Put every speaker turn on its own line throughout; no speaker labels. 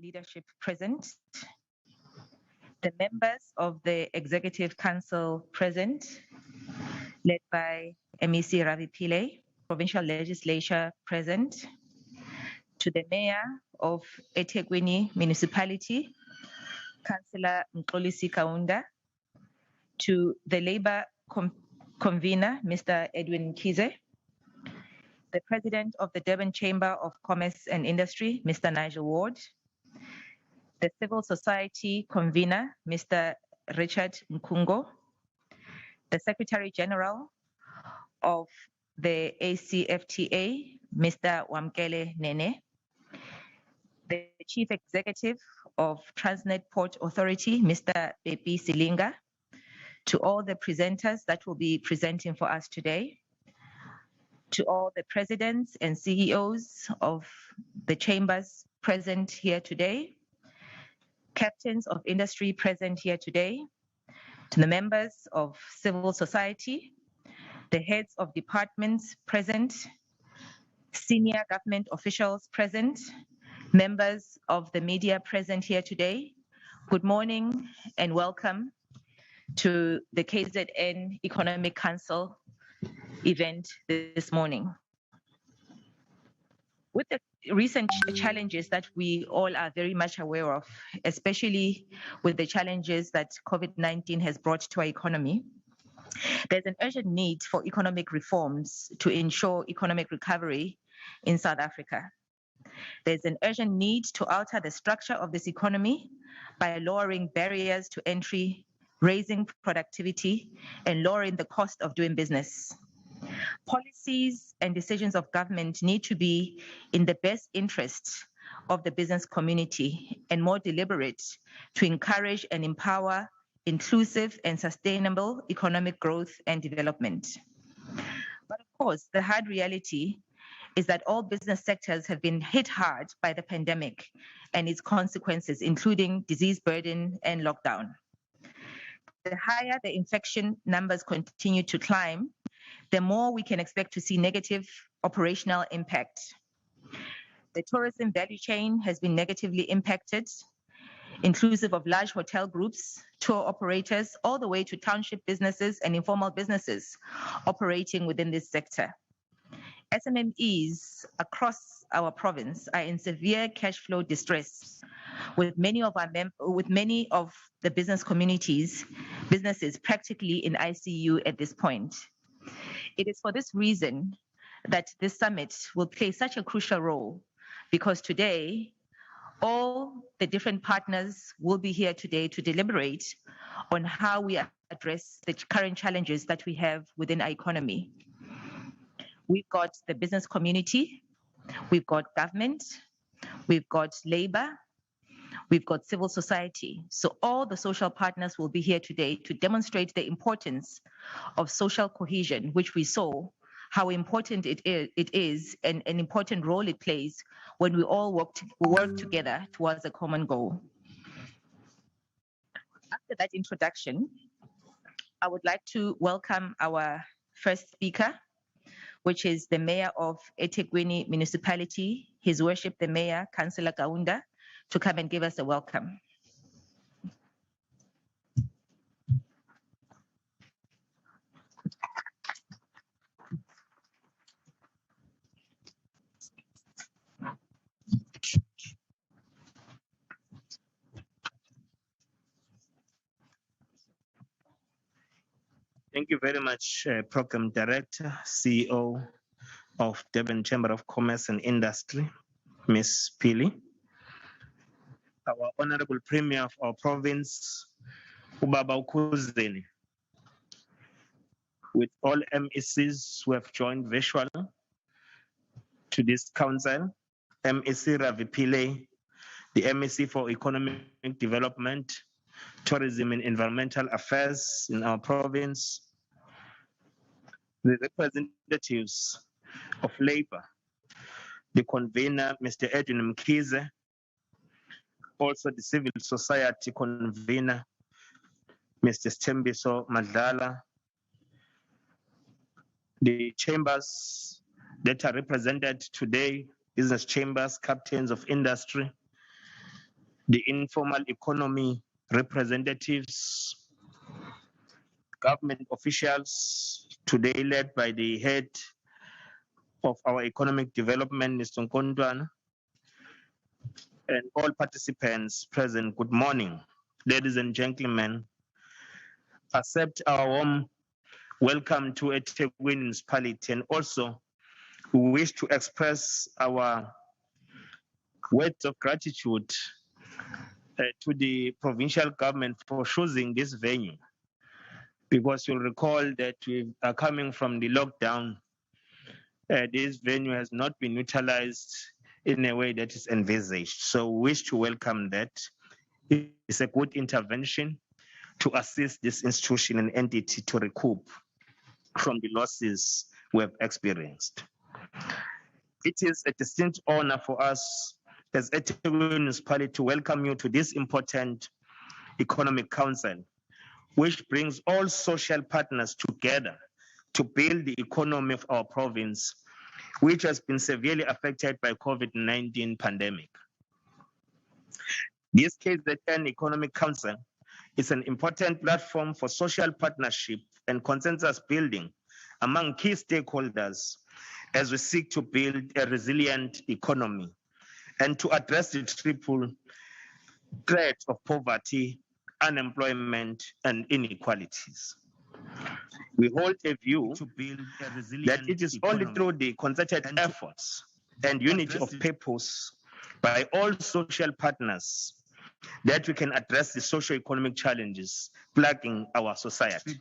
leadership present, the members of the Executive Council present, led by MEC Ravi Pillay, Provincial Legislature present, to the Mayor of eThekwini Municipality, Councillor Mxolisi Kaunda, to the Labour Convener, Mr. Edwin Kize, the President of the Durban Chamber of Commerce and Industry, Mr. Nigel Ward, the Civil Society Convener, Mr. Richard Nkungo, the Secretary General of the ACFTA, Mr. Wamkele Nene, the Chief Executive of Transnet Port Authority, Mr. Pepi Silinga, to all the presenters that will be presenting for us today, to all the presidents and CEOs of the chambers present here today, captains of industry present here today, to the members of civil society, the heads of departments present, senior government officials present, members of the media present here today, good morning and welcome to the KZN Economic Council event this morning. With the recent challenges that we all are very much aware of, especially with the challenges that COVID-19 has brought to our economy, there's an urgent need for economic reforms to ensure economic recovery in South Africa. There's an urgent need to alter the structure of this economy by lowering barriers to entry, raising productivity, and lowering the cost of doing business. Policies and decisions of government need to be in the best interest of the business community and more deliberate to encourage and empower inclusive and sustainable economic growth and development. But of course, the hard reality is that all business sectors have been hit hard by the pandemic and its consequences, including disease burden and lockdown. The higher the infection numbers continue to climb, the more we can expect to see negative operational impact. The tourism value chain has been negatively impacted, inclusive of large hotel groups, tour operators, all the way to township businesses and informal businesses operating within this sector. SMMEs across our province are in severe cash flow distress, with many of the business businesses practically in ICU at this point. It is for this reason that this summit will play such a crucial role, because today all the different partners will be here today to deliberate on how we address the current challenges that we have within our economy. We've got the business community, we've got government, we've got labor, we've got civil society. So all the social partners will be here today to demonstrate the importance of social cohesion, which we saw how important it is and an important role it plays when we all work together towards a common goal. After that introduction, I would like to welcome our first speaker, which is the Mayor of eThekwini Municipality, His Worship the Mayor, Councillor Kaunda, to come and give us a welcome.
Thank you very much, Program Director, CEO of Durban Chamber of Commerce and Industry, Ms. Pillay. Our Honorable Premier of our province, Ubaba Ukuzeni, with all MECs who have joined virtually to this council, MEC Ravi Pillay, the MEC for Economic Development, Tourism and Environmental Affairs in our province, the representatives of Labour, the convener, Mr. Edwin Mkize, also the civil society convener, Mr. Stembiso Madlala, the chambers that are represented today, business chambers, captains of industry, the informal economy representatives, government officials, today led by the head of our economic development, Mr. Nkondwana, and all participants present, good morning. Ladies and gentlemen, accept our warm welcome to eThekwini Municipality, and also we wish to express our words of gratitude to the provincial government for choosing this venue, because you'll recall that we are coming from the lockdown. This venue has not been utilized in a way that is envisaged. So we wish to welcome that. It's a good intervention to assist this institution and entity to recoup from the losses we have experienced. It is a distinct honor for us as eThekwini Municipality to welcome you to this important economic council, which brings all social partners together to build the economy of our province, which has been severely affected by COVID-19 pandemic. This KZN Economic Council is an important platform for social partnership and consensus building among key stakeholders as we seek to build a resilient economy and to address the triple threat of poverty, unemployment, and inequalities. We hold a view that it is only through the concerted efforts and unity of purpose by all social partners that we can address the socio-economic challenges plaguing our society.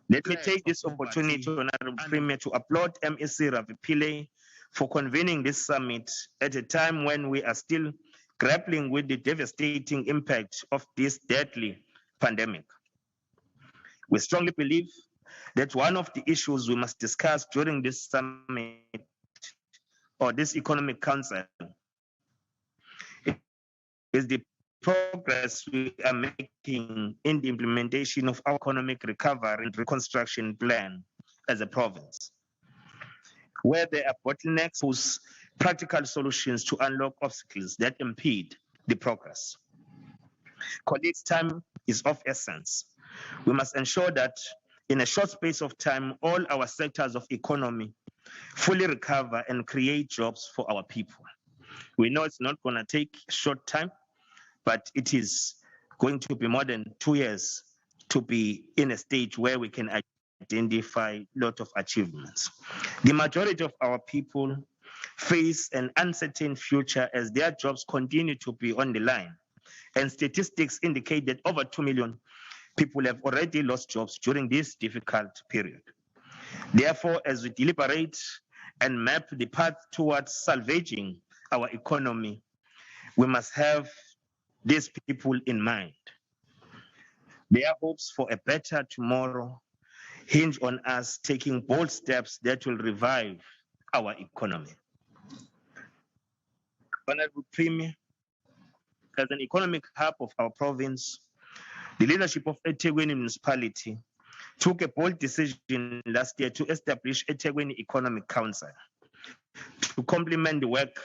Let me take this opportunity, Honorable Premier, to applaud MEC Ravi Pillay for convening this summit at a time when we are still grappling with the devastating impact of this deadly pandemic. We strongly believe that one of the issues we must discuss during this summit or this economic council is the progress we are making in the implementation of our economic recovery and reconstruction plan as a province, where there are bottlenecks whose practical solutions to unlock obstacles that impede the progress. Colleagues, time is of essence. We must ensure that in a short space of time, all our sectors of economy fully recover and create jobs for our people. We know it's not going to take a short time, but it is going to be more than 2 years to be in a stage where we can identify a lot of achievements. The majority of our people face an uncertain future as their jobs continue to be on the line. And statistics indicate that over 2 million people have already lost jobs during this difficult period. Therefore, as we deliberate and map the path towards salvaging our economy, we must have these people in mind. Their hopes for a better tomorrow hinge on us taking bold steps that will revive our economy. Honorable Premier, as an economic hub of our province, the leadership of eThekwini Municipality took a bold decision last year to establish eThekwini Economic Council to complement the work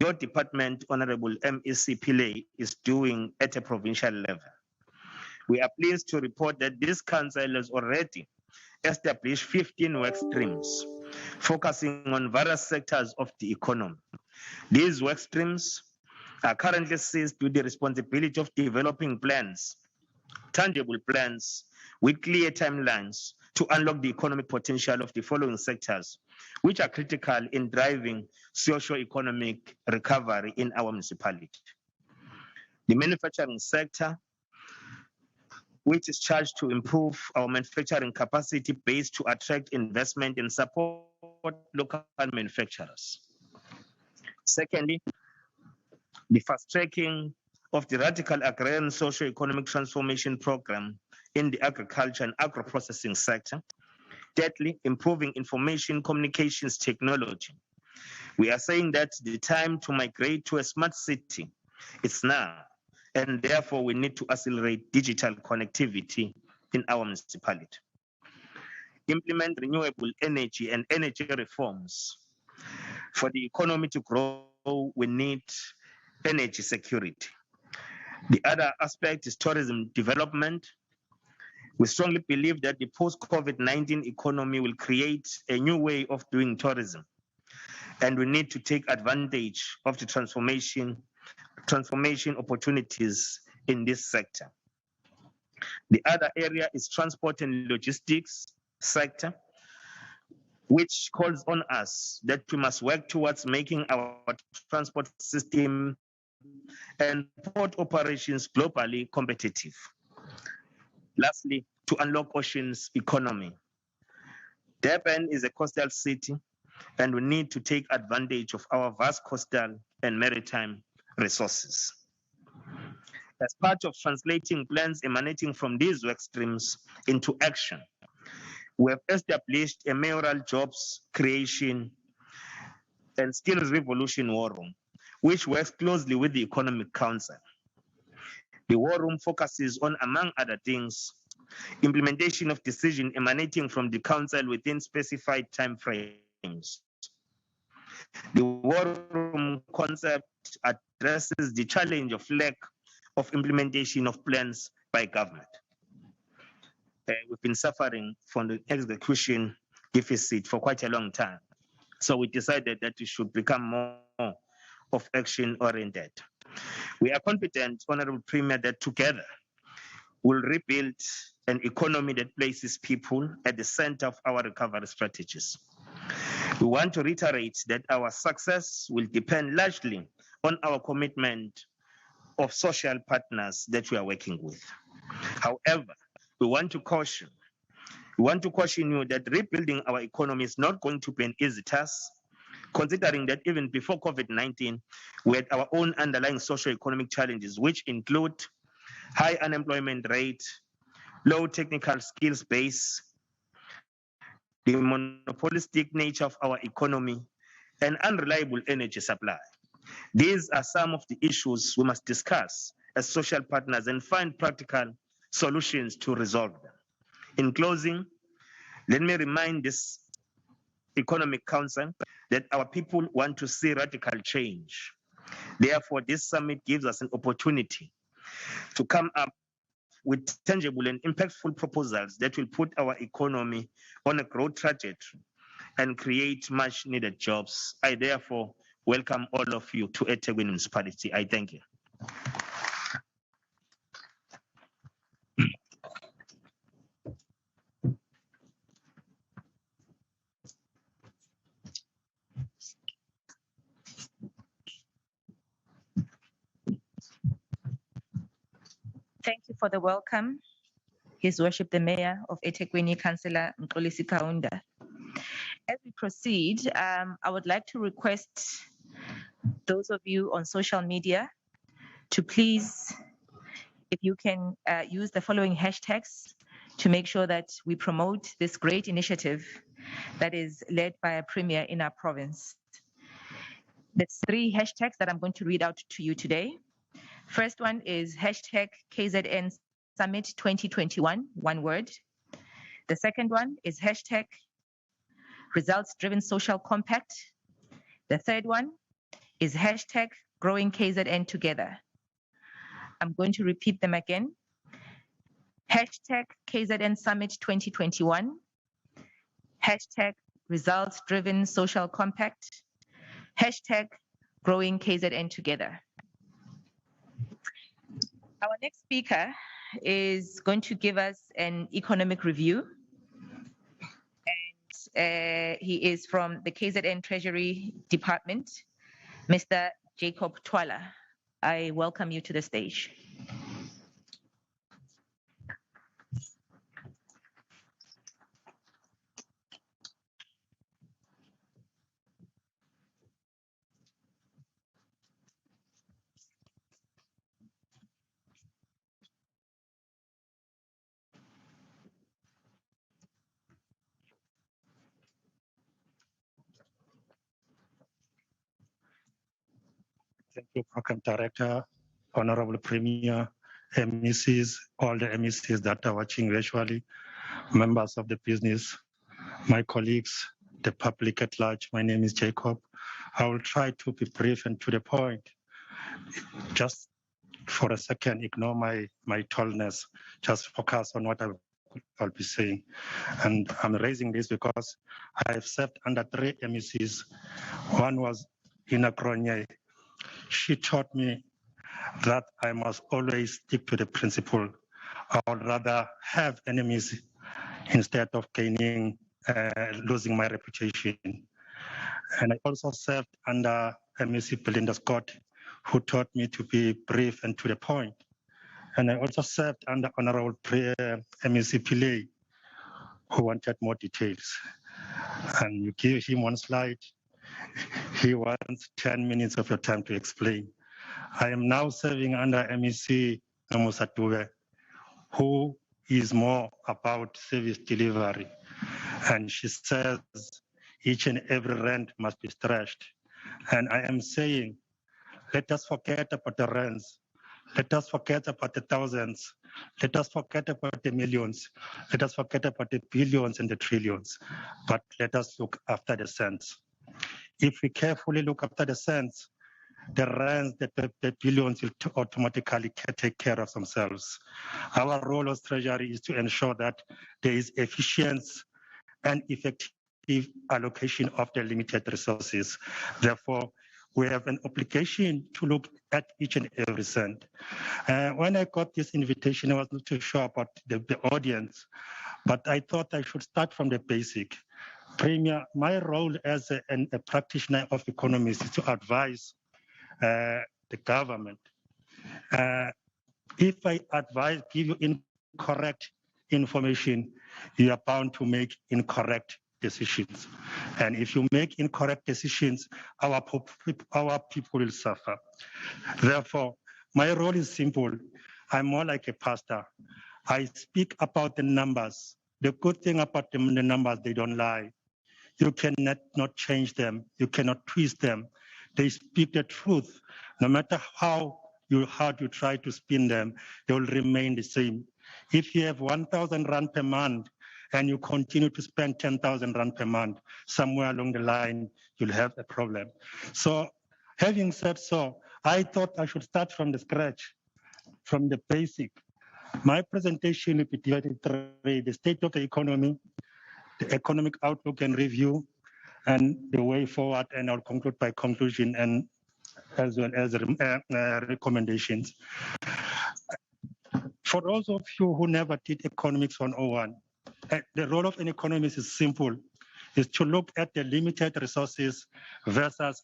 your department, Honorable MEC Pillay, is doing at a provincial level. We are pleased to report that this council has already established 15 work streams focusing on various sectors of the economy. These work streams are currently seized with the responsibility of developing plans, tangible plans with clear timelines to unlock the economic potential of the following sectors, which are critical in driving socio-economic recovery in our municipality. The manufacturing sector, which is charged to improve our manufacturing capacity base to attract investment and support local manufacturers. Secondly, the fast tracking of the radical agrarian socio-economic transformation program in the agriculture and agro-processing sector. Thirdly, improving information communications technology. We are saying that the time to migrate to a smart city is now, and therefore we need to accelerate digital connectivity in our municipality. Implement renewable energy and energy reforms. For the economy to grow, we need energy security. The other aspect is tourism development. We strongly believe that the post-COVID-19 economy will create a new way of doing tourism, and we need to take advantage of the transformation opportunities in this sector. The other area is transport and logistics sector, which calls on us that we must work towards making our transport system and port operations globally competitive. Lastly, to unlock ocean's economy. Durban is a coastal city, and we need to take advantage of our vast coastal and maritime resources. As part of translating plans emanating from these work streams into action, we have established a mayoral jobs creation and skills revolution war room, which works closely with the Economic Council. The war room focuses on, among other things, implementation of decisions emanating from the Council within specified time frames. The war room concept addresses the challenge of lack of implementation of plans by government. We've been suffering from the execution deficit for quite a long time. So we decided that we should become more of action-oriented. We are confident, Honorable Premier, that together we'll rebuild an economy that places people at the center of our recovery strategies. We want to reiterate that our success will depend largely on our commitment of social partners that we are working with. However, we want to caution you that rebuilding our economy is not going to be an easy task, considering that even before COVID-19, we had our own underlying socio-economic challenges, which include high unemployment rate, low technical skills base, the monopolistic nature of our economy, and unreliable energy supply. These are some of the issues we must discuss as social partners and find practical solutions to resolve them. In closing, let me remind this Economic Council that our people want to see radical change. Therefore, this summit gives us an opportunity to come up with tangible and impactful proposals that will put our economy on a growth trajectory and create much needed jobs. I therefore welcome all of you to eThekwini Municipality. I thank you.
Thank you for the welcome, His Worship the Mayor of eThekwini, Councillor Mxolisi Kaunda. As we proceed, I would like to request those of you on social media to please, if you can use the following hashtags to make sure that we promote this great initiative that is led by a premier in our province. There's 3 hashtags that I'm going to read out to you today. First one is hashtag KZN Summit 2021, one word. The second one is hashtag results-driven social compact. The third one is hashtag growing KZN together. I'm going to repeat them again. Hashtag KZN Summit 2021, hashtag results-driven social compact, hashtag growing KZN together. Our next speaker is going to give us an economic review. And he is from the KZN Treasury Department, Mr. Jacob Twala. I welcome you to the stage.
Thank you, Program Director, Honorable Premier, MECs, all the MECs that are watching virtually, members of the business, my colleagues, the public at large. My name is Jacob. I will try to be brief and to the point. Just for a second, ignore my tallness. Just focus on what I'll be saying. And I'm raising this because I have served under 3 MECs. One was Ina Kronye. She taught me that I must always stick to the principle. I would rather have enemies instead of losing my reputation. And I also served under MEC Belinda Scott, who taught me to be brief and to the point. And I also served under Honorable MEC Pillay, who wanted more details. And you give him one slide, he wants 10 minutes of your time to explain. I am now serving under MEC Namusatube, who is more about service delivery. And she says each and every rand must be stretched. And I am saying, let us forget about the rands. Let us forget about the thousands. Let us forget about the millions. Let us forget about the billions and the trillions. But let us look after the cents. If we carefully look after the cents, the rands, the billions will automatically take care of themselves. Our role as Treasury is to ensure that there is efficient and effective allocation of the limited resources. Therefore, we have an obligation to look at each and every cent. When I got this invitation, I was not too sure about the audience, but I thought I should start from the basic. Premier, my role as a practitioner of economics is to advise the government. If I give you incorrect information, you are bound to make incorrect decisions. And if you make incorrect decisions, our people will suffer. Therefore, my role is simple. I'm more like a pastor. I speak about the numbers. The good thing about the numbers, they don't lie. You cannot not change them. You cannot twist them. They speak the truth. No matter how you try to spin them, they will remain the same. If you have 1,000 rand per month and you continue to spend 10,000 rand per month, somewhere along the line, you'll have a problem. So having said so, I thought I should start from the scratch, from the basic. My presentation will be divided into 3: the state of the economy, the economic outlook and review, and the way forward, and I'll conclude by conclusion and as well as recommendations. For those of you who never did Economics 101, the role of an economist is simple, is to look at the limited resources versus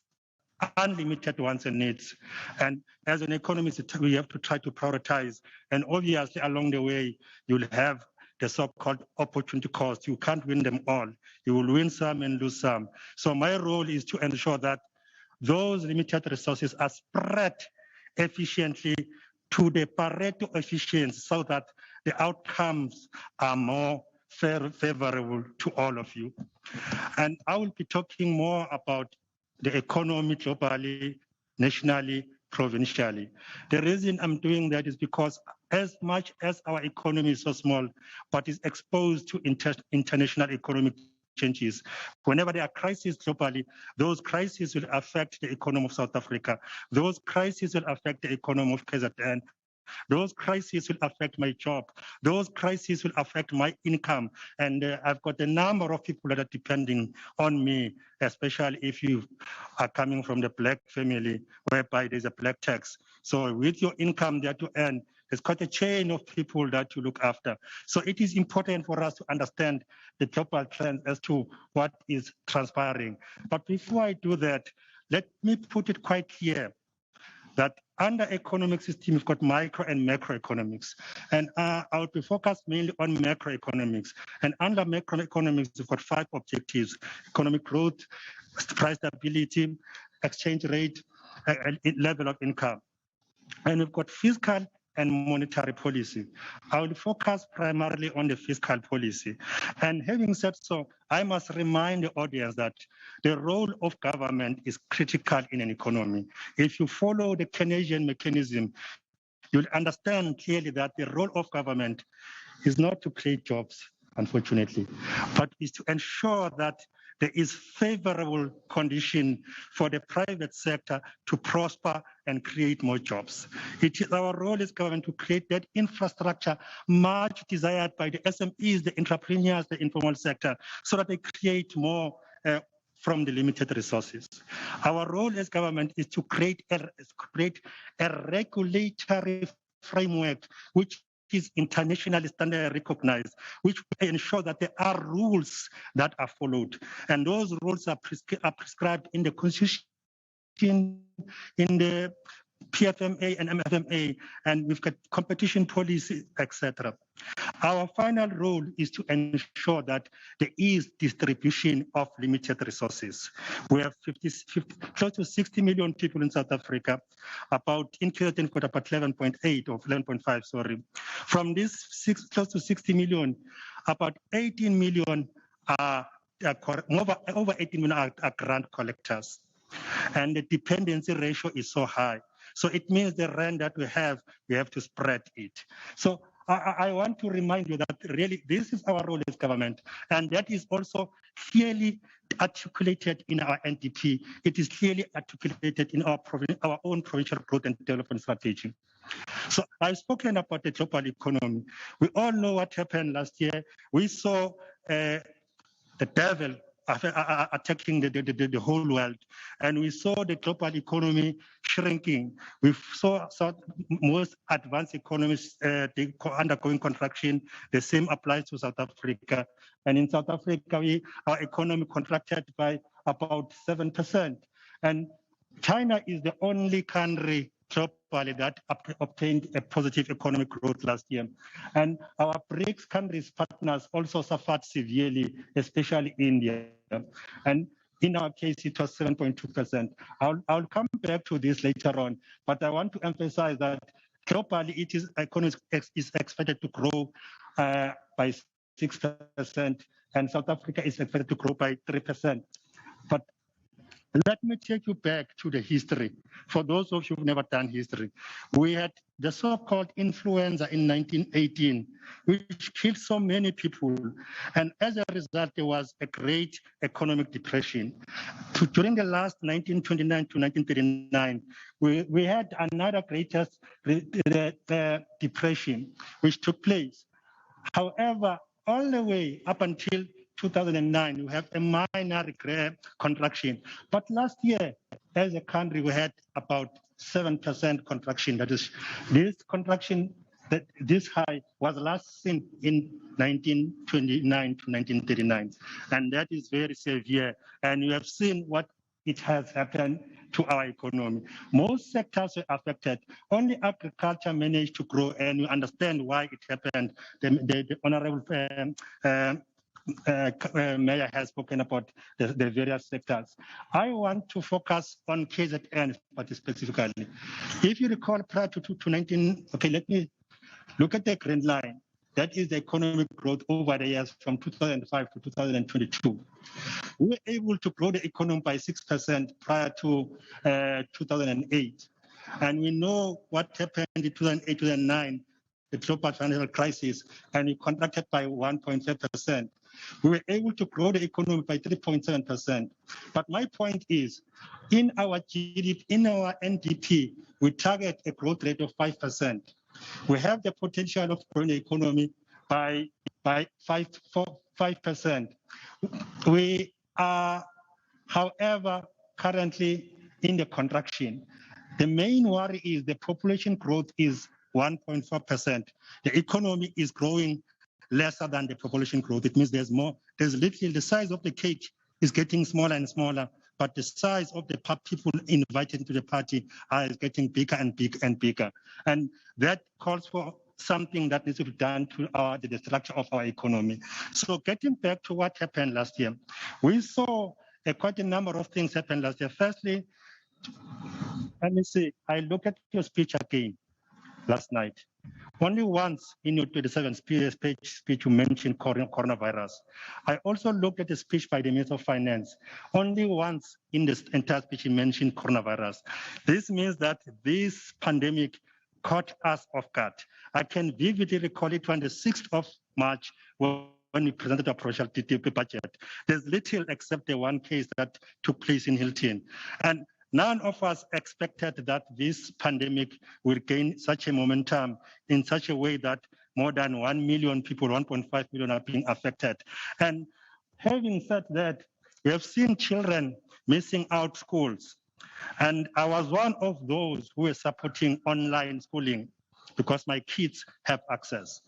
unlimited wants and needs. And as an economist, we have to try to prioritize. And obviously along the way, you'll have the so-called opportunity cost. You can't win them all. You will win some and lose some. So my role is to ensure that those limited resources are spread efficiently to the Pareto efficiency so that the outcomes are more favorable to all of you. And I will be talking more about the economy globally, nationally, provincially. The reason I'm doing that is because as much as our economy is so small, but is exposed to international economic changes. Whenever there are crises globally, those crises will affect the economy of South Africa. Those crises will affect the economy of KZN. Those crises will affect my job. Those crises will affect my income. And I've got a number of people that are depending on me, especially if you are coming from the black family, whereby there's a black tax. So with your income there to earn, there's quite a chain of people that you look after. So it is important for us to understand the global trend as to what is transpiring. But before I do that, let me put it quite clear that under economic system, we've got micro and macroeconomics. And I'll be focused mainly on macroeconomics. And under macroeconomics, we've got 5 objectives: economic growth, price stability, exchange rate, and level of income. And we've got fiscal and monetary policy. I will focus primarily on the fiscal policy. And having said so, I must remind the audience that the role of government is critical in an economy. If you follow the Keynesian mechanism, you'll understand clearly that the role of government is not to create jobs, unfortunately, but is to ensure that there is favorable condition for the private sector to prosper and create more jobs. It is our role as government to create that infrastructure much desired by the SMEs, the entrepreneurs, the informal sector, so that they create more from the limited resources. Our role as government is to create a regulatory framework which is internationally standard recognized, which ensure that there are rules that are followed. And those rules are prescribed in the Constitution, in the PFMA and MFMA, and we've got competition policy, etc. Our final role is to ensure that there is distribution of limited resources. We have close to 60 million people in South Africa, in KZN got about 11.8 or 11.5, sorry. From this close to 60 million, about 18 million are over 18 million are grant collectors. And the dependency ratio is so high. So it means the rent that we have to spread it. So I want to remind you that really this is our role as government, and that is also clearly articulated in our NDP. It is clearly articulated in our own provincial growth and development strategy. So I've spoken about the global economy. We all know what happened last year. We saw the devil attacking the whole world, and we saw the global economy shrinking. We saw most advanced economies undergoing contraction. The same applies to South Africa. And in South Africa, our economy contracted by about 7%. And China is the only country globally that obtained a positive economic growth last year. And our BRICS countries partners also suffered severely, especially India. And in our case, it was 7.2%. I'll come back to this later on, but I want to emphasize that globally, economy is expected to grow by 6%, and South Africa is expected to grow by 3%. But let me take you back to the history. For those of you who've never done history, we had the so-called influenza in 1918, which killed so many people. And as a result, there was a great economic depression. During the last 1929 to 1939, we had another greatest depression, which took place. However, all the way up until 2009, we have a minor contraction. But last year, as a country, we had about 7% contraction. That is, this contraction, this high was last seen in 1929 to 1939. And that is very severe. And you have seen what it has happened to our economy. Most sectors were affected. Only agriculture managed to grow, and you understand why it happened. The Honorable Mayor has spoken about the various sectors. I want to focus on KZN specifically. If you recall, prior to 19, okay, let me look at the green line. That is the economic growth over the years from 2005 to 2022. We were able to grow the economy by 6% prior to 2008. And we know what happened in 2008, 2009, the global financial crisis, and we contracted by 1.5%. We were able to grow the economy by 3.7%. But my point is, in our GDP, in our NDP, we target a growth rate of 5%. We have the potential of growing the economy by 5%. We are, however, currently in the contraction. The main worry is the population growth is 1.4%. The economy is growing lesser than the population growth. It means there's little, the size of the cake is getting smaller and smaller, but the size of the people invited to the party is getting bigger and bigger and bigger. And that calls for something that needs to be done to the structure of our economy. So getting back to what happened last year, we saw quite a number of things happen last year. Firstly, let me see, I look at your speech again last night. Only once in your 27th speech you mentioned coronavirus. I also looked at the speech by the Minister of Finance. Only once in this entire speech he mentioned coronavirus. This means that this pandemic caught us off guard. I can vividly recall it on the 6th of March when when we presented our provincial TTP budget. There's little except the one case that took place in Hilton. And none of us expected that this pandemic will gain such a momentum in such a way that more than 1 million people, 1.5 million are being affected. And having said that, we have seen children missing out schools. And I was one of those who were supporting online schooling because my kids have access.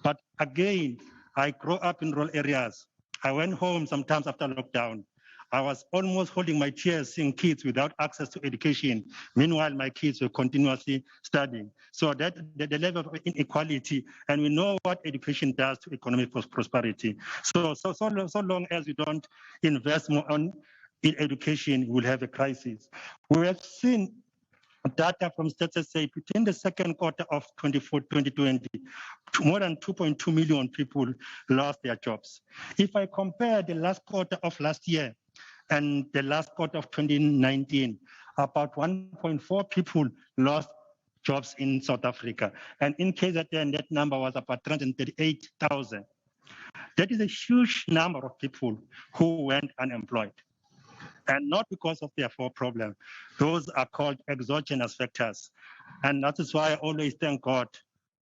But again, I grew up in rural areas. I went home sometimes after lockdown. I was almost holding my tears seeing kids without access to education. Meanwhile, my kids were continuously studying. So that the level of inequality, and we know what education does to economic prosperity. So long as we don't invest more in education, we'll have a crisis. We have seen data from StatSA between the second quarter of 2020, more than 2.2 million people lost their jobs. If I compare the last quarter of last year and the last quarter of 2019, about 1.4 people lost jobs in South Africa. And in KZN, that number was about 338,000. That is a huge number of people who went unemployed. And not because of their fault problem. Those are called exogenous factors. And that is why I always thank God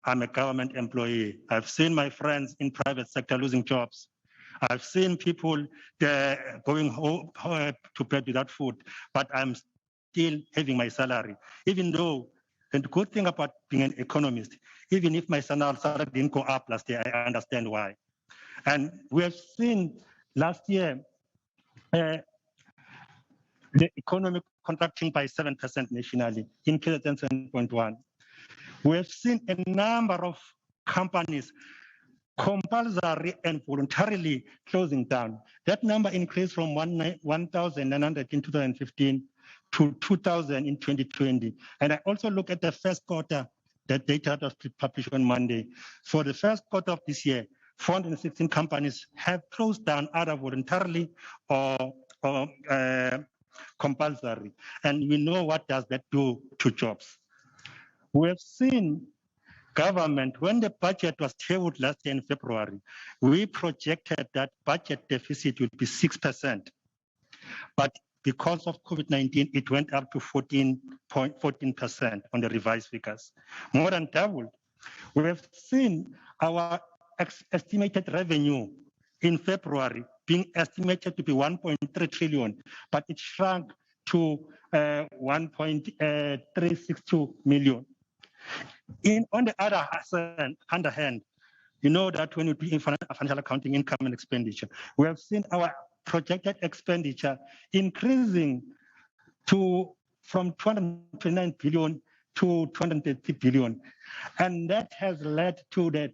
I'm a government employee. I've seen my friends in private sector losing jobs. I've seen people going home to bed without food, but I'm still having my salary. Even though, and the good thing about being an economist, even if my salary didn't go up last year, I understand why. And we have seen last year, the economy contracting by 7% nationally, in KZN 7.1. We have seen a number of companies compulsory and voluntarily closing down. That number increased from 1,900 in 2015 to 2,000 in 2020. And I also look at the first quarter, that data that was published on Monday. For the first quarter of this year, 416 companies have closed down either voluntarily or compulsory. And we know what does that do to jobs. We have seen government, when the budget was tabled last year in February, we projected that budget deficit would be 6%. But because of COVID-19, it went up to 14% on the revised figures, more than doubled. We have seen our estimated revenue in February being estimated to be 1.3 trillion, but it shrunk to 1.362 million. On the other hand, you know that when we do in financial accounting, income and expenditure, we have seen our projected expenditure increasing from 229 billion to 230 billion. And that has led to the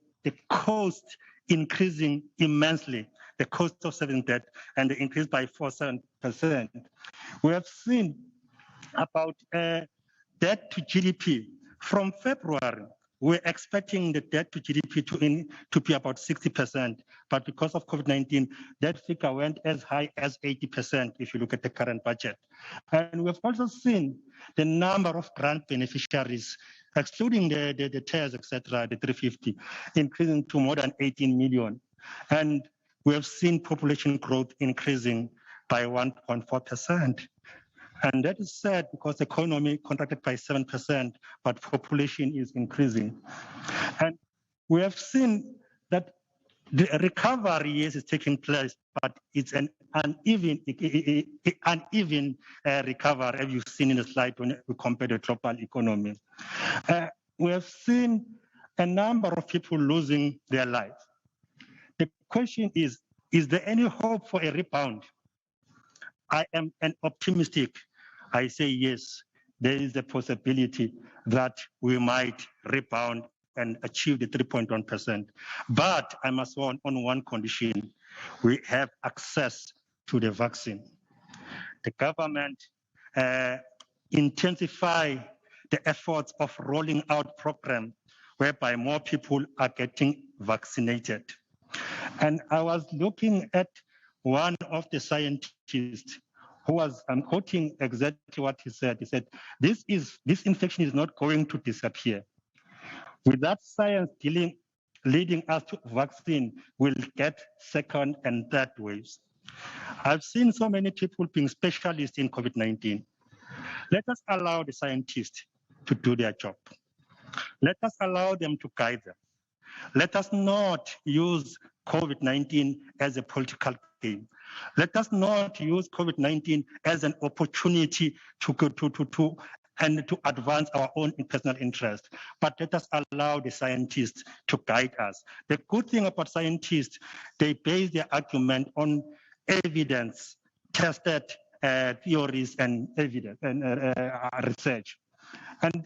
cost increasing immensely, the cost of saving debt, and the increase by 4%. We have seen about debt to GDP. From February, we're expecting the debt to GDP to be about 60%, but because of COVID-19, that figure went as high as 80% if you look at the current budget. And we've also seen the number of grant beneficiaries, excluding the TERS, etc., the 350, increasing to more than 18 million. And we have seen population growth increasing by 1.4%. And that is sad because the economy contracted by 7%, but population is increasing. And we have seen that the recovery, yes, is taking place, but it's an uneven recovery, as you've seen in the slide when we compare the global economy. We have seen a number of people losing their lives. The question is there any hope for a rebound? I am optimistic. I say yes, there is a possibility that we might rebound and achieve the 3.1%. But I must warn on one condition: we have access to the vaccine. The government intensify the efforts of rolling out programs whereby more people are getting vaccinated. And I was looking at one of the scientists who was, I'm quoting exactly what he said. He said, this infection is not going to disappear. With that science dealing leading us to vaccine will get second and third waves. I've seen so many people being specialists in COVID-19. Let us allow the scientists to do their job. Let us allow them to guide them. Let us not use COVID-19 as a political game. Let us not use COVID-19 as an opportunity to advance our own personal interest, but let us allow the scientists to guide us. The good thing about scientists, they base their argument on evidence, tested theories and evidence and research. And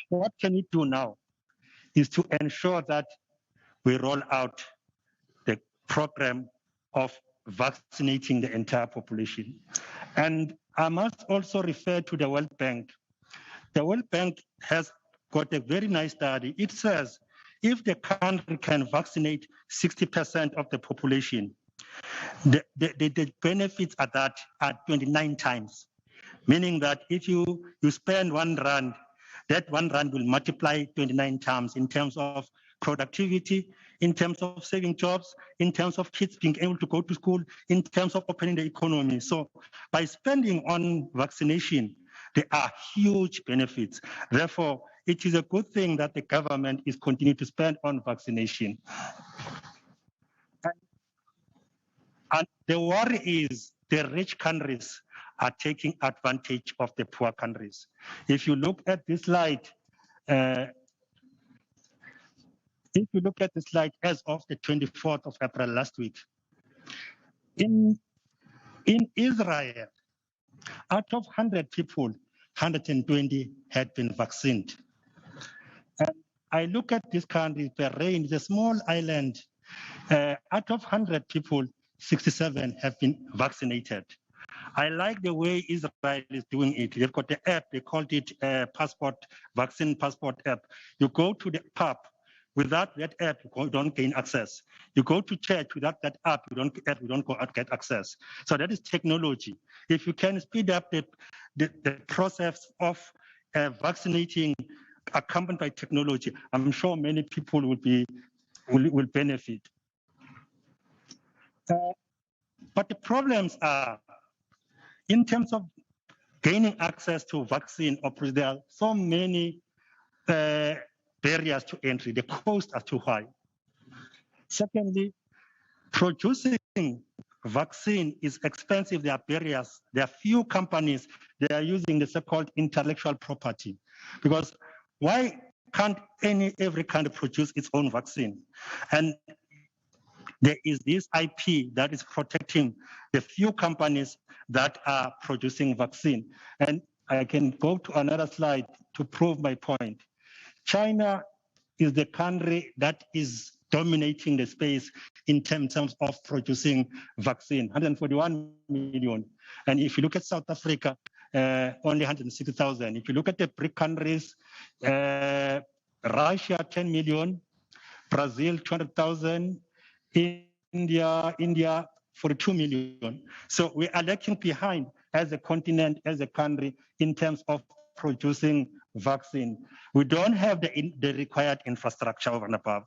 what can we do now is to ensure that we roll out the program of vaccinating the entire population. And I must also refer to the World Bank. The World Bank has got a very nice study. It says if the country can vaccinate 60% of the population, the benefits at that are 29 times, meaning that if you spend R1, that R1 will multiply 29 times in terms of productivity, in terms of saving jobs, in terms of kids being able to go to school, in terms of opening the economy. So by spending on vaccination, there are huge benefits. Therefore, it is a good thing that the government is continuing to spend on vaccination. And the worry is the rich countries are taking advantage of the poor countries. If you look at this slide, as of the 24th of April last week, in Israel, out of 100 people, 120 had been vaccinated. And I look at this country, Bahrain is a small island. Out of 100 people, 67 have been vaccinated. I like the way Israel is doing it. They've got the app, they called it vaccine passport app. You go to the pub, without that app, you don't gain access. You go to church without that app, you don't get access. So that is technology. If you can speed up the process of vaccinating accompanied by technology, I'm sure many people will benefit. But the problems are, in terms of gaining access to vaccine, there are so many barriers to entry. The costs are too high. Secondly, producing vaccine is expensive. There are barriers. There are few companies that are using the so-called intellectual property. Because why can't every country produce its own vaccine? And there is this IP that is protecting the few companies that are producing vaccine. And I can go to another slide to prove my point. China is the country that is dominating the space in terms of producing vaccine, 141 million. And if you look at South Africa, only 160,000. If you look at the BRIC countries, Russia, 10 million, Brazil, 200,000, India, 42 million. So we are lagging behind as a continent, as a country, in terms of producing vaccine. We don't have the required infrastructure over and above.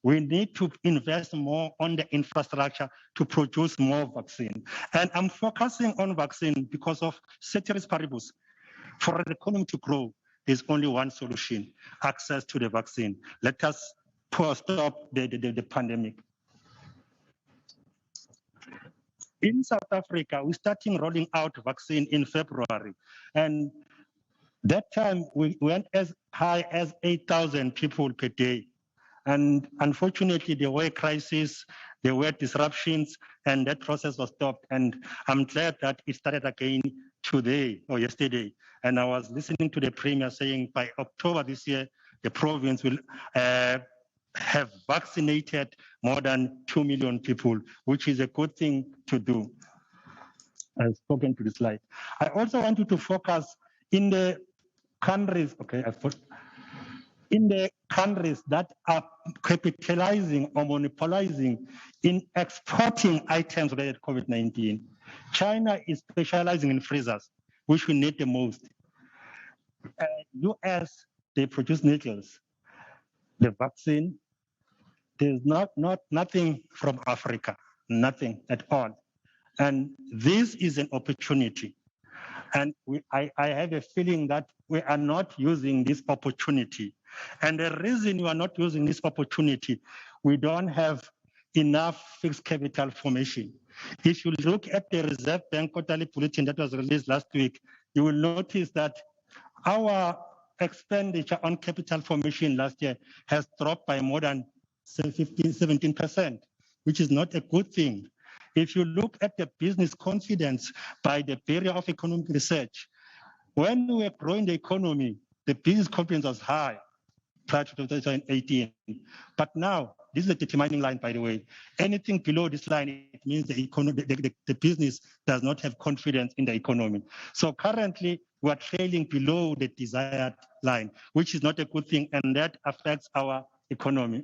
We need to invest more on the infrastructure to produce more vaccine. And I'm focusing on vaccine because of ceteris paribus. For an economy to grow, there's only one solution: access to the vaccine. Let us stop the pandemic. In South Africa, we're starting rolling out vaccine in February. And that time we went as high as 8,000 people per day. And unfortunately, there were crises, there were disruptions, and that process was stopped. And I'm glad that it started again today or yesterday. And I was listening to the Premier saying by October this year, the province will have vaccinated more than 2 million people, which is a good thing to do. I've spoken to the slide. I also want you to focus in the countries, in the countries that are capitalizing or monopolizing in exporting items related to COVID-19. China is specializing in freezers, which we need the most. US, they produce needles. the vaccine, there's nothing from Africa, nothing at all. And this is an opportunity. And I have a feeling that we are not using this opportunity. And the reason we are not using this opportunity, we don't have enough fixed capital formation. If you look at the Reserve Bank quarterly bulletin that was released last week, you will notice that our expenditure on capital formation last year has dropped by more than 17%, which is not a good thing. If you look at the business confidence by the Bureau of Economic Research, when we were growing the economy, the business confidence was high prior to 2018. But now, this is a determining line, by the way. Anything below this line, it means the business does not have confidence in the economy. So currently, we are trailing below the desired line, which is not a good thing, and that affects our economy.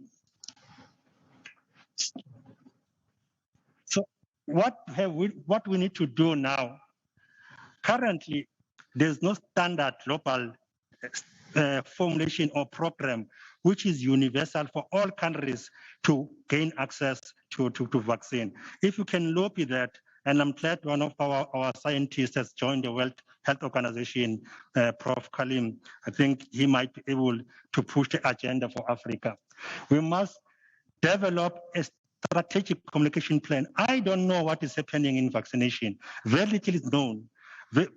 So what we need to do now? Currently, there's no standard global formulation or program which is universal for all countries to gain access to vaccine. If you can lobby that, and I'm glad one of our scientists has joined the World Health Organization, Prof. Kalim. I think he might be able to push the agenda for Africa. We must develop a strategic communication plan. I don't know what is happening in vaccination. Very little is known.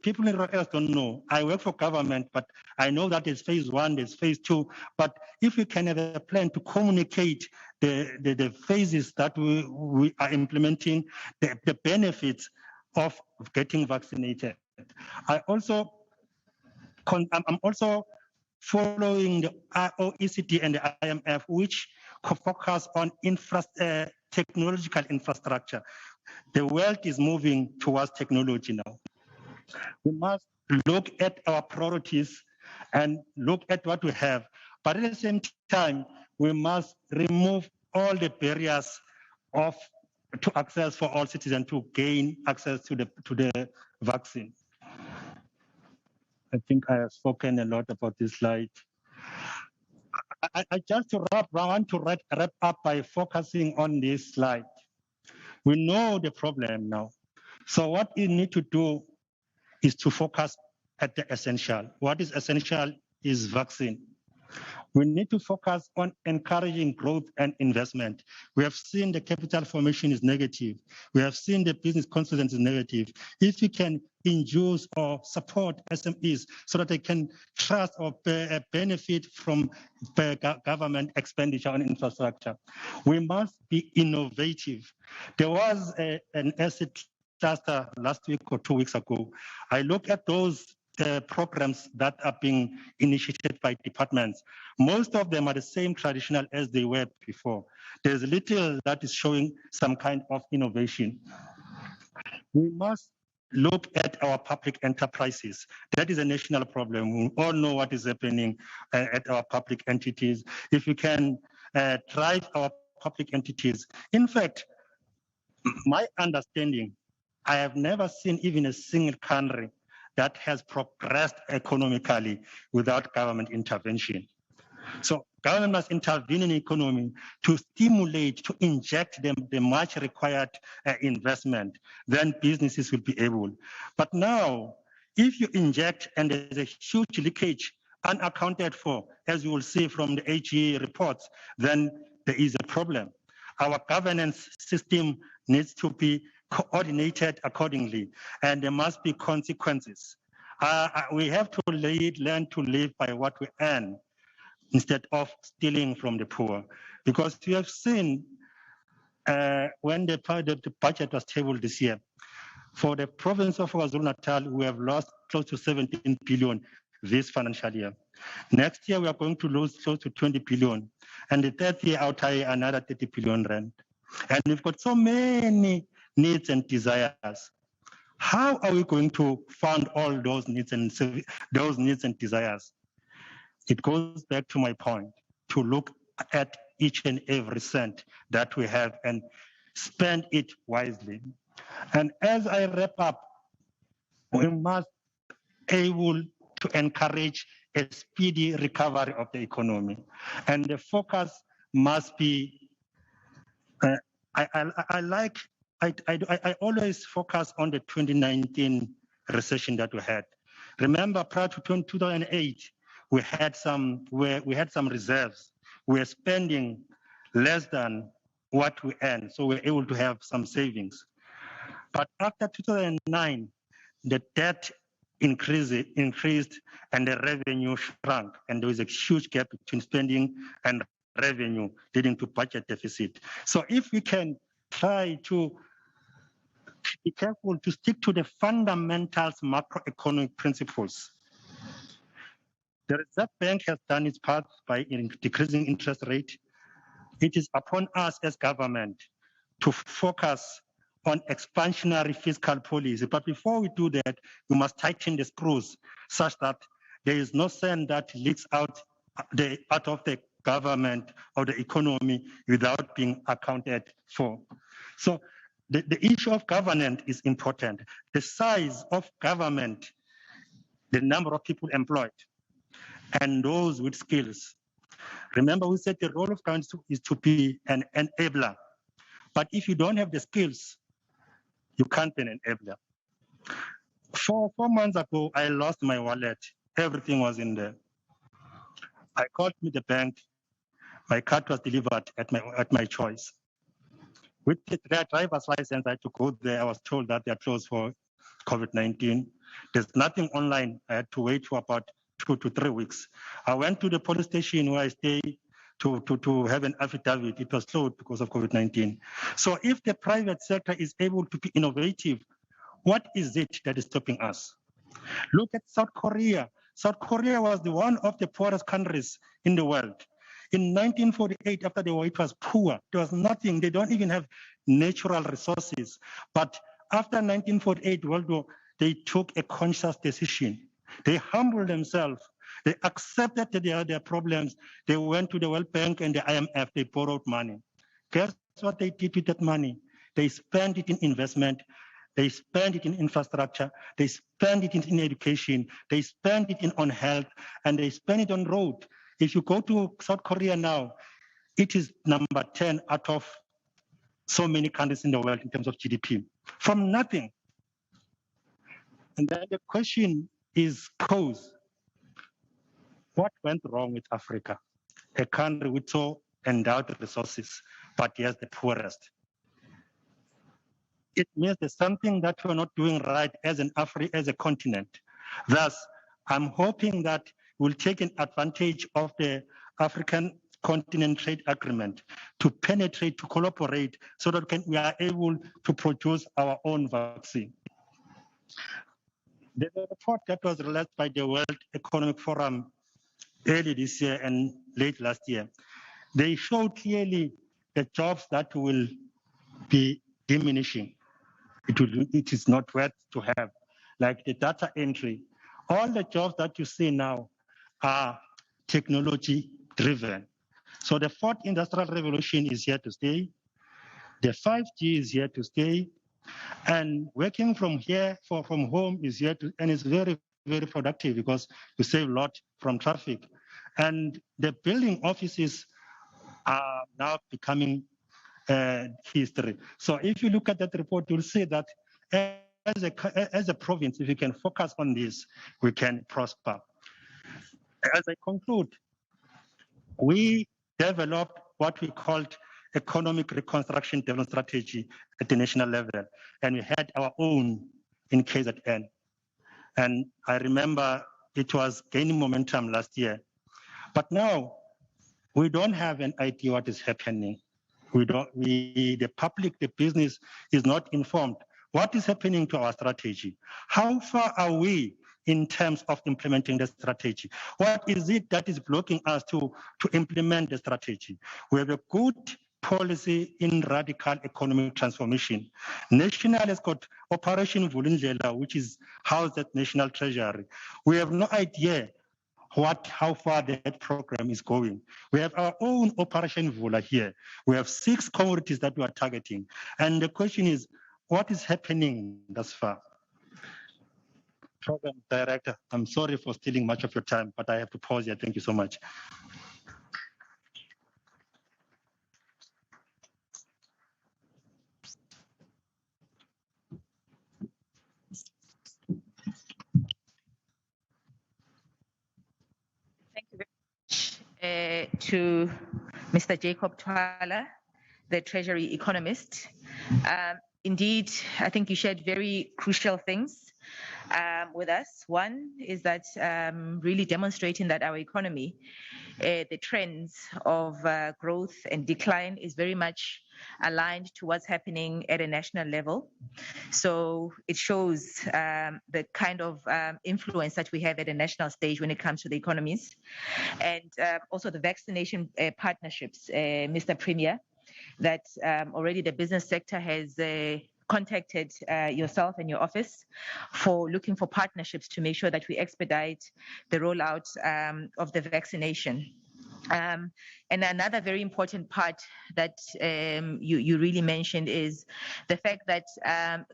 People in else don't know. I work for government, but I know that there's phase 1, there's phase 2. But if we can have a plan to communicate the phases that we are implementing, the benefits of getting vaccinated. I'm also following the OECD and the IMF, which focus on technological infrastructure. The world is moving towards technology now. We must look at our priorities and look at what we have. But at the same time, we must remove all the barriers to access for all citizens to gain access to the vaccine. I think I have spoken a lot about this slide. I just want to wrap up by focusing on this slide. We know the problem now. So what we need to do is to focus at the essential. What is essential is vaccine. We need to focus on encouraging growth and investment. We have seen the capital formation is negative. We have seen the business confidence is negative. If we can induce or support SMEs so that they can trust or benefit from government expenditure on infrastructure, we must be innovative. There was an asset cluster last week or 2 weeks ago. I look at those programs that are being initiated by departments. Most of them are the same traditional as they were before. There's little that is showing some kind of innovation. We must look at our public enterprises. That is a national problem. We all know what is happening at our public entities. If we can drive our public entities. In fact, my understanding, I have never seen even a single country that has progressed economically without government intervention. So government must intervene in the economy to stimulate, to inject them the much required investment, then businesses will be able. But now, if you inject and there's a huge leakage unaccounted for, as you will see from the AGA reports, then there is a problem. Our governance system needs to be coordinated accordingly, and there must be consequences. We have to learn to live by what we earn instead of stealing from the poor. Because we have seen when the budget was tabled this year, for the province of KwaZulu-Natal, we have lost close to 17 billion this financial year. Next year, we are going to lose close to 20 billion. And the third year, out another 30 billion rand. And we've got so many needs and desires. How are we going to fund all those needs and desires? It goes back to my point, to look at each and every cent that we have and spend it wisely. And as I wrap up, we must be able to encourage a speedy recovery of the economy. And the focus must be, I always focus on the 2019 recession that we had. Remember, prior to 2008, we had some reserves. We were spending less than what we earned, so we were able to have some savings. But after 2009, the debt increased and the revenue shrunk, and there was a huge gap between spending and revenue, leading to budget deficit. So if we can try to be careful to stick to the fundamentals macroeconomic principles. The Reserve Bank has done its part by decreasing interest rate. It is upon us as government to focus on expansionary fiscal policy. But before we do that, we must tighten the screws such that there is no cent that leaks out of the government or the economy without being accounted for. So the issue of governance is important. The size of government, the number of people employed, and those with skills. Remember, we said the role of government is to be an enabler. But if you don't have the skills, you can't be an enabler. 4 months ago, I lost my wallet. Everything was in there. I called the bank. My card was delivered at my choice. With the driver's license, I had to go there. I was told that they're closed for COVID-19. There's nothing online. I had to wait for about 2 to 3 weeks. I went to the police station where I stay to have an affidavit. It was closed because of COVID-19. So if the private sector is able to be innovative, what is it that is stopping us? Look at South Korea. South Korea was one of the poorest countries in the world. In 1948, after the war, it was poor. There was nothing. They don't even have natural resources. But after 1948 World War, they took a conscious decision. They humbled themselves. They accepted their problems. They went to the World Bank and the IMF. They borrowed money. Guess what they did with that money? They spent it in investment. They spent it in infrastructure. They spent it in education. They spent it on health, and they spent it on road. If you go to South Korea now, it is number 10 out of so many countries in the world in terms of GDP, from nothing. And then the question is cause. What went wrong with Africa? A country with so endowed resources, but yes, the poorest. It means there's something that we're not doing right as a continent. Thus, I'm hoping that we'll take an advantage of the African Continent Trade Agreement to penetrate, to collaborate, so that we are able to produce our own vaccine. The report that was released by the World Economic Forum early this year and late last year, they showed clearly the jobs that will be diminishing. It is not worth to have, like the data entry. All the jobs that you see now are technology driven. So the fourth industrial revolution is here to stay. The 5G is here to stay. And working from home is here to, and it's very, very productive because you save a lot from traffic. And the building offices are now becoming history. So if you look at that report, you'll see that as a province, if we can focus on this, we can prosper. As I conclude, we developed what we called economic reconstruction development strategy at the national level, and we had our own in KZN. And I remember it was gaining momentum last year. But now we don't have an idea what is happening. The public, the business is not informed. What is happening to our strategy? How far are we in terms of implementing the strategy? What is it that is blocking us to implement the strategy? We have a good policy in radical economic transformation. National has got Operation Vulindlela, which is housed at National Treasury. We have no idea how far that program is going. We have our own Operation Vula here. We have 6 commodities that we are targeting. And the question is, what is happening thus far? Program Director, I'm sorry for stealing much of your time, but I have to pause here. Thank you so much.
Thank you very much to Mr. Jacob Twala, the Treasury economist. Indeed, I think you shared very crucial things with us. One is that really demonstrating that our economy, the trends of growth and decline is very much aligned to what's happening at a national level. So it shows the kind of influence that we have at a national stage when it comes to the economies. And also the vaccination partnerships, Mr. Premier, that already the business sector has contacted yourself and your office for looking for partnerships to make sure that we expedite the rollout of the vaccination. And another very important part that you really mentioned is the fact that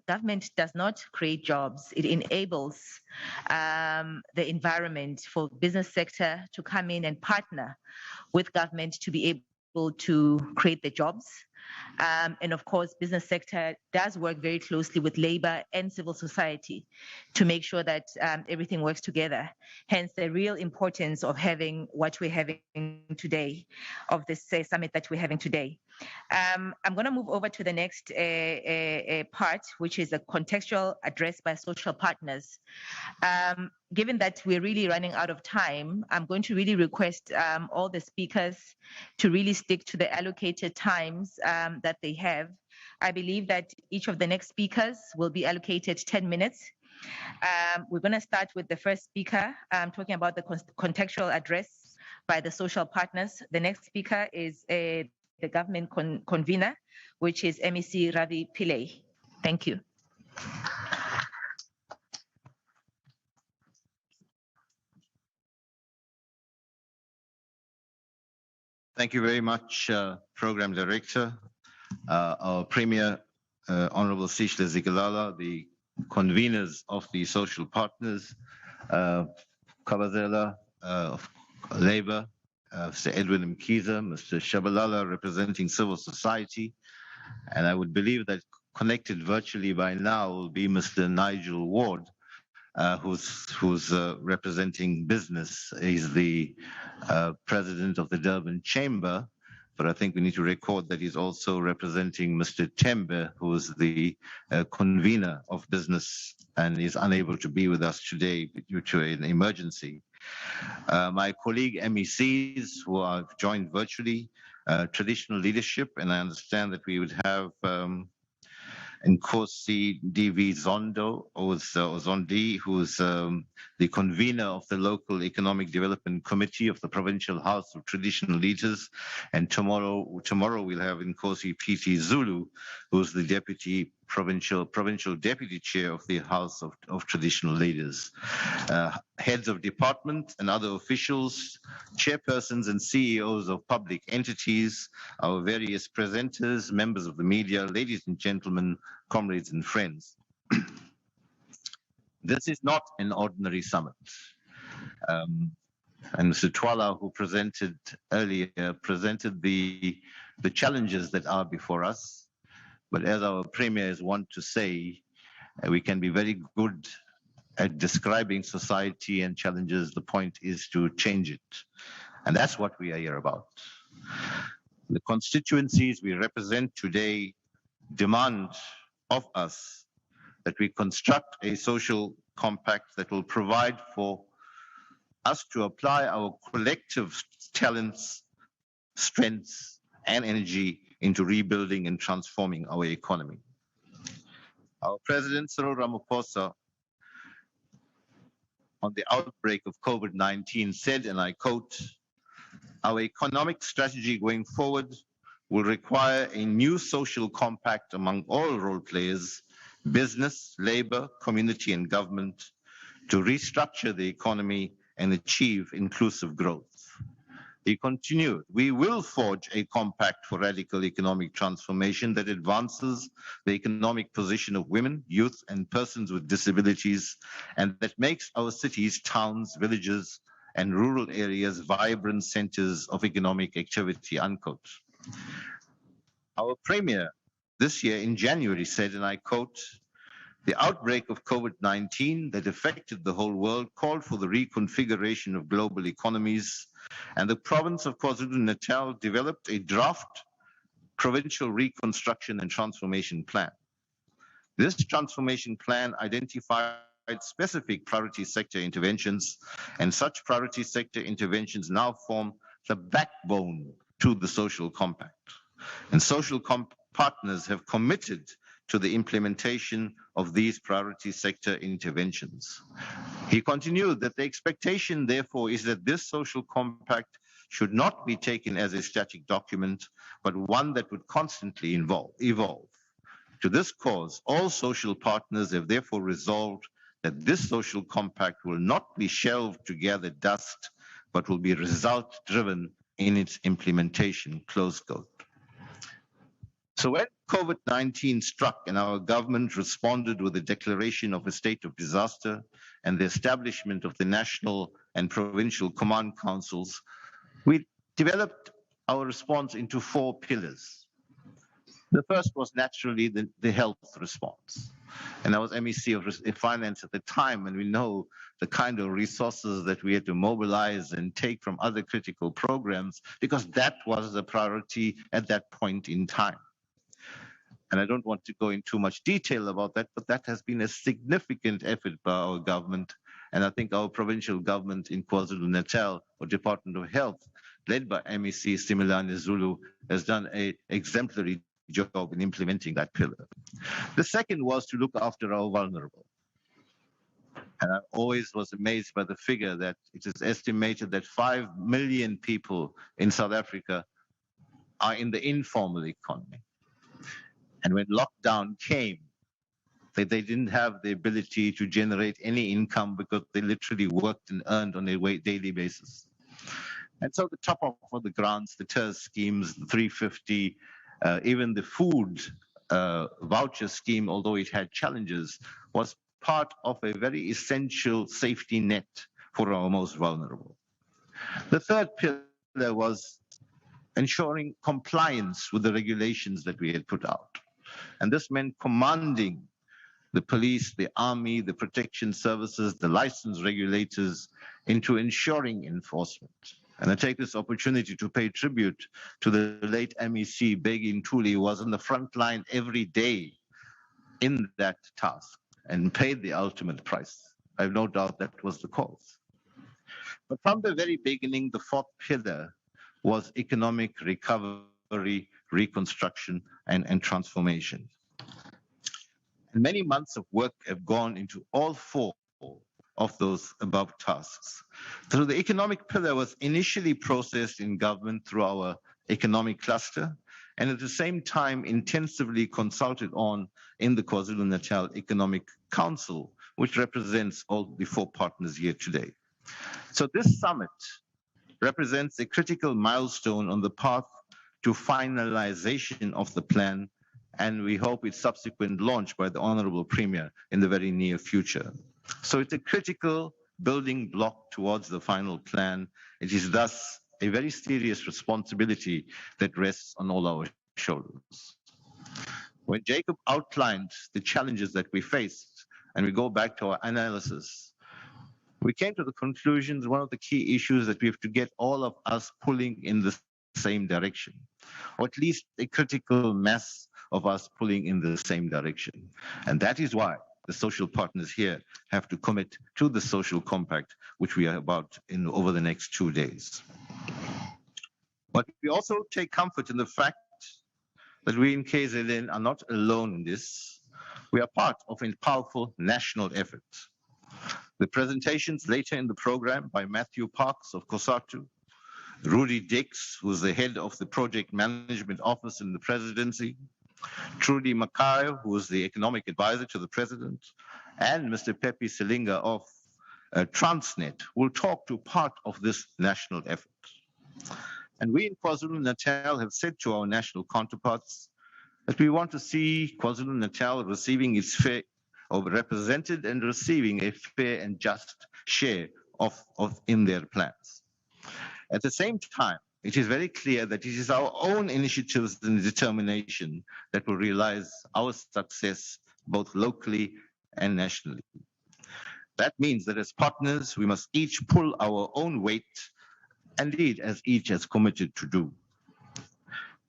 government does not create jobs. It enables the environment for business sector to come in and partner with government to be able to create the jobs. And of course, business sector does work very closely with labor and civil society to make sure that everything works together. Hence, the real importance of having what we're having today, of this summit that we're having today. I'm going to move over to the next part, which is a contextual address by social partners. Given that we're really running out of time, I'm going to really request all the speakers to really stick to the allocated times that they have. I believe that each of the next speakers will be allocated 10 minutes. We're going to start with the first speaker talking about the contextual address by the social partners. The next speaker is the government convener, which is MEC Ravi Pillay. Thank you.
Thank you very much, Program Director, our Premier, Honorable Sihle Zikalala, the conveners of the social partners, Kabazela of Labour, Mr. Edwin Mkiza, Mr. Shabalala representing civil society, and I would believe that connected virtually by now will be Mr. Nigel Ward, who's representing business. He's the president of the Durban Chamber, but I think we need to record that he's also representing Mr. Tembe, who is the convener of business and is unable to be with us today due to an emergency. My colleague MECs who are joined virtually, traditional leadership, and I understand that we would have Nkosi DV Zondo, or Zondi, who's the convener of the local economic development committee of the Provincial House of Traditional Leaders. And tomorrow we'll have Nkosi PT Zulu, who's the deputy provincial deputy chair of the House of Traditional Leaders. Heads of department and other officials, chairpersons and CEOs of public entities, our various presenters, members of the media, ladies and gentlemen, comrades and friends. This is not an ordinary summit. And Mr. Twala, who presented earlier, presented the challenges that are before us. But as our Premier is wont to say, we can be very good at describing society and challenges. The point is to change it. And that's what we are here about. The constituencies we represent today demand of us that we construct a social compact that will provide for us to apply our collective talents, strengths, and energy into rebuilding and transforming our economy. Our President Cyril Ramaphosa, on the outbreak of COVID-19, said, and I quote, "Our economic strategy going forward will require a new social compact among all role players, business, labor, community, and government, to restructure the economy and achieve inclusive growth." He continued, we will forge a compact for radical economic transformation that advances the economic position of women, youth, and persons with disabilities, and that makes our cities, towns, villages, and rural areas vibrant centers of economic activity, unquote. Our Premier this year in January said, and I quote, the outbreak of COVID-19 that affected the whole world called for the reconfiguration of global economies, and the province of KwaZulu-Natal developed a draft provincial reconstruction and transformation plan. This transformation plan identified specific priority sector interventions, and such priority sector interventions now form the backbone to the social compact. And social partners have committed to the implementation of these priority sector interventions. He continued that the expectation, therefore, is that this social compact should not be taken as a static document, but one that would constantly evolve. To this cause, all social partners have therefore resolved that this social compact will not be shelved to gather dust, but will be result-driven in its implementation, close quote. So when COVID-19 struck and our government responded with a declaration of a state of disaster and the establishment of the national and provincial command councils, we developed our response into 4 pillars. The first was naturally the health response. And I was MEC of Finance at the time, and we know the kind of resources that we had to mobilize and take from other critical programs, because that was the priority at that point in time. And I don't want to go into too much detail about that, but that has been a significant effort by our government. And I think our provincial government in KwaZulu-Natal, or Department of Health, led by MEC Similane Zulu, has done an exemplary job in implementing that pillar. The second was to look after our vulnerable. And I always was amazed by the figure that it is estimated that 5 million people in South Africa are in the informal economy. And when lockdown came, they didn't have the ability to generate any income because they literally worked and earned on a daily basis. And so the top up for the grants, the TERS schemes, the 350, even the food voucher scheme, although it had challenges, was part of a very essential safety net for our most vulnerable. The third pillar was ensuring compliance with the regulations that we had put out. And this meant commanding the police, the army, the protection services, the license regulators into ensuring enforcement. And I take this opportunity to pay tribute to the late MEC Begi Ntuli, who was on the front line every day in that task and paid the ultimate price. I have no doubt that was the cause. But from the very beginning, the 4th pillar was economic recovery, reconstruction, and transformation. And many months of work have gone into all 4 of those above tasks. So the economic pillar was initially processed in government through our economic cluster, and at the same time intensively consulted on in the KwaZulu-Natal Economic Council, which represents all the 4 partners here today. So this summit represents a critical milestone on the path to finalization of the plan, and we hope its subsequent launch by the Honorable Premier in the very near future. So it's a critical building block towards the final plan. It is thus a very serious responsibility that rests on all our shoulders. When Jacob outlined the challenges that we faced, and we go back to our analysis, we came to the conclusions one of the key issues that we have to get all of us pulling in the same direction, or at least a critical mass of us pulling in the same direction. And that is why the social partners here have to commit to the social compact, which we are about in over the next 2 days. But we also take comfort in the fact that we in KZN are not alone in this. We are part of a powerful national effort. The presentations later in the program by Matthew Parks of COSATU, Rudy Dix, who's the head of the Project Management Office in the Presidency, Trudy Makayo, who is the Economic Advisor to the President, and Mr. Pepe Selinga of Transnet will talk to part of this national effort. And we in KwaZulu-Natal have said to our national counterparts that we want to see KwaZulu-Natal receiving its fair, or represented and receiving a fair and just share of in their plans. At the same time, it is very clear that it is our own initiatives and determination that will realize our success both locally and nationally. That means that as partners, we must each pull our own weight, indeed, as each has committed to do.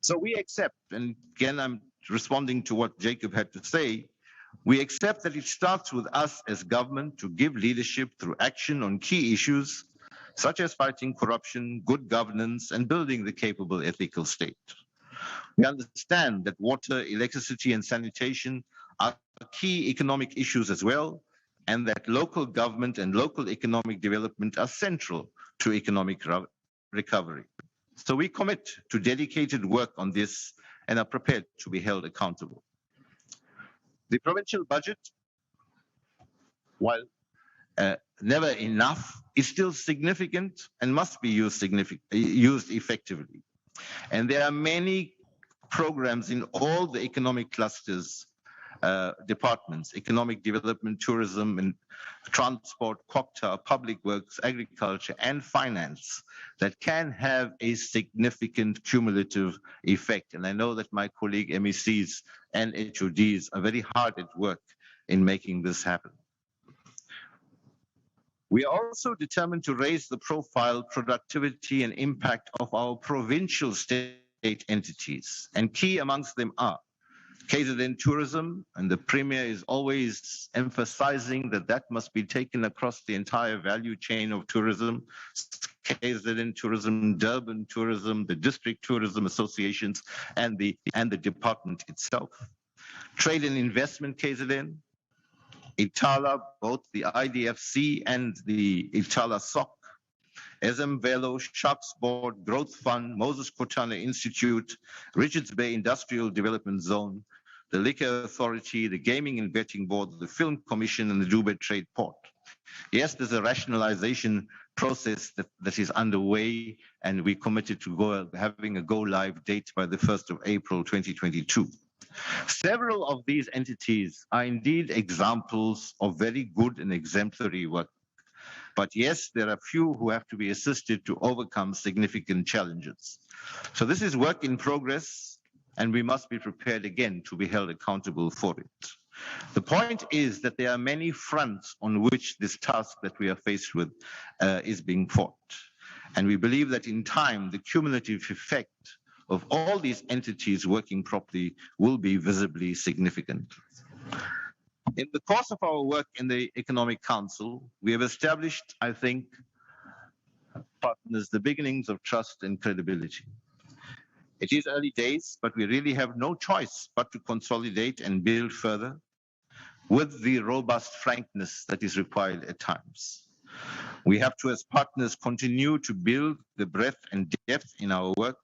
So we accept, and again, I'm responding to what Jacob had to say, we accept that it starts with us as government to give leadership through action on key issues, such as fighting corruption, good governance, and building the capable ethical state. We understand that water, electricity, and sanitation are key economic issues as well, and that local government and local economic development are central to economic recovery. So we commit to dedicated work on this and are prepared to be held accountable. The provincial budget, while never enough, is still significant and must be used effectively. And there are many programs in all the economic clusters, departments, economic development, tourism, and transport, COCTA, public works, agriculture, and finance that can have a significant cumulative effect. And I know that my colleague MECs and HODs are very hard at work in making this happen. We are also determined to raise the profile, productivity, and impact of our provincial state entities, and key amongst them are KZN Tourism, and the Premier is always emphasizing that that must be taken across the entire value chain of tourism. KZN Tourism, Durban Tourism, the district tourism associations, and the department itself. Trade and Investment KZN, Itala, both the IDFC and the Itala SOC, Ezemvelo, Sharks Board, Growth Fund, Moses Kotane Institute, Richards Bay Industrial Development Zone, the Liquor Authority, the Gaming and Betting Board, the Film Commission, and the Dubai Trade Port. Yes, there's a rationalization process that is underway, and we committed to having a go-live date by the 1st of April 2022. Several of these entities are indeed examples of very good and exemplary work. But yes, there are few who have to be assisted to overcome significant challenges. So this is work in progress, and we must be prepared again to be held accountable for it. The point is that there are many fronts on which this task that we are faced with is being fought. And we believe that in time, the cumulative effect of all these entities working properly will be visibly significant. In the course of our work in the Economic Council, we have established, I think, partners, the beginnings of trust and credibility. It is early days, but we really have no choice but to consolidate and build further with the robust frankness that is required at times. We have to, as partners, continue to build the breadth and depth in our work,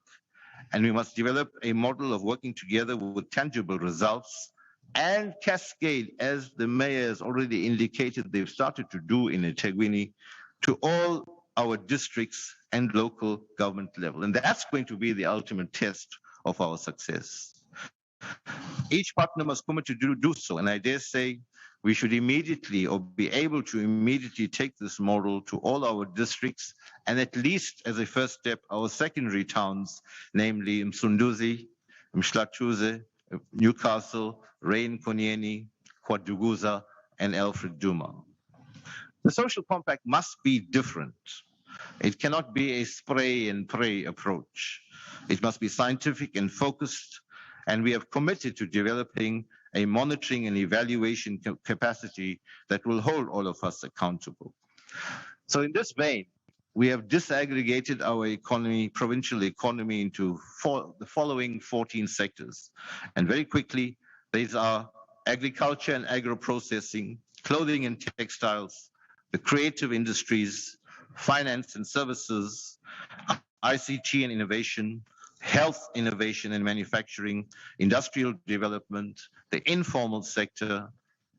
and we must develop a model of working together with tangible results and cascade, as the mayor has already indicated they've started to do in eThekwini, to all our districts and local government level. And that's going to be the ultimate test of our success. Each partner must commit to do so, and I dare say we should immediately, or be able to immediately, take this model to all our districts, and at least as a first step, our secondary towns, namely Msunduzi, Mshlathuze, Newcastle, Rain Konieni, Kwaduguza, and Alfred Duma. The social compact must be different. It cannot be a spray and pray approach. It must be scientific and focused, and we have committed to developing a monitoring and evaluation capacity that will hold all of us accountable. So in this vein, we have disaggregated our economy, provincial economy, into the following 14 sectors. And very quickly, these are agriculture and agro-processing, clothing and textiles, the creative industries, finance and services, ICT and innovation, health, innovation and manufacturing, industrial development, the informal sector,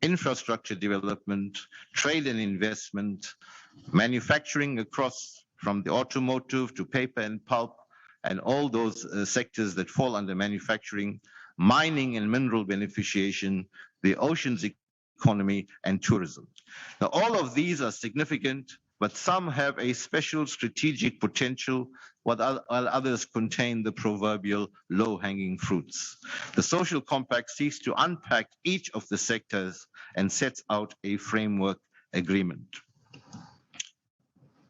infrastructure development, trade and investment, manufacturing across from the automotive to paper and pulp, and all those sectors that fall under manufacturing, mining and mineral beneficiation, the oceans economy, and tourism. Now, all of these are significant, but some have a special strategic potential, while others contain the proverbial low-hanging fruits. The social compact seeks to unpack each of the sectors and sets out a framework agreement.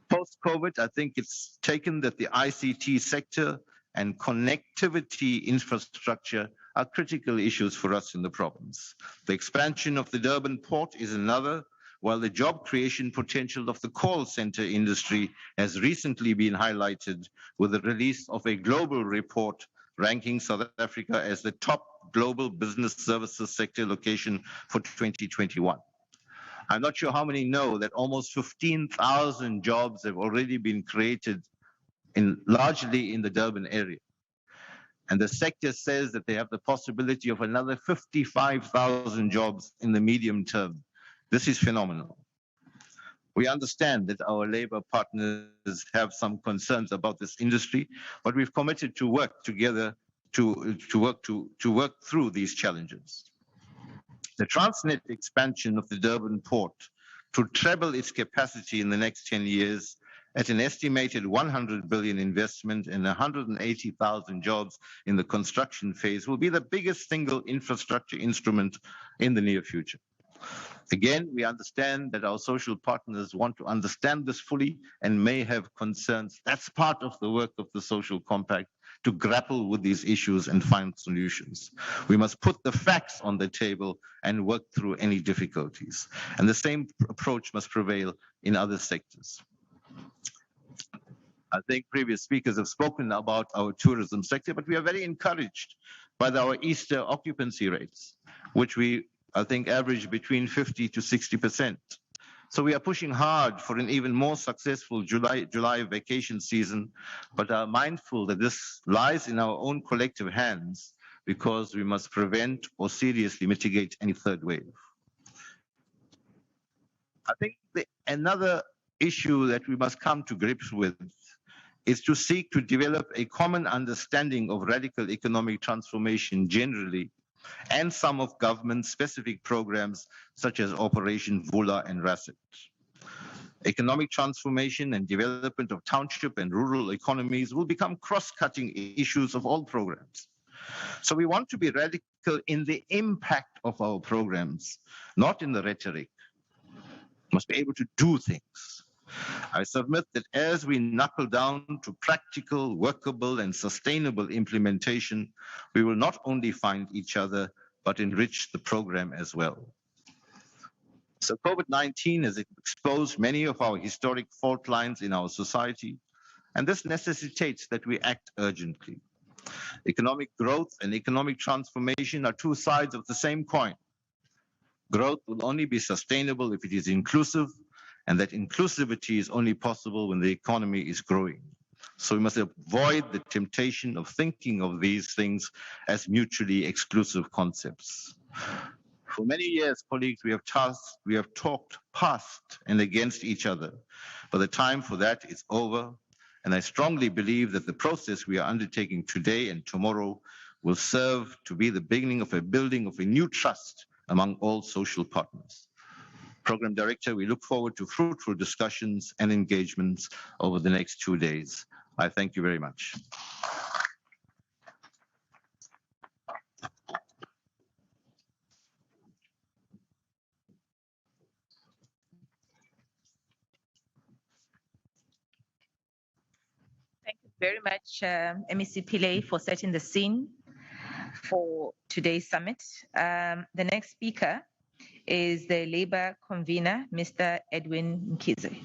Post-COVID, I think it's taken that the ICT sector and connectivity infrastructure are critical issues for us in the province. The expansion of the Durban port is another, while the job creation potential of the call center industry has recently been highlighted with the release of a global report ranking South Africa as the top global business services sector location for 2021. I'm not sure how many know that almost 15,000 jobs have already been created largely in the Durban area. And the sector says that they have the possibility of another 55,000 jobs in the medium term. This is phenomenal. We understand that our labor partners have some concerns about this industry, but we've committed to work together to work through these challenges. The Transnet expansion of the Durban port to treble its capacity in the next 10 years at an estimated 100 billion investment and 180,000 jobs in the construction phase will be the biggest single infrastructure instrument in the near future. Again, we understand that our social partners want to understand this fully and may have concerns. That's part of the work of the social compact, to grapple with these issues and find solutions. We must put the facts on the table and work through any difficulties. And the same approach must prevail in other sectors. I think previous speakers have spoken about our tourism sector, but we are very encouraged by our Easter occupancy rates, which I think average between 50 to 60%. So we are pushing hard for an even more successful July vacation season, but are mindful that this lies in our own collective hands because we must prevent or seriously mitigate any third wave. I think another issue that we must come to grips with is to seek to develop a common understanding of radical economic transformation generally, and some of government's specific programs such as Operation Vula and RASIT. Economic transformation and development of township and rural economies will become cross-cutting issues of all programs. So we want to be radical in the impact of our programs, not in the rhetoric. We must be able to do things. I submit that as we knuckle down to practical, workable, and sustainable implementation, we will not only find each other, but enrich the program as well. So COVID-19 has exposed many of our historic fault lines in our society, and this necessitates that we act urgently. Economic growth and economic transformation are two sides of the same coin. Growth will only be sustainable if it is inclusive, and that inclusivity is only possible when the economy is growing. So we must avoid the temptation of thinking of these things as mutually exclusive concepts. For many years, colleagues, we have talked past and against each other, but the time for that is over, and I strongly believe that the process we are undertaking today and tomorrow will serve to be the beginning of a building of a new trust among all social partners. Program Director, we look forward to fruitful discussions and engagements over the next 2 days. I thank you very much.
Thank you very much, MEC Pillay, for setting the scene for today's summit. The next speaker is the Labour convener, Mr. Edwin Mkhize.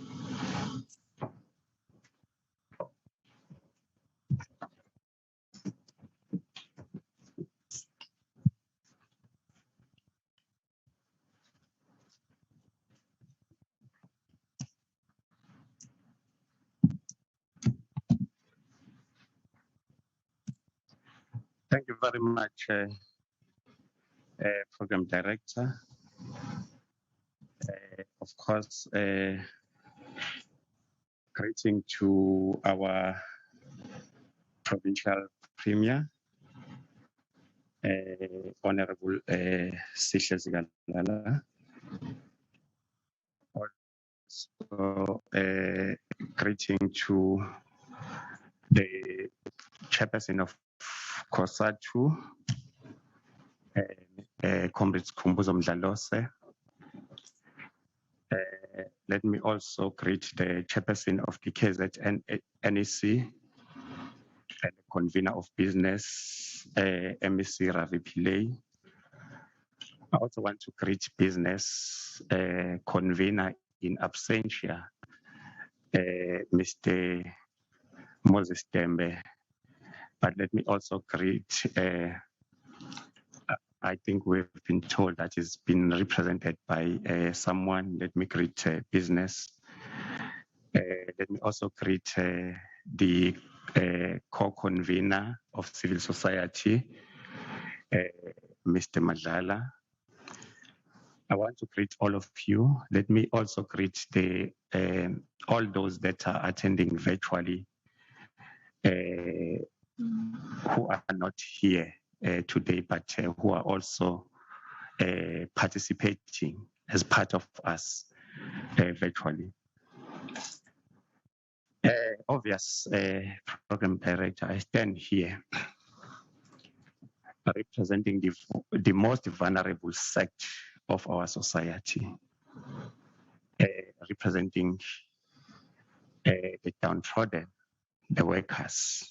Thank you very much, Program Director. Of course, greeting to our Provincial Premier, Honorable Sihle Zikalala. Also, greeting to the chairperson of COSATU, Comrades Khumbuzo Mdlalose. Let me also greet the chairperson of the KZN NEC and the convener of business, MEC Ravi Pillay. I also want to greet business convener in absentia, Mr. Moses Tembe. But let me also greet, I think we've been told that it's been represented by someone. Let me greet business. Let me also greet the co-convener of civil society, Mr. Madlala. I want to greet all of you. Let me also greet the all those that are attending virtually, who are not here today, but who are also participating as part of us virtually. Obvious program director, I stand here representing the most vulnerable sect of our society, representing the downtrodden, the workers.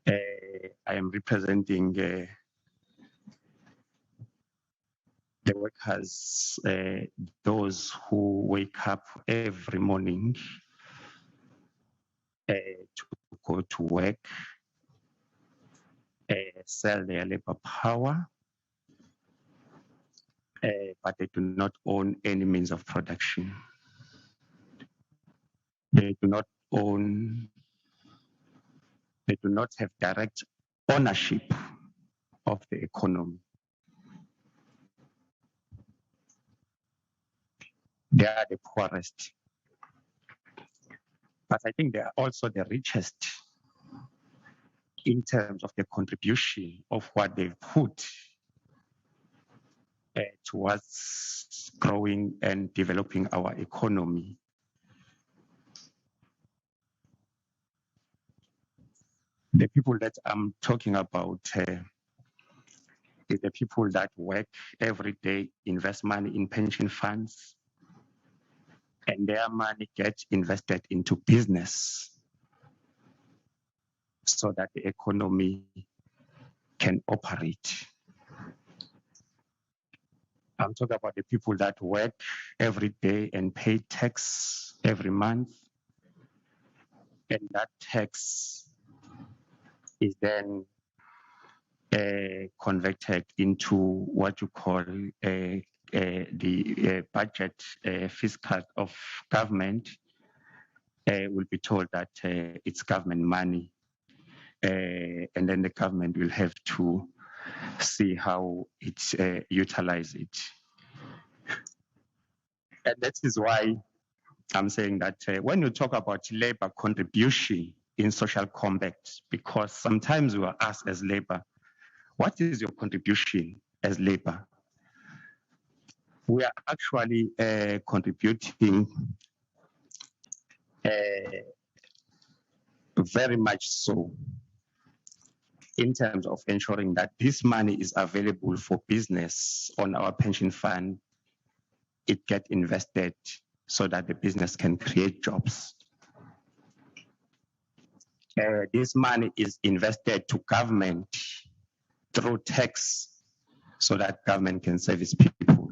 I am representing the workers, those who wake up every morning to go to work, sell their labor power, but they do not own any means of production. They do not own, they do not have direct ownership of the economy. They are the poorest. But I think they are also the richest in terms of the contribution of what they've put towards growing and developing our economy. The people that I'm talking about is the people that work every day, invest money in pension funds, and their money gets invested into business so that the economy can operate. I'm talking about the people that work every day and pay tax every month, and that tax is then converted into what you call the budget fiscal of government. Will be told that it's government money, and then the government will have to see how it's utilize it. And that is why I'm saying that when you talk about labor contribution in social combat, because sometimes we are asked as labor, what is your contribution as labor? We are actually contributing very much so in terms of ensuring that this money is available for business on our pension fund. It gets invested so that the business can create jobs. This money is invested to government through tax so that government can service people.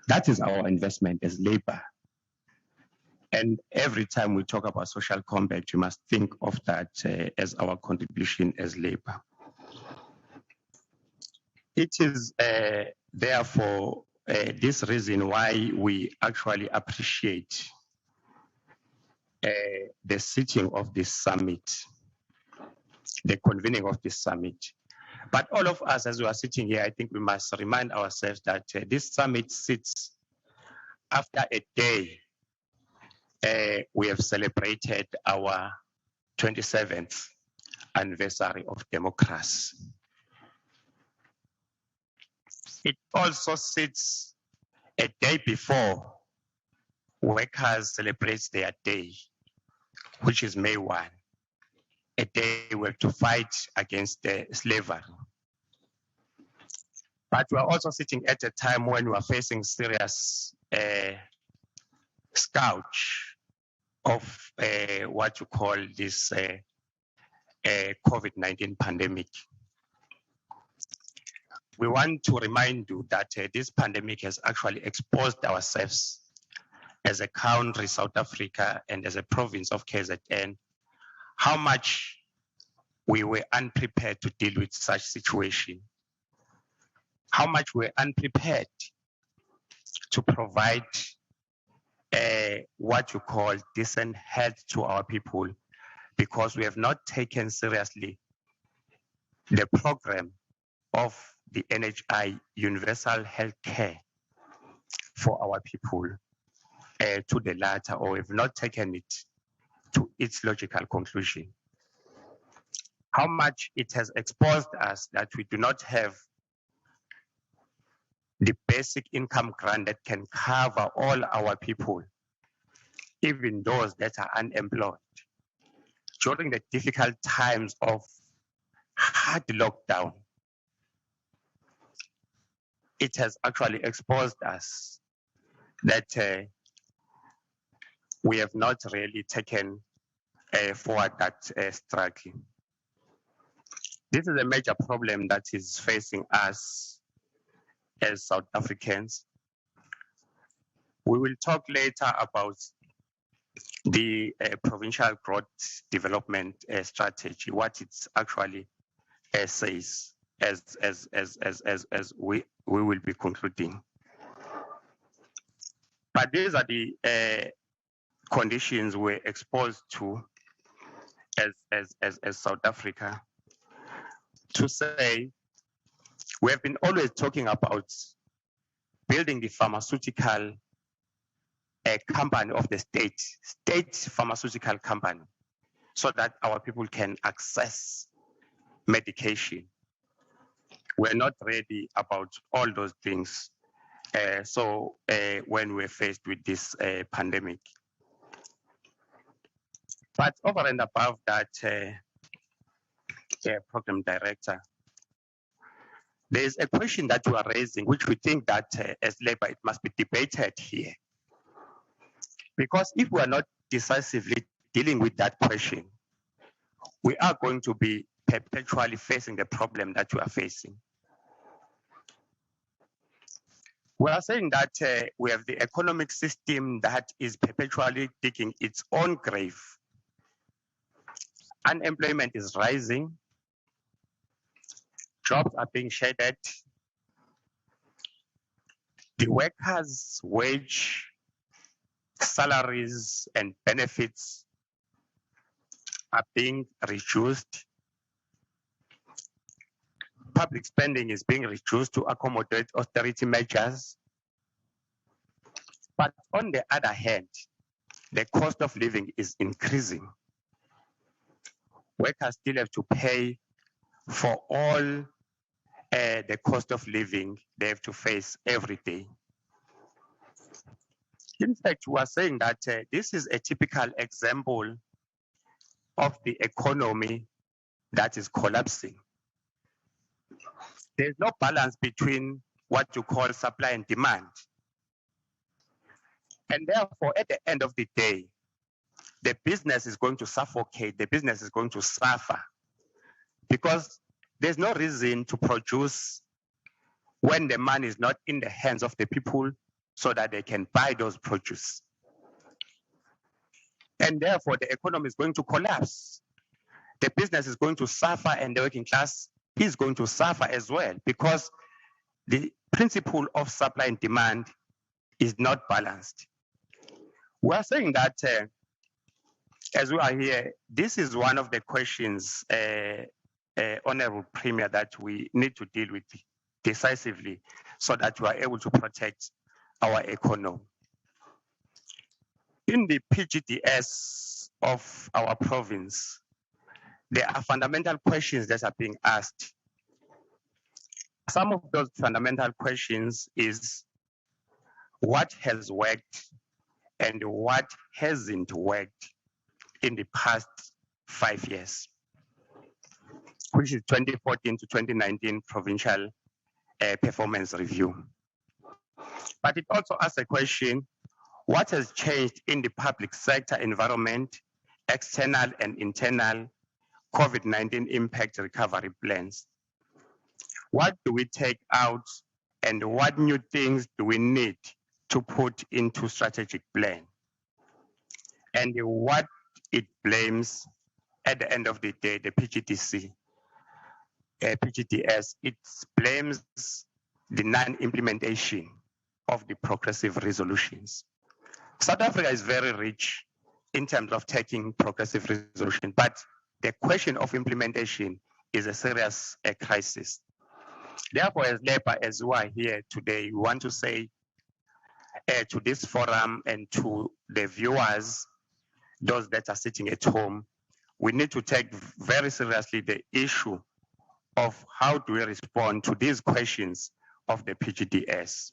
That is our investment as labor. And every time we talk about social combat, you must think of that as our contribution as labor. It is therefore this reason why we actually appreciate the sitting of this summit, the convening of this summit. But all of us, as we are sitting here, I think we must remind ourselves that this summit sits after a day we have celebrated our 27th anniversary of democracy. It also sits a day before workers celebrate their day, which is May 1, a day where to fight against slavery. But we are also sitting at a time when we are facing serious scourge of what you call this COVID-19 pandemic. We want to remind you that this pandemic has actually exposed ourselves as a country, South Africa, and as a province of KZN, how much we were unprepared to deal with such situation, how much we're unprepared to provide what you call decent health to our people, because we have not taken seriously the program of the NHI universal health care for our people to the latter, or we have not taken it to its logical conclusion. How much it has exposed us that we do not have the basic income grant that can cover all our people, even those that are unemployed. During the difficult times of hard lockdown, it has actually exposed us that we have not really taken forward that struggle. This is a major problem that is facing us as South Africans. We will talk later about the provincial growth development strategy, what it actually says as we will be concluding. But these are the conditions we're exposed to as South Africa. To say, we have been always talking about building the pharmaceutical company of the state pharmaceutical company, so that our people can access medication. We're not ready about all those things. When we're faced with this pandemic. But over and above that, program director, there is a question that you are raising, which we think that as Labour, it must be debated here. Because if we are not decisively dealing with that question, we are going to be perpetually facing the problem that you are facing. We are saying that we have the economic system that is perpetually digging its own grave. Unemployment is rising. Jobs are being shedded. The workers' wage, salaries, and benefits are being reduced. Public spending is being reduced to accommodate austerity measures. But on the other hand, the cost of living is increasing. Workers still have to pay for all the cost of living they have to face every day. In fact, we are saying that this is a typical example of the economy that is collapsing. There's no balance between what you call supply and demand. And therefore, at the end of the day, the business is going to suffocate, the business is going to suffer, because there's no reason to produce when the money is not in the hands of the people so that they can buy those produce. And therefore, the economy is going to collapse. The business is going to suffer, and the working class is going to suffer as well, because the principle of supply and demand is not balanced. We are saying that as we are here, this is one of the questions, Honorable Premier, that we need to deal with decisively so that we are able to protect our economy. In the PGDS of our province, there are fundamental questions that are being asked. Some of those fundamental questions is what has worked and what hasn't worked in the past 5 years, which is 2014 to 2019 provincial performance review. But it also asks a question, what has changed in the public sector environment, external and internal COVID-19 impact recovery plans? What do we take out and what new things do we need to put into strategic plan? And what it blames at the end of the day, the PGDS, it blames the non-implementation of the progressive resolutions. South Africa is very rich in terms of taking progressive resolution, but the question of implementation is a serious crisis. Therefore, as Labour, as we are here today, we want to say to this forum and to the viewers, those that are sitting at home, we need to take very seriously the issue of how do we respond to these questions of the PGDS.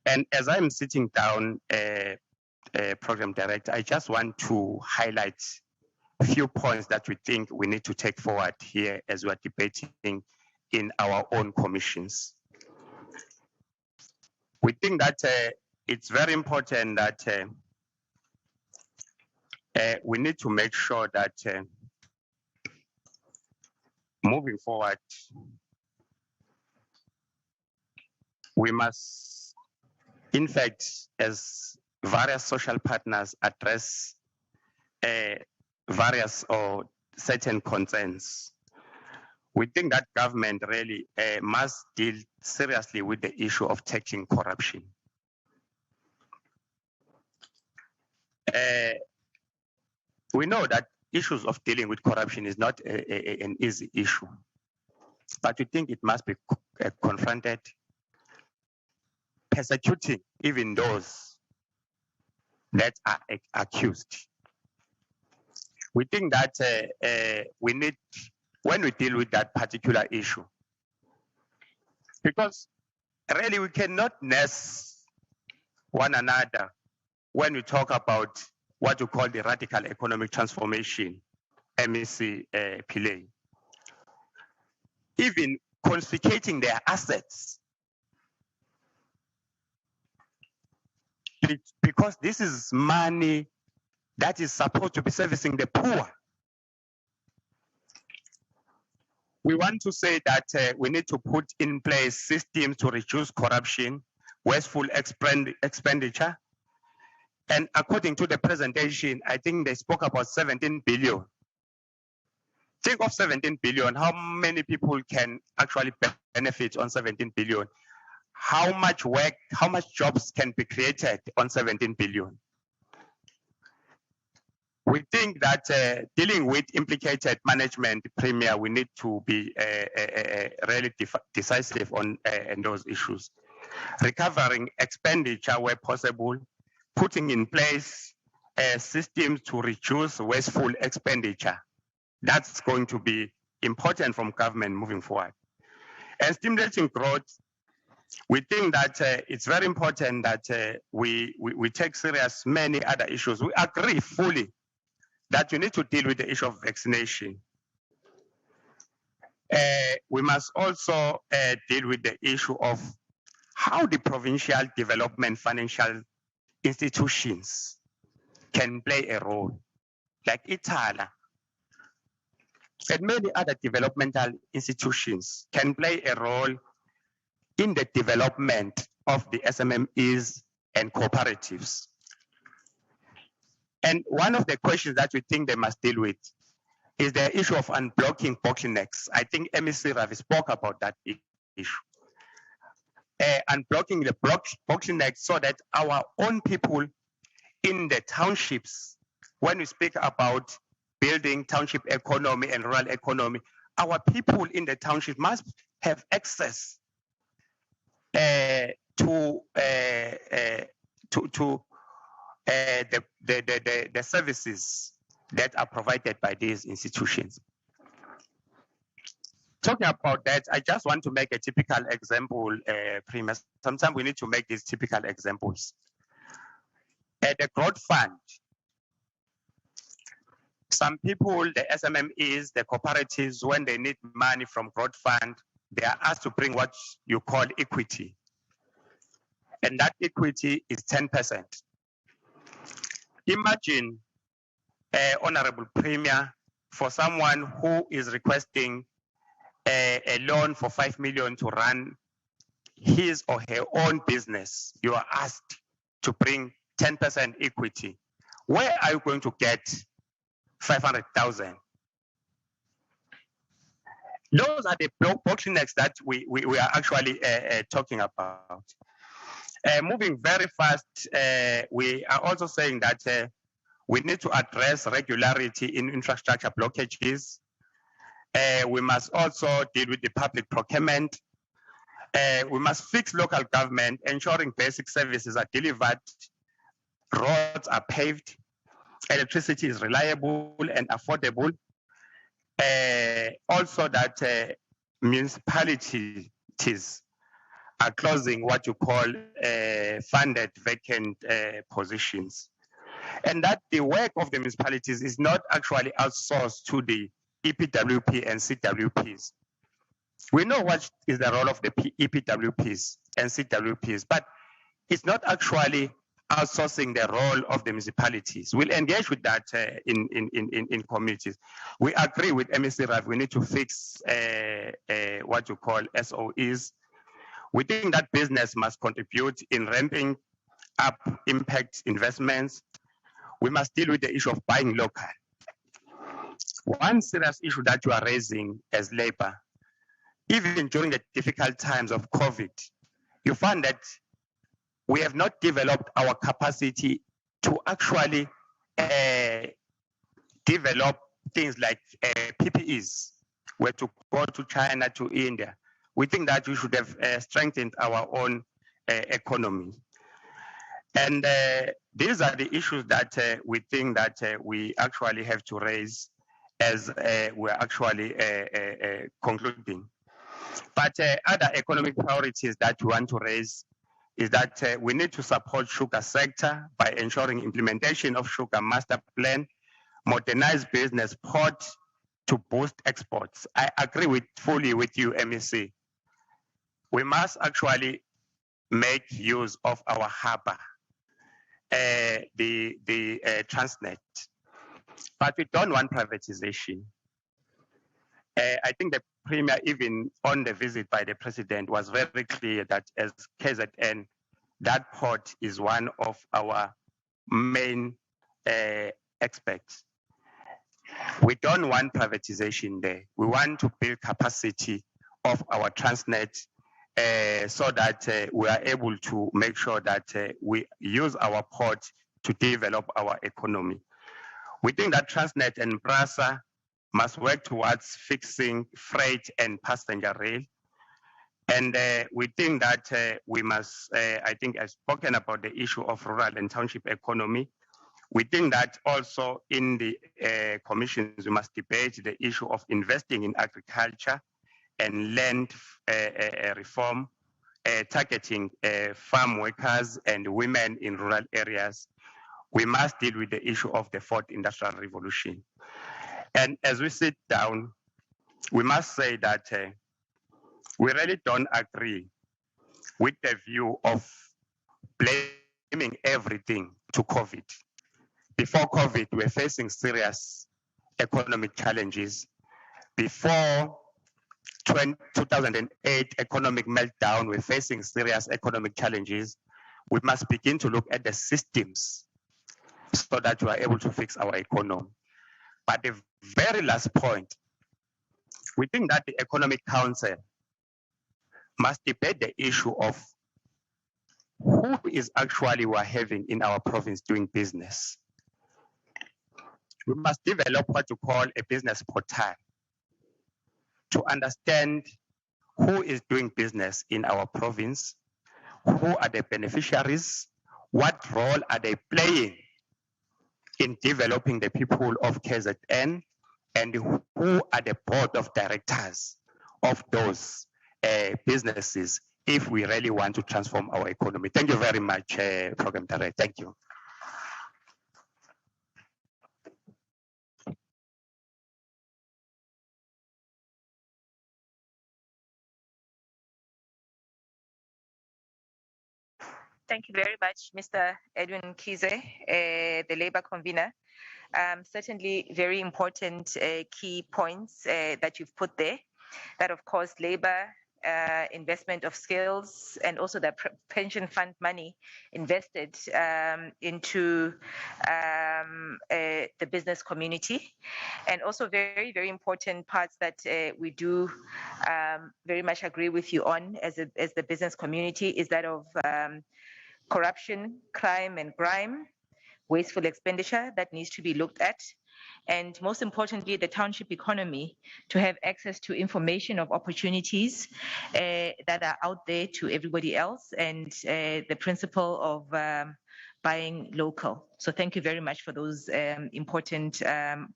And as I'm sitting down, Program Director, I just want to highlight a few points that we think we need to take forward here as we are debating in our own commissions. We think that it's very important that we need to make sure that moving forward, we must, in fact, as various social partners address various or certain concerns. We think that government really must deal seriously with the issue of tackling corruption. We know that issues of dealing with corruption is not an easy issue, but we think it must be confronted, persecuting even those that are accused. We think that we need, when we deal with that particular issue, because really we cannot nurse one another when we talk about what you call the radical economic transformation, MEC Pillay. Even confiscating their assets, because this is money that is supposed to be servicing the poor. We want to say that we need to put in place systems to reduce corruption, wasteful expenditure. And according to the presentation, I think they spoke about 17 billion. Think of 17 billion, how many people can actually benefit on 17 billion? How much work, how much jobs can be created on 17 billion? We think that dealing with implicated management premier, we need to be really decisive on those issues. Recovering expenditure where possible, putting in place systems to reduce wasteful expenditure. That's going to be important from government moving forward. And stimulating growth, we think that it's very important that we take serious many other issues. We agree fully that you need to deal with the issue of vaccination. We must also deal with the issue of how the provincial development financial institutions can play a role, like Itala and many other developmental institutions can play a role in the development of the SMMEs and cooperatives. And one of the questions that we think they must deal with is the issue of unblocking bottlenecks. I think MEC Ravi spoke about that issue. Unblocking the bottlenecks so that our own people in the townships, when we speak about building township economy and rural economy, our people in the township must have access to the services that are provided by these institutions. Talking about that, I just want to make a typical example, Premier. Sometimes we need to make these typical examples. At the growth fund, some people, the SMMEs, the cooperatives, when they need money from growth fund, they are asked to bring what you call equity. And that equity is 10%. Imagine, Honorable Premier, for someone who is requesting a loan for 5 million to run his or her own business. You are asked to bring 10% equity. Where are you going to get 500,000? Those are the bottlenecks that we are actually talking about. Moving very fast, we are also saying that we need to address regularity in infrastructure blockages. We must also deal with the public procurement. We must fix local government, ensuring basic services are delivered, roads are paved, electricity is reliable and affordable. Also that municipalities are closing what you call funded vacant positions. And that the work of the municipalities is not actually outsourced to the EPWP and CWPs. We know what is the role of the EPWPs and CWPs, but it's not actually outsourcing the role of the municipalities. We'll engage with that in communities. We agree with MEC Rav, we need to fix what you call SOEs. We think that business must contribute in ramping up impact investments. We must deal with the issue of buying local. One serious issue that you are raising as labor, even during the difficult times of COVID, you find that we have not developed our capacity to actually develop things like PPEs, where to go to China, to India. We think that we should have strengthened our own economy. And these are the issues that we think that we actually have to raise as we're actually concluding. But other economic priorities that we want to raise is that we need to support sugar sector by ensuring implementation of sugar master plan, modernize business port to boost exports. I agree fully with you, MEC. We must actually make use of our harbor, the Transnet, but we don't want privatization. I think the Premier, even on the visit by the President, was very clear that as KZN, that port is one of our main experts. We don't want privatization there. We want to build capacity of our Transnet so that we are able to make sure that we use our port to develop our economy. We think that Transnet and BRASA must work towards fixing freight and passenger rail. And we think that we must, I think I've spoken about the issue of rural and township economy. We think that also in the commissions, we must debate the issue of investing in agriculture and land reform, targeting farm workers and women in rural areas. We must deal with the issue of the fourth industrial revolution. And as we sit down, we must say that we really don't agree with the view of blaming everything to COVID. Before COVID, we were facing serious economic challenges. Before 2008 economic meltdown, we're facing serious economic challenges. We must begin to look at the systems so that we are able to fix our economy. But the very last point, we think that the Economic Council must debate the issue of who is actually we're having in our province doing business. We must develop what you call a business portal to understand who is doing business in our province, who are the beneficiaries, what role are they playing in developing the people of KZN and who are the board of directors of those businesses if we really want to transform our economy. Thank you very much, Program Director. Thank you.
Thank you very much, Mr. Edwin Kize, the Labour convener. Certainly very important key points that you've put there. That, of course, Labour, investment of skills, and also the pension fund money invested into the business community. And also very, very important parts that we do very much agree with you on as the business community is that of corruption, crime and grime, wasteful expenditure that needs to be looked at, and most importantly, the township economy to have access to information of opportunities that are out there to everybody else, and the principle of buying local. So thank you very much for those important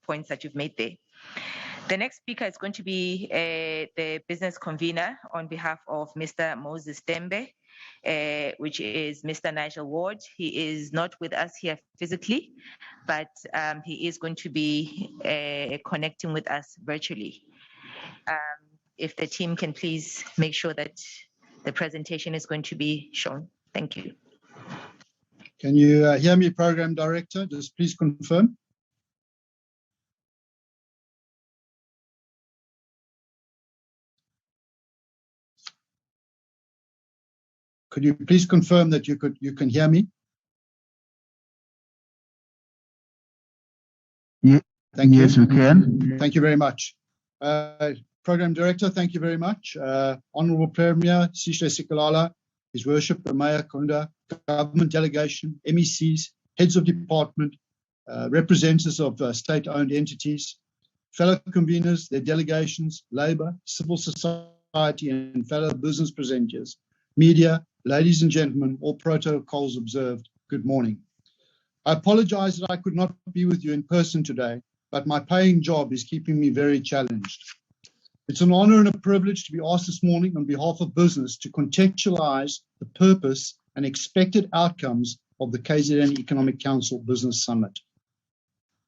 points that you've made there. The next speaker is going to be the business convener on behalf of Mr. Moses Tembe, which is Mr. Nigel Ward. He is not with us here physically, but he is going to be connecting with us virtually. If the team can please make sure that the presentation is going to be shown. Thank you.
Can you hear me, Program Director? Just please confirm. Could you please confirm that you can hear me?
Yeah.
Thank you.
Yes, we can.
Thank you very much. Program Director, thank you very much. Honourable Premier, Sihle Sikalala, His Worship, the Mayor Kunda, government delegation, MECs, heads of department, representatives of state-owned entities, fellow conveners, their delegations, labour, civil society and fellow business presenters, media, ladies and gentlemen, all protocols observed, good morning. I apologise that I could not be with you in person today, but my paying job is keeping me very challenged. It's an honour and a privilege to be asked this morning on behalf of business to contextualise the purpose and expected outcomes of the KZN Economic Council Business Summit.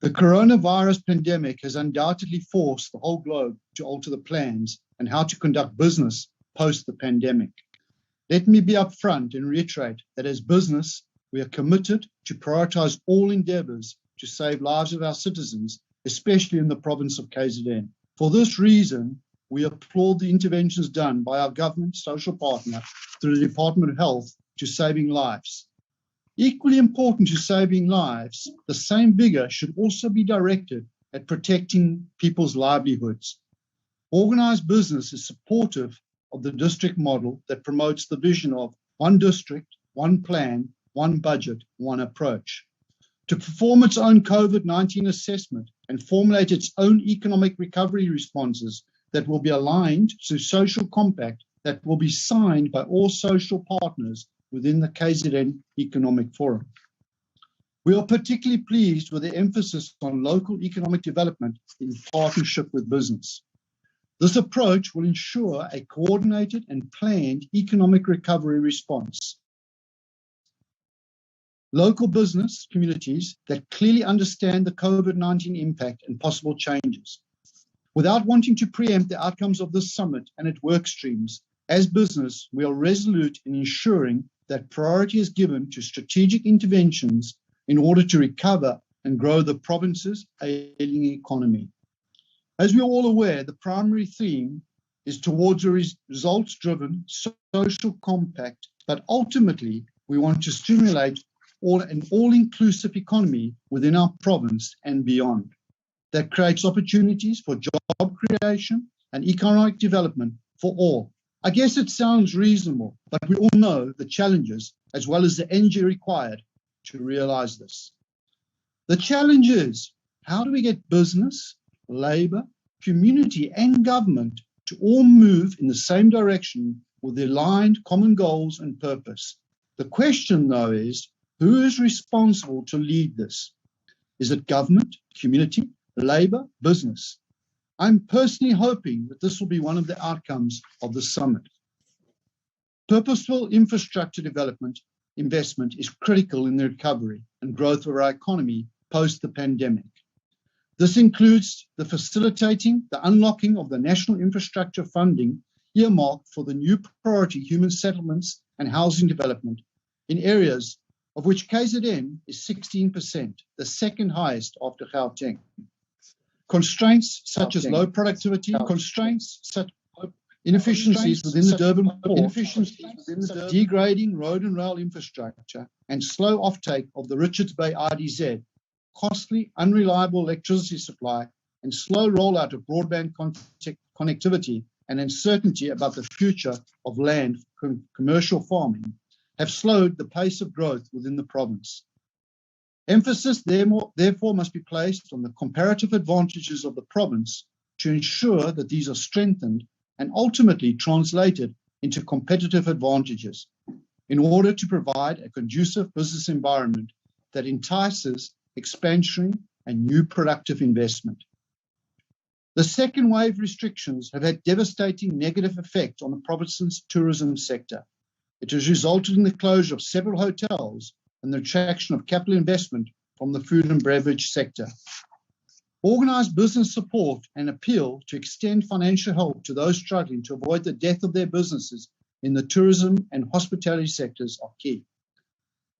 The coronavirus pandemic has undoubtedly forced the whole globe to alter the plans and how to conduct business post the pandemic. Let me be upfront and reiterate that as business, we are committed to prioritise all endeavours to save lives of our citizens, especially in the province of KZN. For this reason, we applaud the interventions done by our government social partner through the Department of Health to saving lives. Equally important to saving lives, the same vigour should also be directed at protecting people's livelihoods. Organised business is supportive of the district model that promotes the vision of one district, one plan, one budget, one approach. To perform its own COVID-19 assessment and formulate its own economic recovery responses that will be aligned to social compact that will be signed by all social partners within the KZN Economic Forum. We are particularly pleased with the emphasis on local economic development in partnership with business. This approach will ensure a coordinated and planned economic recovery response. Local business communities that clearly understand the COVID-19 impact and possible changes. Without wanting to preempt the outcomes of this summit and its work streams, as business, we are resolute in ensuring that priority is given to strategic interventions in order to recover and grow the province's ailing economy. As we are all aware, the primary theme is towards a results-driven social compact, but ultimately we want to stimulate an all-inclusive economy within our province and beyond that creates opportunities for job creation and economic development for all. I guess it sounds reasonable, but we all know the challenges as well as the energy required to realize this. The challenge is, how do we get business, labor, community and government to all move in the same direction with aligned common goals and purpose? The question though is, who is responsible to lead this? Is it government, community, labour, business? I'm personally hoping that this will be one of the outcomes of the summit. Purposeful infrastructure development investment is critical in the recovery and growth of our economy post the pandemic. This includes the facilitating the unlocking of the national infrastructure funding earmarked for the new priority human settlements and housing development in areas of which KZN is 16%, the second highest after Gauteng. Constraints such as low productivity, constraints such as inefficiencies within the Durban port, degrading road and rail infrastructure, and slow offtake of the Richards Bay IDZ, costly, unreliable electricity supply, and slow rollout of broadband connectivity and uncertainty about the future of land for commercial farming have slowed the pace of growth within the province. Emphasis therefore must be placed on the comparative advantages of the province to ensure that these are strengthened and ultimately translated into competitive advantages in order to provide a conducive business environment that entices expansionary and new productive investment. The second wave restrictions have had devastating negative effect on the province's tourism sector. It has resulted in the closure of several hotels and the attraction of capital investment from the food and beverage sector. Organised business support and appeal to extend financial help to those struggling to avoid the death of their businesses in the tourism and hospitality sectors are key.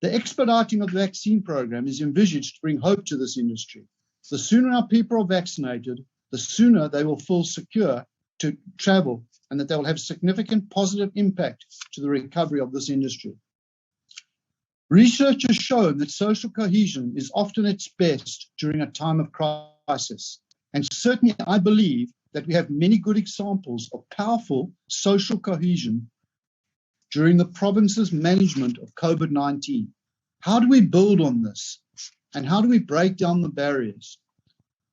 The expediting of the vaccine program is envisaged to bring hope to this industry. The sooner our people are vaccinated, the sooner they will feel secure to travel and that they will have significant positive impact to the recovery of this industry. Research has shown that social cohesion is often at its best during a time of crisis. And certainly I believe that we have many good examples of powerful social cohesion during the province's management of COVID-19. How do we build on this? And how do we break down the barriers?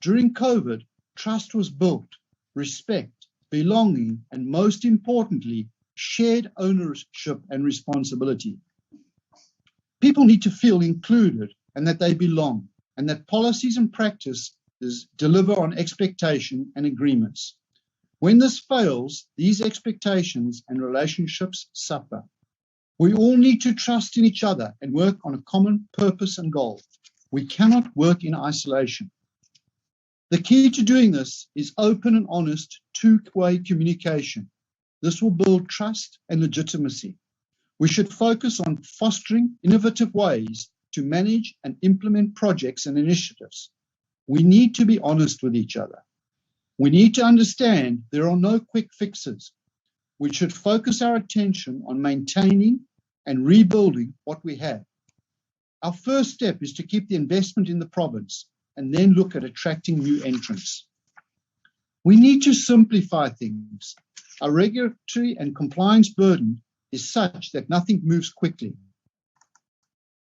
During COVID, trust was built, respect, belonging, and most importantly, shared ownership and responsibility. People need to feel included and that they belong, and that policies and practices deliver on expectation and agreements. When this fails, these expectations and relationships suffer. We all need to trust in each other and work on a common purpose and goal. We cannot work in isolation. The key to doing this is open and honest two-way communication. This will build trust and legitimacy. We should focus on fostering innovative ways to manage and implement projects and initiatives. We need to be honest with each other. We need to understand there are no quick fixes. We should focus our attention on maintaining and rebuilding what we have. Our first step is to keep the investment in the province and then look at attracting new entrants. We need to simplify things. Our regulatory and compliance burden is such that nothing moves quickly.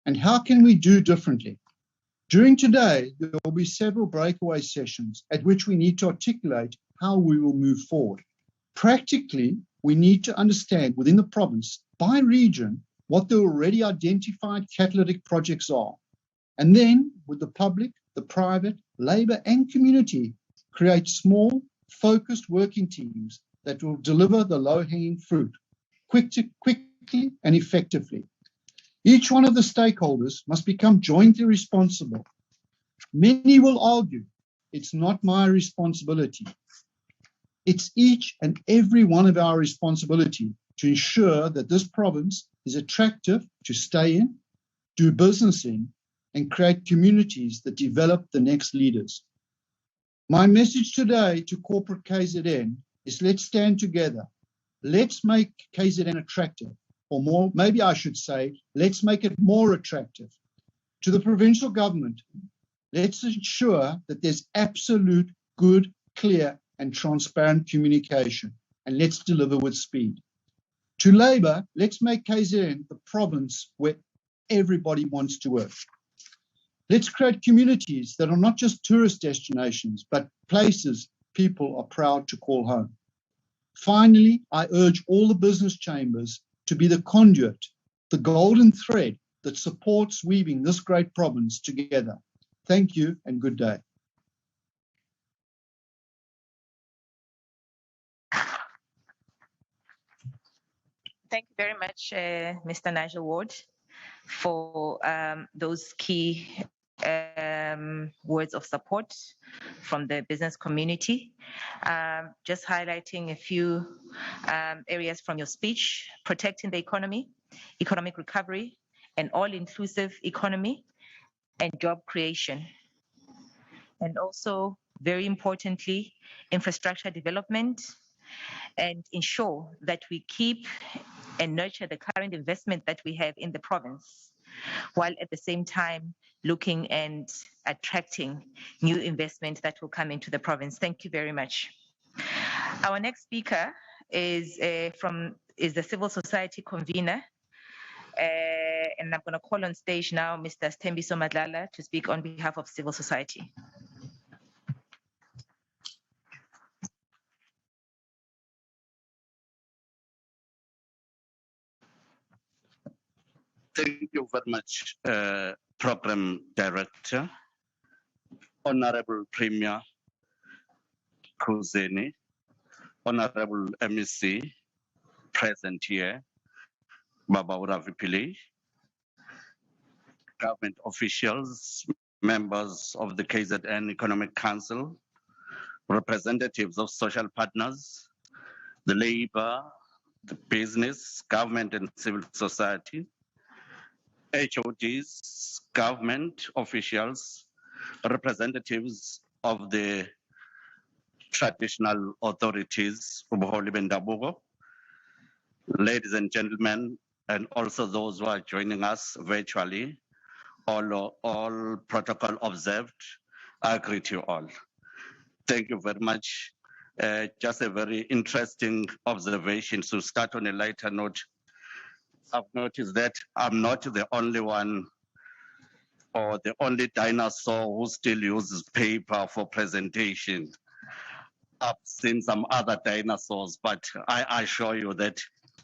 And how can we do differently? During today, there will be several breakaway sessions at which we need to articulate how we will move forward. Practically, we need to understand within the province, by region, what the already identified catalytic projects are. And then, with the public, the private, labour and community, create small, focused working teams that will deliver the low-hanging fruit quickly and effectively. Each one of the stakeholders must become jointly responsible. Many will argue, it's not my responsibility. It's each and every one of our responsibility to ensure that this province is attractive to stay in, do business in, and create communities that develop the next leaders. My message today to corporate KZN is let's stand together. Let's make KZN attractive, or more, maybe I should say, let's make it more attractive. To the provincial government, let's ensure that there's absolute, good, clear, and transparent communication, and let's deliver with speed. To Labour, let's make KZN the province where everybody wants to work. Let's create communities that are not just tourist destinations, but places people are proud to call home. Finally, I urge all the business chambers to be the conduit, the golden thread that supports weaving this great province together. Thank you and good day.
Thank you very much, Mr. Nigel Ward, for those key words of support from the business community. Just highlighting a few areas from your speech: protecting the economy, economic recovery, an all-inclusive economy, and job creation. And also, very importantly, infrastructure development, and ensure that we keep and nurture the current investment that we have in the province, while at the same time looking and attracting new investment that will come into the province. Thank you very much. Our next speaker is the civil society convener, and I'm going to call on stage now Mr. Sthembiso Madlala to speak on behalf of civil society.
Thank you very much, Program Director, Honorable Premier KZN, Honorable MEC, present here, Baba Uravipili, government officials, members of the KZN Economic Council, representatives of social partners, the labor, the business, government and civil society, HODs, government officials, representatives of the traditional authorities, ladies and gentlemen, and also those who are joining us virtually, all protocol observed, I greet you all. Thank you very much. Just a very interesting observation. To start on a lighter note, I've noticed that I'm not the only one or the only dinosaur who still uses paper for presentation. I've seen some other dinosaurs, but I assure you that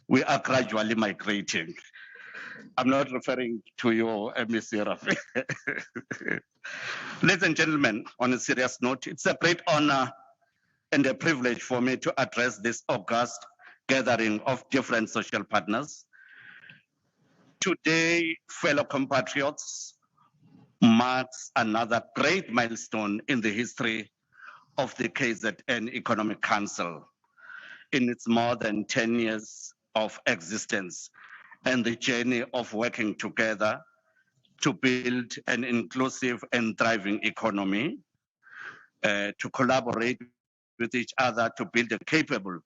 we are gradually migrating. I'm not referring to your MEC, Rafi. Ladies and gentlemen, on a serious note, it's a great honor and a privilege for me to address this august gathering of different social partners. Today, fellow compatriots, marks another great milestone in the history of the KZN Economic Council in its more than 10 years of existence and the journey of working together to build an inclusive and thriving economy, to collaborate with each other to build a capable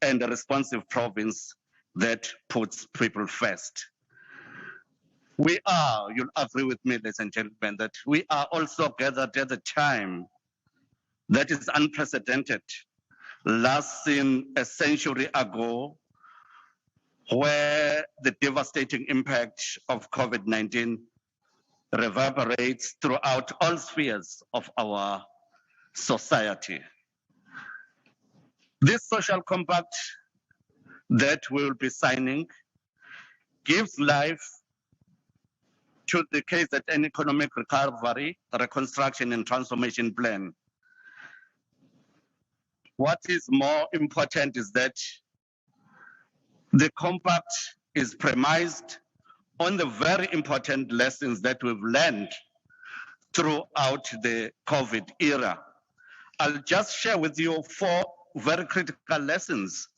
and a responsive province that puts people first. We are, you'll agree with me, ladies and gentlemen, that we are also gathered at a time that is unprecedented, last seen a century ago, where the devastating impact of COVID-19 reverberates throughout all spheres of our society. This social compact that we will be signing gives life to the KZN Economic Recovery, Reconstruction and Transformation Plan. What is more important is that the compact is premised on the very important lessons that we've learned throughout the COVID era. I'll just share with you 4 very critical lessons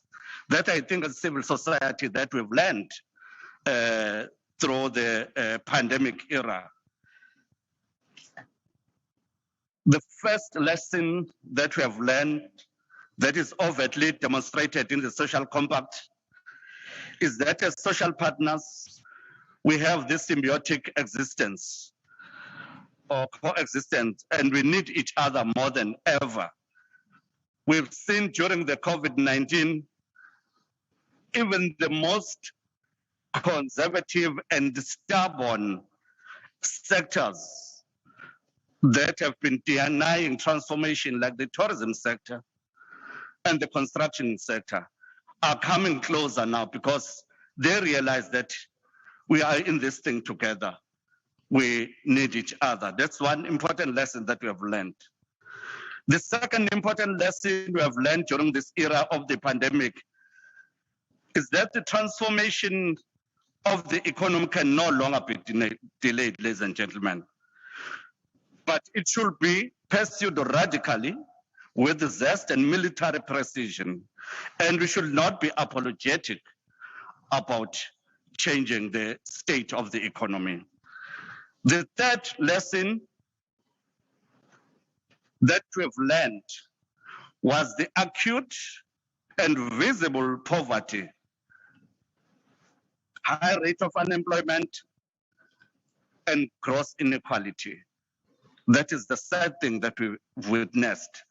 that I think as civil society that we've learned through the pandemic era. The first lesson that we have learned that is overtly demonstrated in the social compact is that as social partners, we have this symbiotic existence or coexistence, and we need each other more than ever. We've seen during the COVID-19, even the most conservative and stubborn sectors that have been denying transformation, like the tourism sector and the construction sector, are coming closer now because they realize that we are in this thing together. we need each other. That's one important lesson that we have learned. The second important lesson we have learned during this era of the pandemic is that the transformation of the economy can no longer be delayed, ladies and gentlemen. But it should be pursued radically with zest and military precision. And we should not be apologetic about changing the state of the economy. The third lesson that we've learned was the acute and visible poverty, high rate of unemployment, and gross inequality. That is the sad thing that we witnessed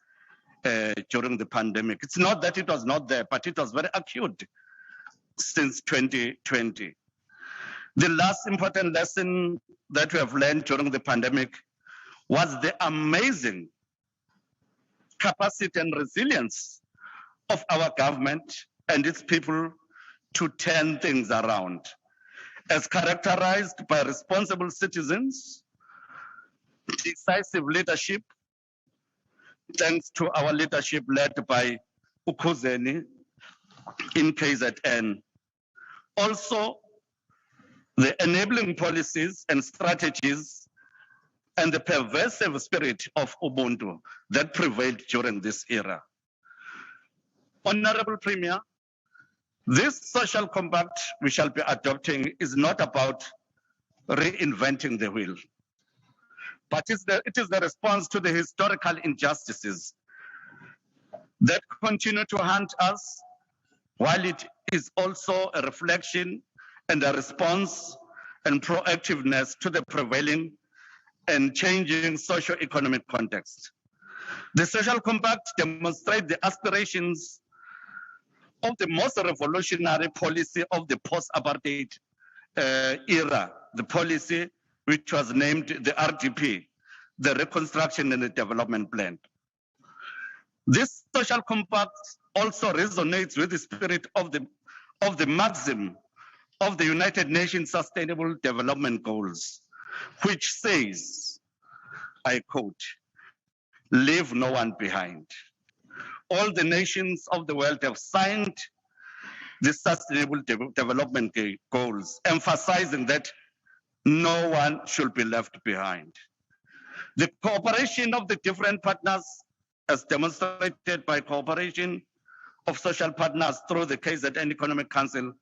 during the pandemic. It's not that it was not there, but it was very acute since 2020. The last important lesson that we have learned during the pandemic was the amazing capacity and resilience of our government and its people to turn things around, as characterized by responsible citizens, decisive leadership, thanks to our leadership led by Ukuzeni in KZN. Also, the enabling policies and strategies and the pervasive spirit of Ubuntu that prevailed during this era. Honorable Premier, this social compact we shall be adopting is not about reinventing the wheel, but it is the response to the historical injustices that continue to haunt us, while it is also a reflection and a response and proactiveness to the prevailing and changing socio-economic context. The social compact demonstrates the aspirations of the most revolutionary policy of the post-apartheid era, the policy which was named the RDP, the Reconstruction and the Development Plan. This social compact also resonates with the spirit of the maxim of the United Nations Sustainable Development Goals, which says, I quote, "Leave no one behind." All the nations of the world have signed the Sustainable Development Goals, emphasizing that no one should be left behind. The cooperation of the different partners, as demonstrated by cooperation of social partners through the KZN Economic Council,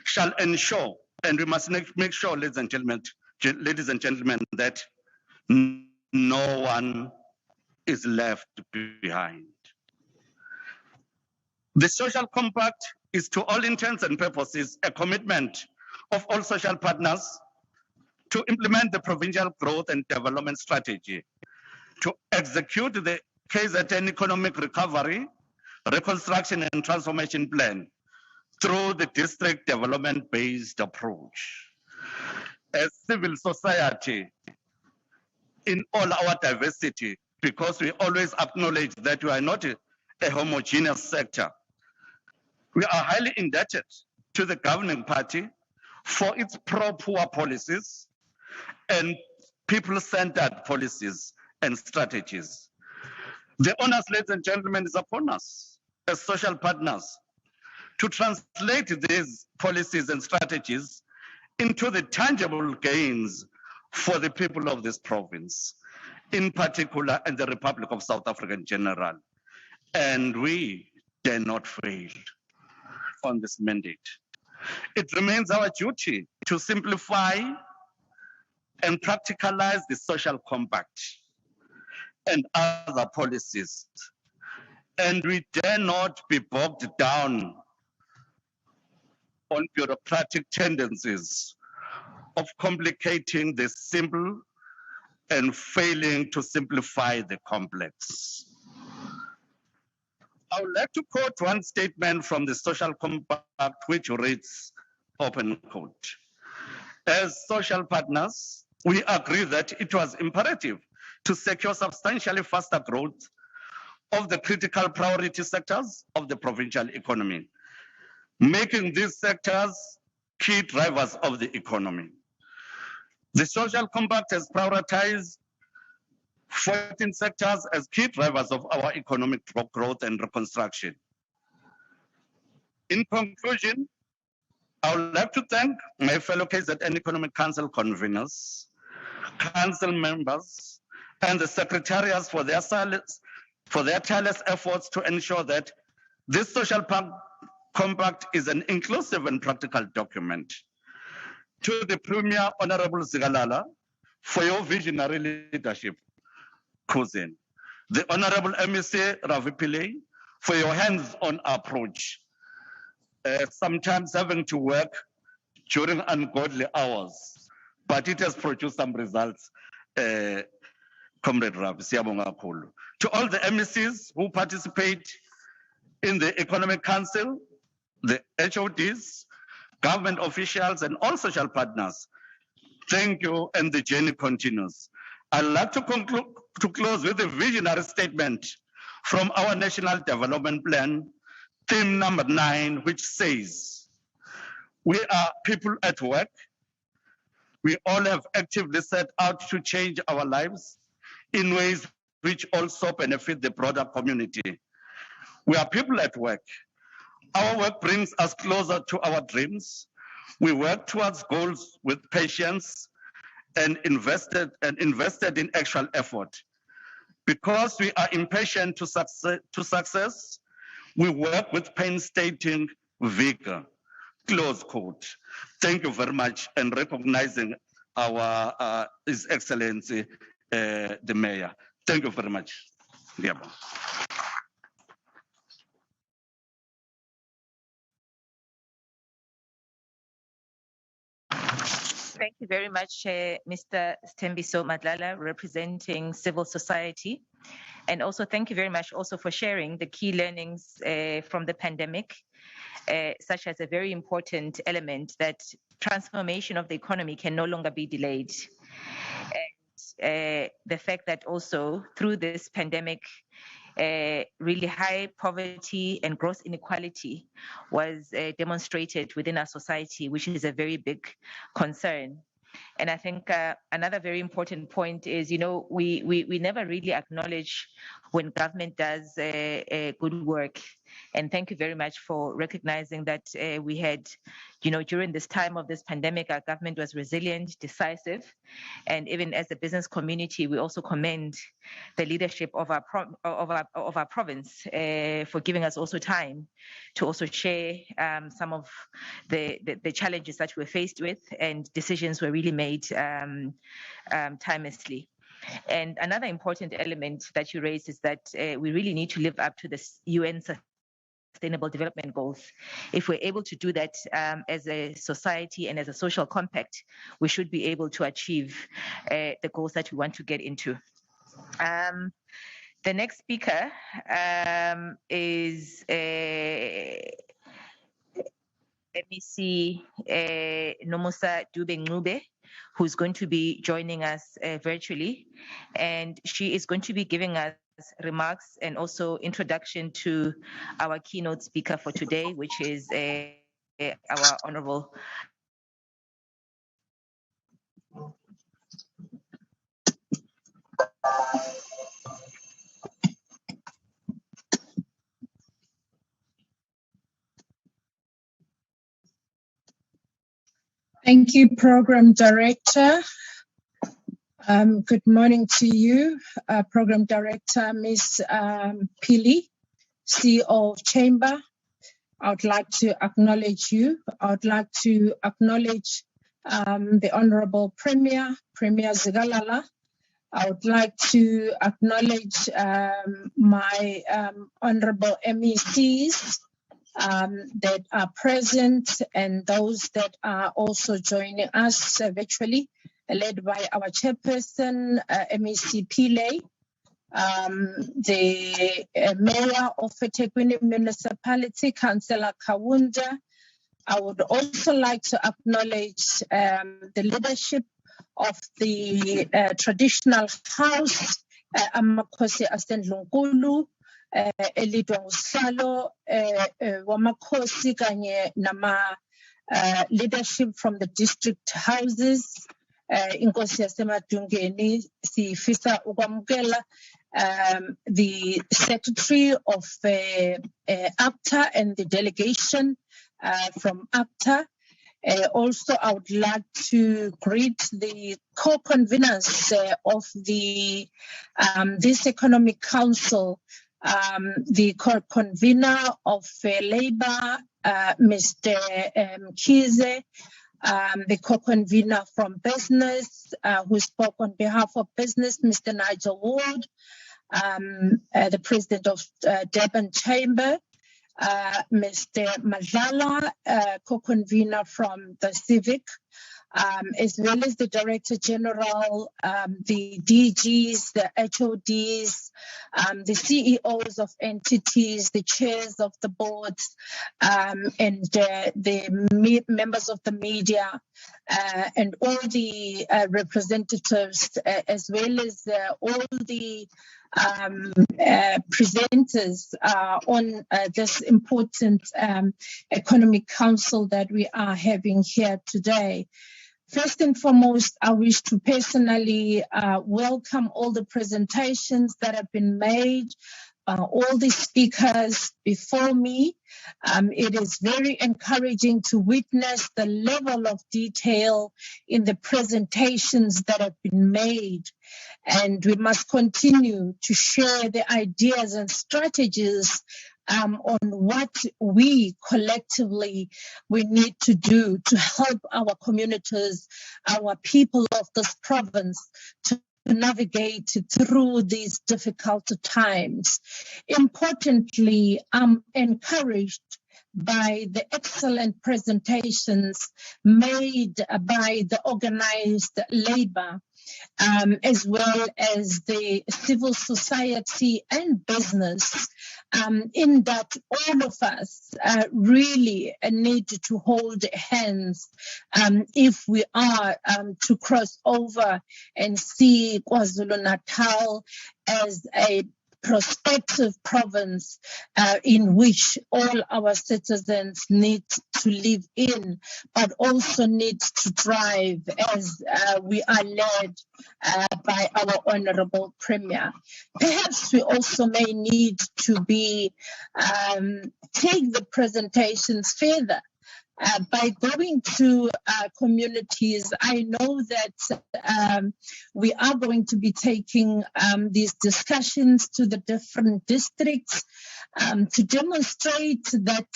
shall ensure, and we must make sure, ladies and gentlemen, that no one is left behind. The social compact is, to all intents and purposes, a commitment of all social partners to implement the provincial growth and development strategy, to execute the KZN Economic Recovery, Reconstruction and Transformation Plan through the district development-based approach. As civil society, in all our diversity, because we always acknowledge that we are not a homogeneous sector, we are highly indebted to the governing party for its pro-poor policies and people-centered policies and strategies. The onus, ladies and gentlemen, is upon us as social partners to translate these policies and strategies into the tangible gains for the people of this province, in particular, and the Republic of South Africa in general. And we dare not fail on this mandate. It remains our duty to simplify and practicalize the social compact and other policies. And we dare not be bogged down on bureaucratic tendencies of complicating the simple and failing to simplify the complex. I would like to quote one statement from the social compact, which reads, open quote, "As social partners, we agree that it was imperative to secure substantially faster growth of the critical priority sectors of the provincial economy, making these sectors key drivers of the economy. The social compact has prioritized 14 sectors as key drivers of our economic growth and reconstruction. In conclusion, I would like to thank my fellow KZN Economic Council conveners, council members, and the secretariats for their tireless efforts to ensure that this social compact is an inclusive and practical document. To the Premier Honorable Zikalala for your visionary leadership, KZN. The Honorable MEC Ravi Pillay for your hands-on approach, sometimes having to work during ungodly hours, but it has produced some results, Comrade Ravi. Siyabonga kakhulu. To all the MECs who participate in the Economic Council, the HODs, government officials, and all social partners, thank you, and the journey continues. I'd like to close with a visionary statement from our National Development Plan, theme number 9, which says, we are people at work. We all have actively set out to change our lives in ways which also benefit the broader community. We are people at work. Our work brings us closer to our dreams. We work towards goals with patience and invested in actual effort. Because we are impatient to success, we work with painstaking vigor. Close quote. Thank you very much, and recognizing our His Excellency the Mayor. Thank you very much. Yeah.
Thank you very much, Mr. Sthembiso Madlala, representing civil society. And also thank you very much also for sharing the key learnings from the pandemic, such as a very important element that transformation of the economy can no longer be delayed. And the fact that also through this pandemic, really high poverty and gross inequality was demonstrated within our society, which is a very big concern. And I think another very important point is, we never really acknowledge when government does good work. And thank you very much for recognizing that we had, during this time of this pandemic, our government was resilient, decisive. And even as a business community, we also commend the leadership of our province for giving us also time to also share some of the challenges that we're faced with, and decisions were really made timelessly. And another important element that you raised is that we really need to live up to the UN Sustainable Development Goals. If we're able to do that as a society and as a social compact, we should be able to achieve the goals that we want to get into. The next speaker is MEC Nomusa Dube-Ncube, who's going to be joining us virtually. And she is going to be giving us remarks and also introduction to our keynote speaker for today, which is our Honorable
Thank you, Program Director. Good morning to you, Program Director, Ms. Pillay, CEO of Chamber. I would like to acknowledge you. I would like to acknowledge the Honorable Premier Zikalala. I would like to acknowledge my Honorable MECs that are present, and those that are also joining us virtually, led by our chairperson, MEC Pillay, the Mayor of eThekwini Municipality, Councillor Kawunda. I would also like to acknowledge the leadership of the traditional house, Amakhosi Asendlunkulu, elidwa ngusihlalo wamakhosi kanye nama leadership from the district houses, inkosi yasemadungeni sifisa ukwamukela the secretary of ACTA and the delegation from ACTA. Also, I would like to greet the co-conveners of the this Economic Council, the co-convener of Labour, Mr. Kize, the co-convener from Business, who spoke on behalf of Business, Mr. Nigel Ward, the president of Durban Chamber, Mr. Madlala, co-convener from the Civic, as well as the Director General, the DGs, the HODs, the CEOs of entities, the chairs of the boards, and the members of the media, and all the representatives, as well as all the presenters on this important Economic Council that we are having here today. First and foremost, I wish to personally welcome all the presentations that have been made, all the speakers before me. It is very encouraging to witness the level of detail in the presentations that have been made. And we must continue to share the ideas and strategies on what we collectively need to do to help our communities, our people of this province to navigate through these difficult times. Importantly, I'm encouraged by the excellent presentations made by the organized labor, as well as the civil society and business, in that all of us really need to hold hands if we are to cross over and see KwaZulu-Natal as a prospective province in which all our citizens need to live in, but also need to thrive as we are led by our Honorable Premier. Perhaps we also may need to be take the presentations further. By going to communities, I know that we are going to be taking these discussions to the different districts to demonstrate that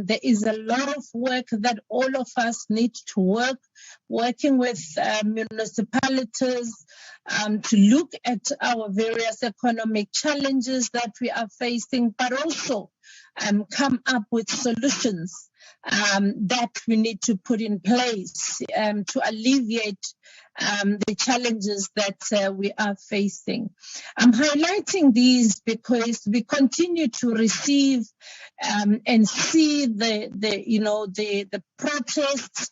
there is a lot of work that all of us need to working with municipalities to look at our various economic challenges that we are facing, but also come up with solutions that we need to put in place to alleviate the challenges that we are facing. I'm highlighting these because we continue to receive and see the protests,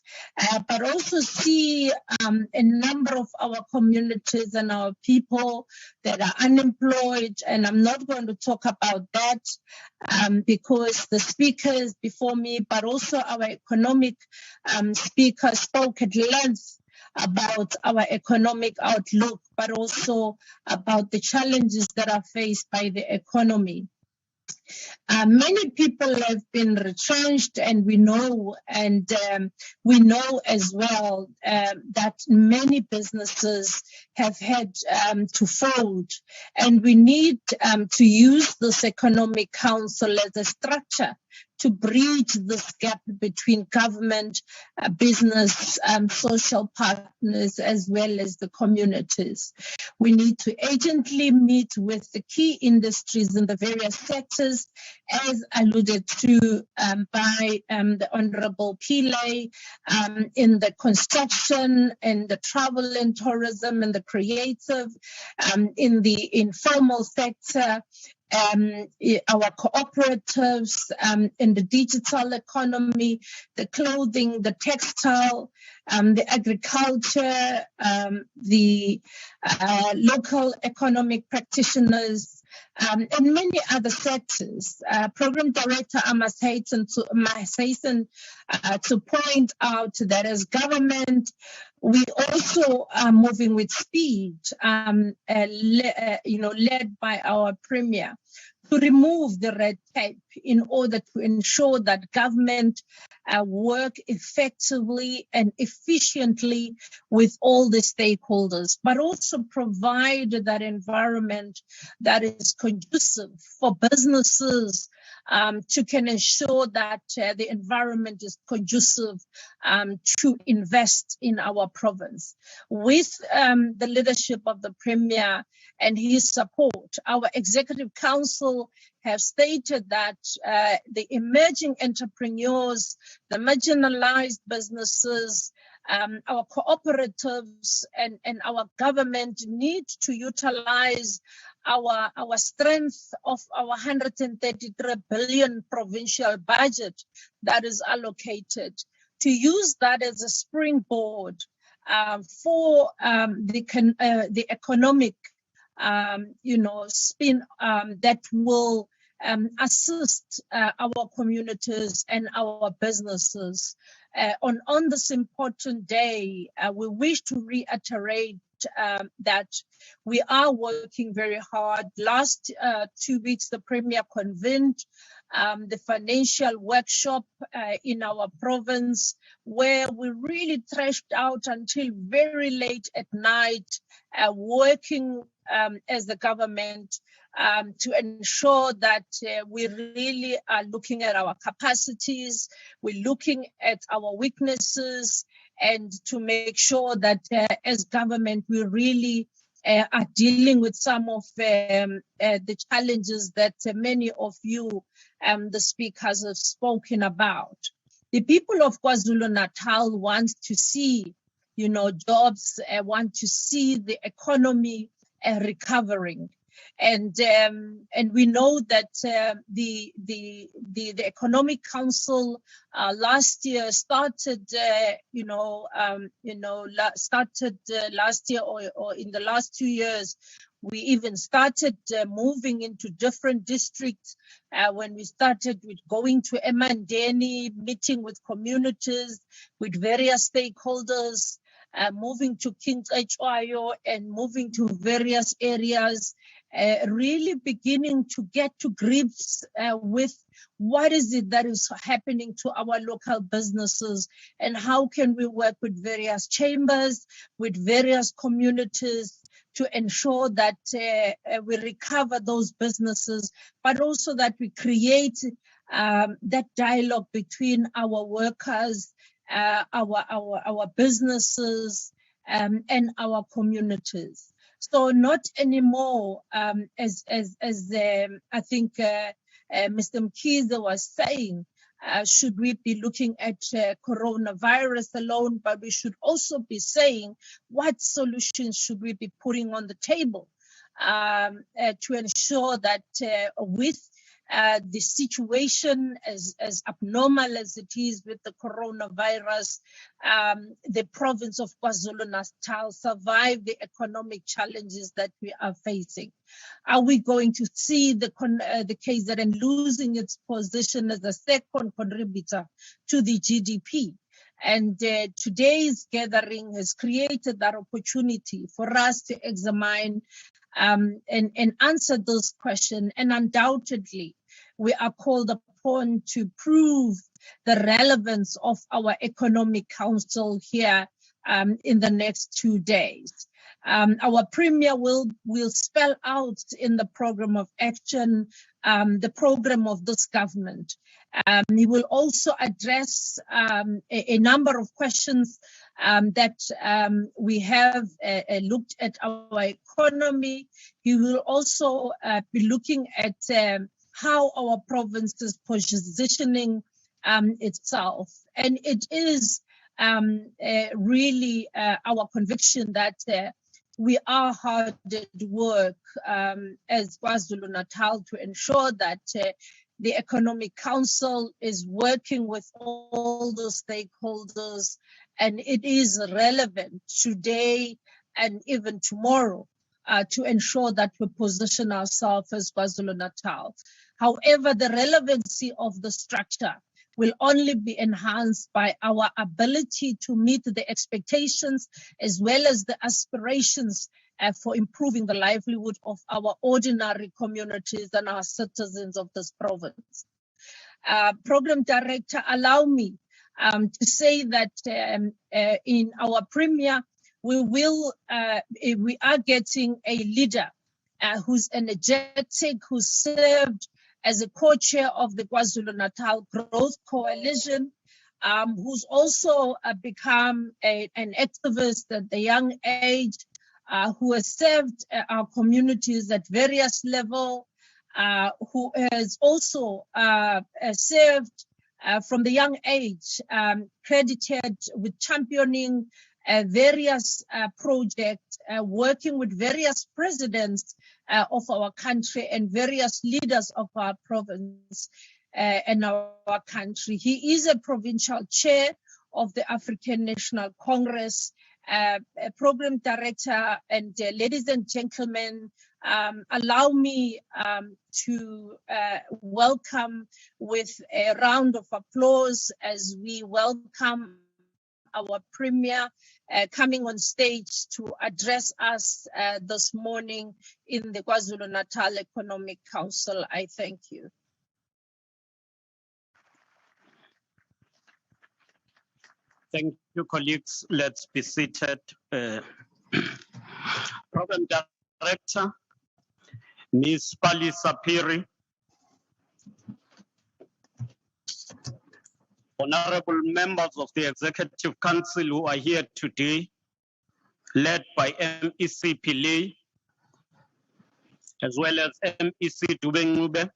but also see a number of our communities and our people that are unemployed. And I'm not going to talk about that because the speakers before me, but also our economic speaker spoke at length about our economic outlook, but also about the challenges that are faced by the economy. Many people have been retrenched, and we know as well that many businesses have had to fold, and we need to use this Economic Council as a structure to bridge this gap between government, business, social partners, as well as the communities. We need to urgently meet with the key industries in the various sectors, as alluded to by the Honorable Pillay, in the construction, in the travel and tourism, and the creative, in the informal sector, our cooperatives, in the digital economy, the clothing, the textile, the agriculture, the local economic practitioners, and many other sectors. Program Director, I must hasten to point out that as government, We also are moving with speed, led by our Premier, to remove the red tape in order to ensure that government work effectively and efficiently with all the stakeholders, but also provide that environment that is conducive for businesses to can ensure that the environment is conducive to invest in our province. With the leadership of the Premier and his support, our Executive Council have stated that the emerging entrepreneurs, the marginalized businesses, our cooperatives and our government need to utilize our strength of our 133 billion provincial budget that is allocated, to use that as a springboard for the economic spin that will assist our communities and our businesses. On this important day, we wish to reiterate that we are working very hard. Last 2 weeks, the Premier convened the financial workshop in our province, where we really thrashed out until very late at night, working as the government to ensure that we really are looking at our capacities, we're looking at our weaknesses, and to make sure that as government we really are dealing with some of the challenges that many of you, the speakers, have spoken about. The people of KwaZulu-Natal want to see, jobs, want to see the economy recovering. And we know that the Economic Council last year started last year or in the last 2 years. We even started moving into different districts when we started with going to Emandeni, meeting with communities, with various stakeholders, moving to King's HYO and moving to various areas, really beginning to get to grips with what is it that is happening to our local businesses and how can we work with various chambers, with various communities to ensure that we recover those businesses, but also that we create that dialogue between our workers, our businesses, and our communities. So not anymore, as I think Mr. Mkhize was saying, should we be looking at coronavirus alone, but we should also be saying what solutions should we be putting on the table to ensure that with the situation as abnormal as it is with the coronavirus, the province of KwaZulu-Natal survive the economic challenges that we are facing. Are we going to see the KZN losing its position as a second contributor to the GDP? And today's gathering has created that opportunity for us to examine and answer those questions. And undoubtedly, we are called upon to prove the relevance of our Economic Council here in the next 2 days. Our Premier will spell out in the program of action the program of this government. He will also address a number of questions that we have looked at our economy. He will also be looking at how our province is positioning itself. And it is really our conviction that we are hard at work as KwaZulu-Natal to ensure that the Economic Council is working with all the stakeholders, and it is relevant today and even tomorrow to ensure that we position ourselves as KwaZulu-Natal. However, the relevancy of the structure will only be enhanced by our ability to meet the expectations as well as the aspirations for improving the livelihood of our ordinary communities and our citizens of this province. Program Director, allow me to say that in our premier, we are getting a leader who's energetic, who served as a co-chair of the KwaZulu-Natal Growth Coalition, who's also become an activist at the young age, who has served our communities at various levels, who has also served from the young age, credited with championing various projects, working with various presidents of our country and various leaders of our province and our country. He is a provincial chair of the African National Congress, program director, and ladies and gentlemen, allow me to welcome with a round of applause as we welcome our premier coming on stage to address us this morning in the KwaZulu-Natal Economic Council. I thank you.
Thank you, colleagues. Let's be seated. Program Director, Ms. Pali Sapiri, honorable members of the Executive Council who are here today, led by MEC Pillay, as well as MEC Dubengube,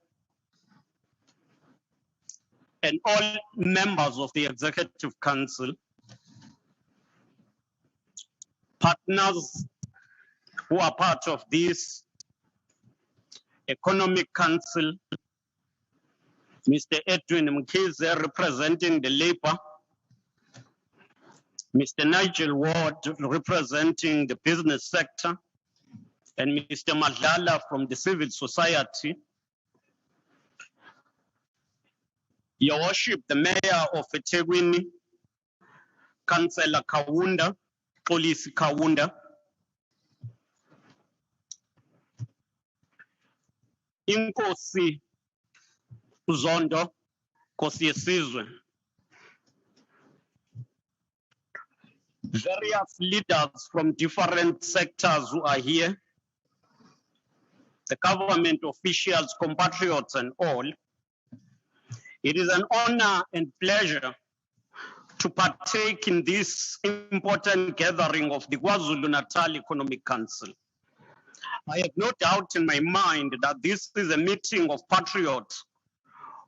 and all members of the Executive Council, partners who are part of this Economic Council, Mr. Edwin Mkhize representing the Labour, Mr. Nigel Ward representing the business sector, and Mr. Madlala from the civil society. Your Worship, the Mayor of eThekwini, Councillor Kawunda, Police Kawunda, Inkosi Uzondo, Nkosi yesizwe, various leaders from different sectors who are here, the government officials, compatriots and all. It is an honor and pleasure to partake in this important gathering of the KwaZulu-Natal Economic Council. I have no doubt in my mind that this is a meeting of patriots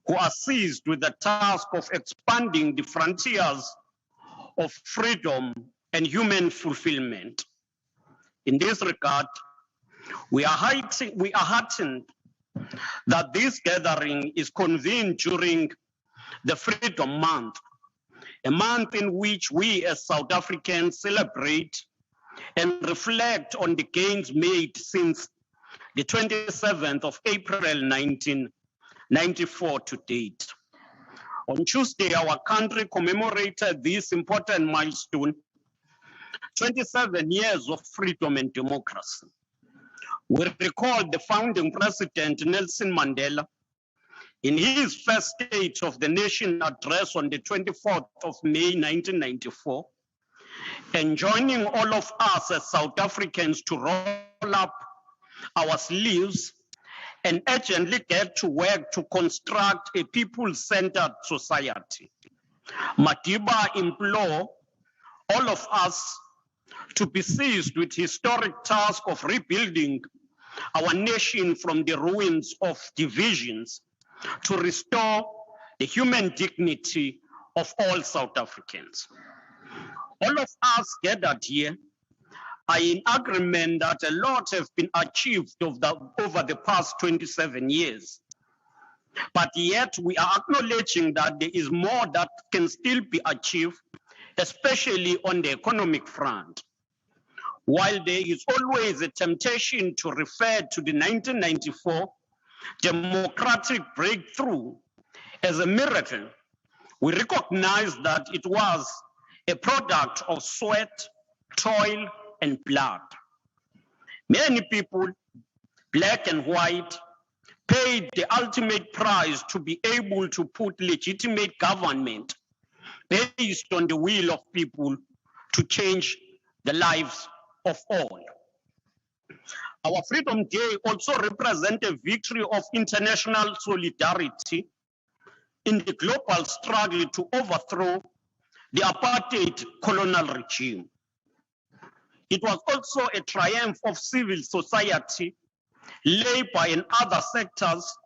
who are seized with the task of expanding the frontiers of freedom and human fulfillment. In this regard, we are heartened that this gathering is convened during the Freedom Month, a month in which we as South Africans celebrate and reflect on the gains made since the 27th of April 1994 to date. On Tuesday, our country commemorated this important milestone, 27 years of freedom and democracy. We recall the founding president, Nelson Mandela, in his first State of the Nation address on the 24th of May, 1994, enjoining all of us as South Africans to roll up our sleeves and urgently get to work to construct a people-centered society. Madiba implored all of us to be seized with historic task of rebuilding our nation from the ruins of divisions to restore the human dignity of all South Africans. All of us gathered here are in agreement that a lot have been achieved over the past 27 years. But yet we are acknowledging that there is more that can still be achieved, especially on the economic front. While there is always a temptation to refer to the 1994 democratic breakthrough as a miracle, we recognize that it was a product of sweat, toil, and blood. Many people, black and white, paid the ultimate price to be able to put legitimate government based on the will of people to change the lives of all. Our Freedom Day also represents a victory of international solidarity in the global struggle to overthrow the apartheid colonial regime. It was also a triumph of civil society, labor and other sectors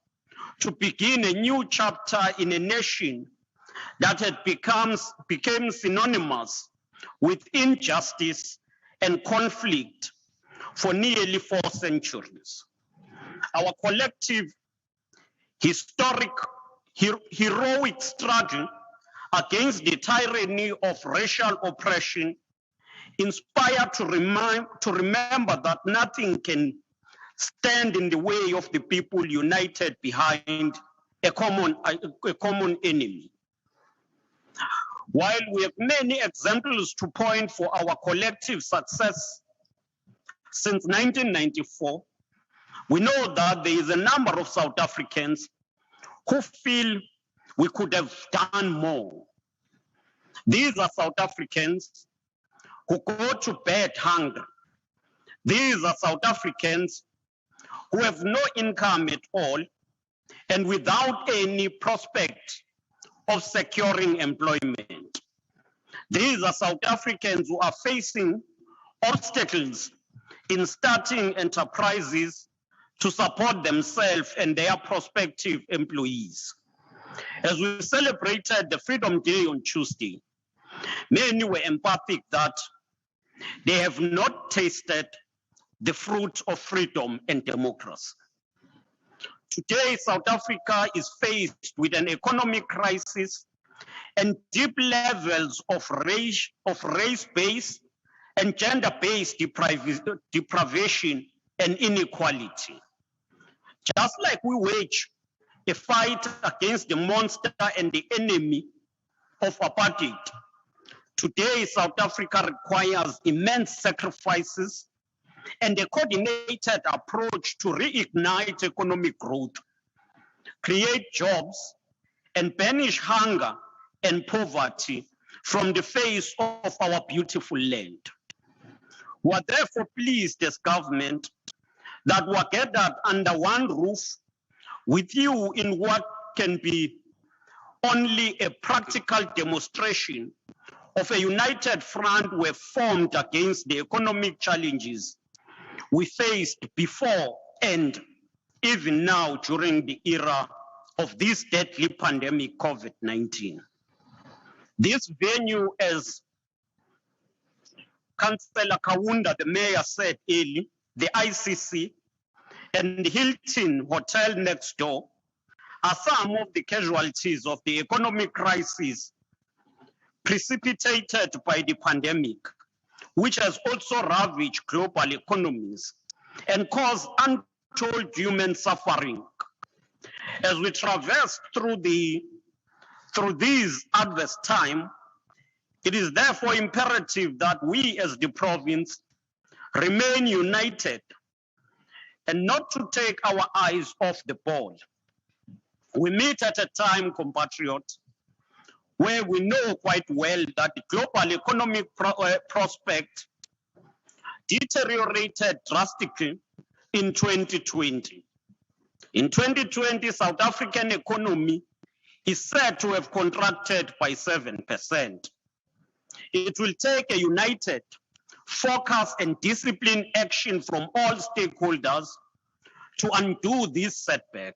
to begin a new chapter in a nation that had become synonymous with injustice and conflict for nearly 4 centuries. Our collective heroic struggle against the tyranny of racial oppression inspired to remember that nothing can stand in the way of the people united behind a common enemy. While we have many examples to point for our collective success since 1994, we know that there is a number of South Africans who feel we could have done more. These are South Africans who go to bed hungry. These are South Africans who have no income at all and without any prospect of securing employment. These are South Africans who are facing obstacles in starting enterprises to support themselves and their prospective employees. As we celebrated the Freedom Day on Tuesday, many were empathic that they have not tasted the fruit of freedom and democracy. Today, South Africa is faced with an economic crisis and deep levels of race-based and gender-based deprivation and inequality. Just like we wage a fight against the monster and the enemy of apartheid, today South Africa requires immense sacrifices and a coordinated approach to reignite economic growth, create jobs, and banish hunger and poverty from the face of our beautiful land. We are therefore pleased as government that we are gathered under one roof with you in what can be only a practical demonstration of a united front we have formed against the economic challenges we faced before and even now during the era of this deadly pandemic, COVID-19. This venue, as Councillor Kaunda, the mayor, said earlier, the ICC and the Hilton Hotel next door are some of the casualties of the economic crisis precipitated by the pandemic, which has also ravaged global economies and caused untold human suffering. As we traverse through these adverse times, it is therefore imperative that we as the province remain united and not to take our eyes off the ball. We meet at a time, compatriots, where we know quite well that the global economic prospect deteriorated drastically in 2020. In 2020, South African economy is said to have contracted by 7%. It will take a united, focused and disciplined action from all stakeholders to undo this setback.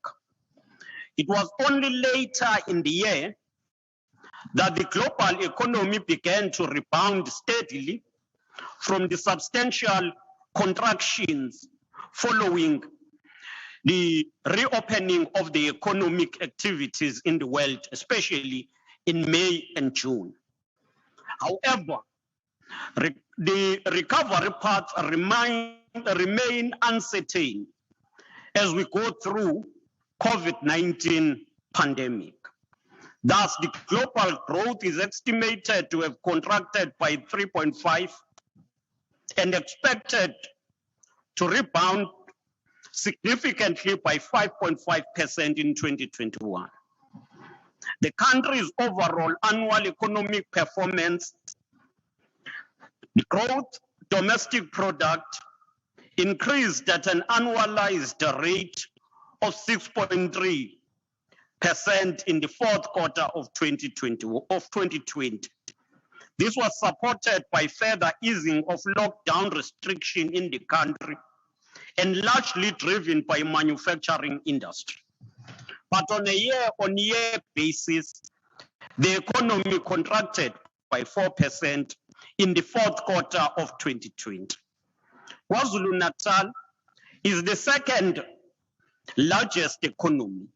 It was only later in the year that the global economy began to rebound steadily from the substantial contractions following the reopening of the economic activities in the world, especially in May and June. However, the recovery paths remain uncertain as we go through COVID-19 pandemic. Thus, the global growth is estimated to have contracted by 3.5 and expected to rebound significantly by 5.5% in 2021. The country's overall annual economic performance, the growth domestic product, increased at an annualized rate of 6.3% in the fourth quarter of 2020. This was supported by further easing of lockdown restriction in the country and largely driven by manufacturing industry. But on a year-on-year basis, the economy contracted by 4% in the fourth quarter of 2020. KwaZulu-Natal is the second largest economy,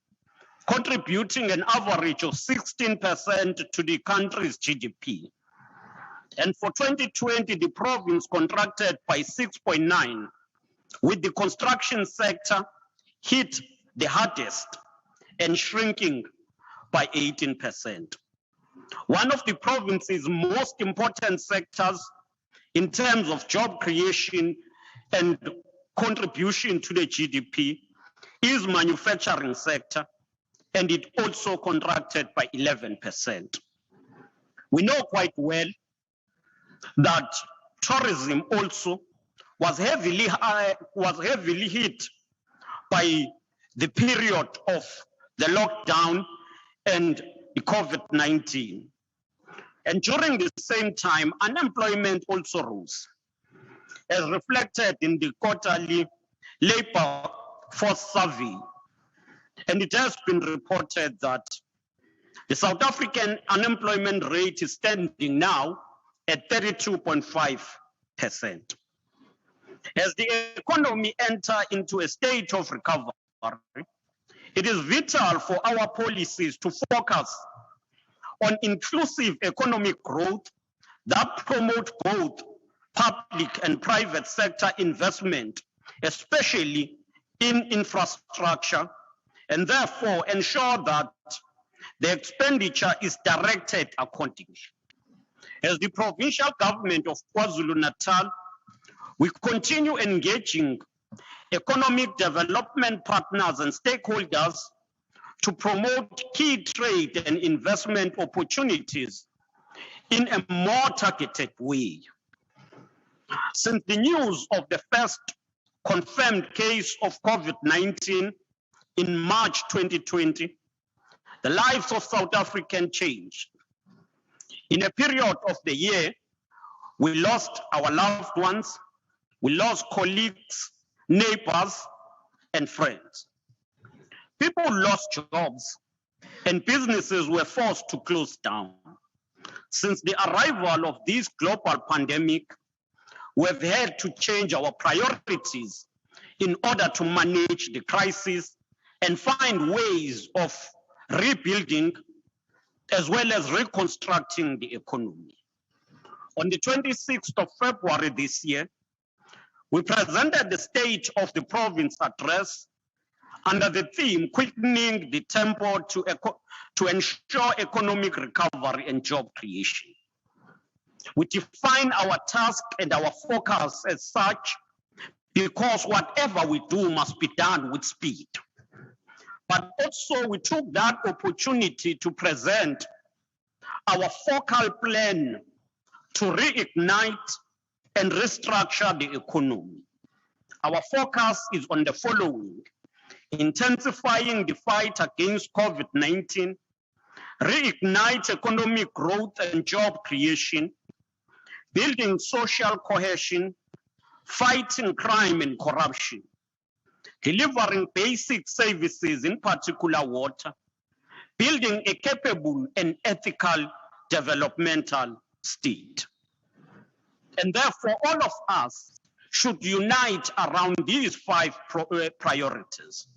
contributing an average of 16% to the country's GDP. And for 2020, the province contracted by 6.9%, with the construction sector hit the hardest and shrinking by 18%. One of the province's most important sectors in terms of job creation and contribution to the GDP is manufacturing sector, and it also contracted by 11%. We know quite well that tourism also was heavily hit by the period of the lockdown and the COVID-19. And during the same time, unemployment also rose, as reflected in the quarterly labor force survey. And it has been reported that the South African unemployment rate is standing now at 32.5%. As the economy enters into a state of recovery, it is vital for our policies to focus on inclusive economic growth that promote both public and private sector investment, especially in infrastructure, and therefore ensure that the expenditure is directed accordingly. As the provincial government of KwaZulu-Natal, we continue engaging economic development partners and stakeholders to promote key trade and investment opportunities in a more targeted way. Since the news of the first confirmed case of COVID-19 in March 2020, the lives of South Africans changed. In a period of the year, we lost our loved ones, we lost colleagues, neighbors, and friends. People lost jobs, and businesses were forced to close down. Since the arrival of this global pandemic, we've had to change our priorities in order to manage the crisis and find ways of rebuilding as well as reconstructing the economy. On the 26th of February this year, we presented the State of the Province address under the theme, quickening the tempo to ensure economic recovery and job creation. We define our task and our focus as such because whatever we do must be done with speed. But also we took that opportunity to present our focal plan to reignite and restructure the economy. Our focus is on the following: intensifying the fight against COVID-19, reignite economic growth and job creation, building social cohesion, fighting crime and corruption, delivering basic services, in particular water, building a capable and ethical developmental state. And therefore, all of us should unite around these 5 priorities.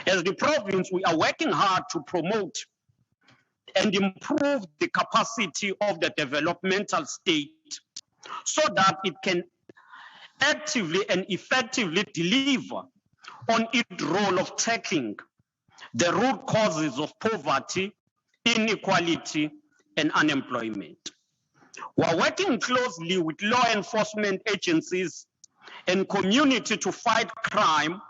As the province, we are working hard to promote and improve the capacity of the developmental state so that it can actively and effectively deliver on its role of tackling the root causes of poverty, inequality, and unemployment. We're working closely with law enforcement agencies and community to fight crime,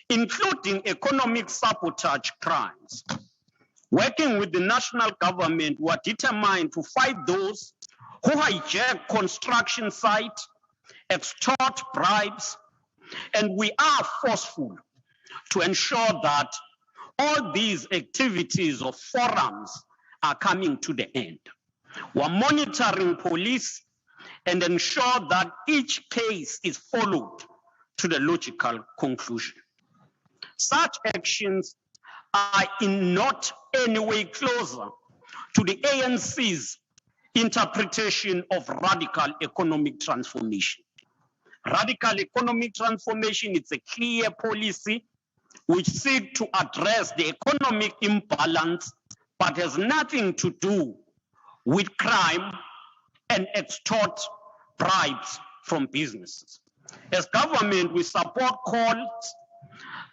including economic sabotage crimes. Working with the national government, we are determined to fight those who hijack construction sites, extort bribes, and we are forceful to ensure that all these activities or forums are coming to the end. We're monitoring police and ensure that each case is followed to the logical conclusion. Such actions are in not any way closer to the ANC's interpretation of radical economic transformation. Radical economic transformation is a clear policy which seeks to address the economic imbalance but has nothing to do with crime and extort bribes from businesses. As government, we support calls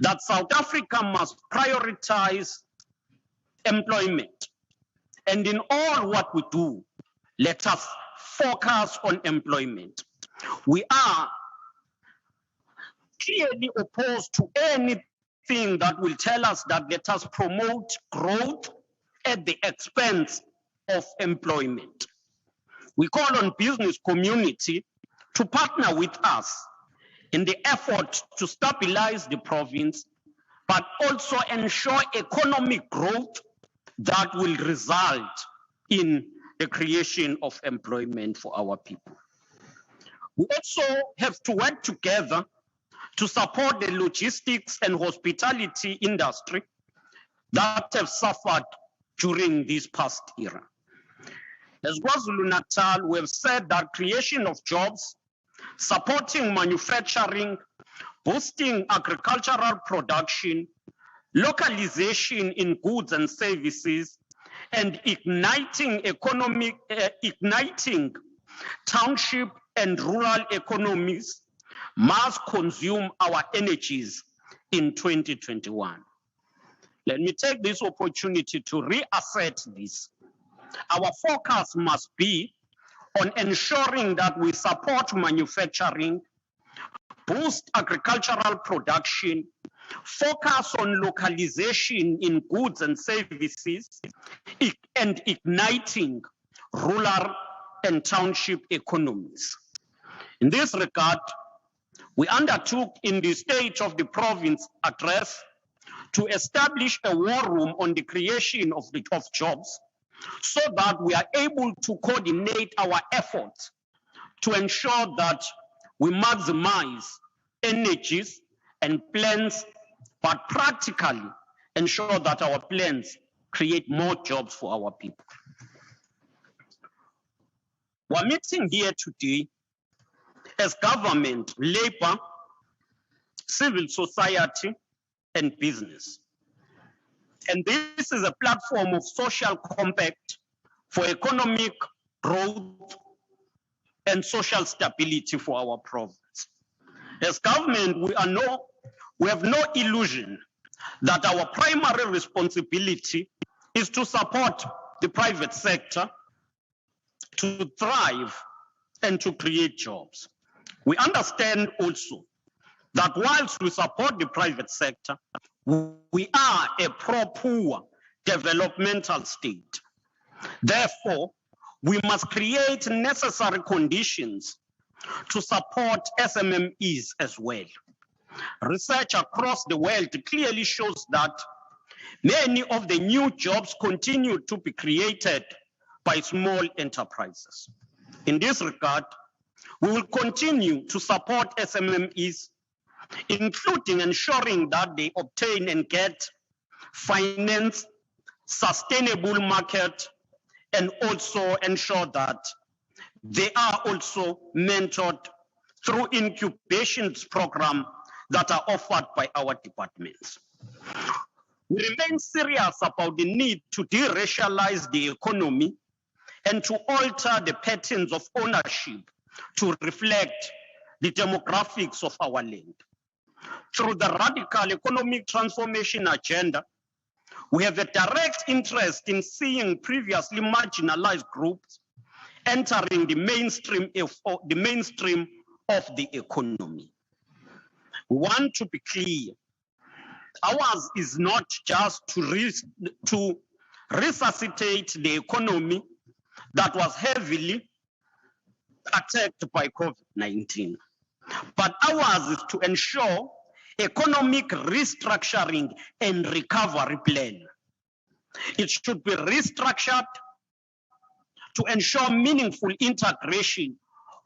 that South Africa must prioritize employment. And in all what we do, let us focus on employment. We are clearly opposed to anything that will tell us that let us promote growth at the expense of employment. We call on business community to partner with us in the effort to stabilize the province, but also ensure economic growth that will result in the creation of employment for our people. We also have to work together to support the logistics and hospitality industry that have suffered during this past era. As KwaZulu-Natal, we have said that creation of jobs, supporting manufacturing, boosting agricultural production, localization in goods and services, and igniting township and rural economies must consume our energies in 2021. Let me take this opportunity to reassert this. Our focus must be on ensuring that we support manufacturing, boost agricultural production, focus on localization in goods and services, and igniting rural and township economies. In this regard, we undertook in the State of the Province address to establish a war room on the creation of jobs, so that we are able to coordinate our efforts to ensure that we maximize energies and plans, but practically ensure that our plans create more jobs for our people. We're meeting here today as government, labor, civil society, and business. And this is a platform of social compact for economic growth and social stability for our province. As government, we have no illusion that our primary responsibility is to support the private sector to thrive and to create jobs. We understand also that whilst we support the private sector, we are a pro-poor developmental state. Therefore, we must create necessary conditions to support SMMEs as well. Research across the world clearly shows that many of the new jobs continue to be created by small enterprises. In this regard, we will continue to support SMMEs, including ensuring that they obtain and get finance, sustainable market, and also ensure that they are also mentored through incubations program that are offered by our departments. We remain serious about the need to de-racialize the economy and to alter the patterns of ownership to reflect the demographics of our land. Through the radical economic transformation agenda, We have a direct interest in seeing previously marginalized groups entering the mainstream of the economy. We want to be clear. Ours is not just to resuscitate the economy that was heavily attacked by COVID-19, but ours is to ensure economic restructuring and recovery plan. It should be restructured to ensure meaningful integration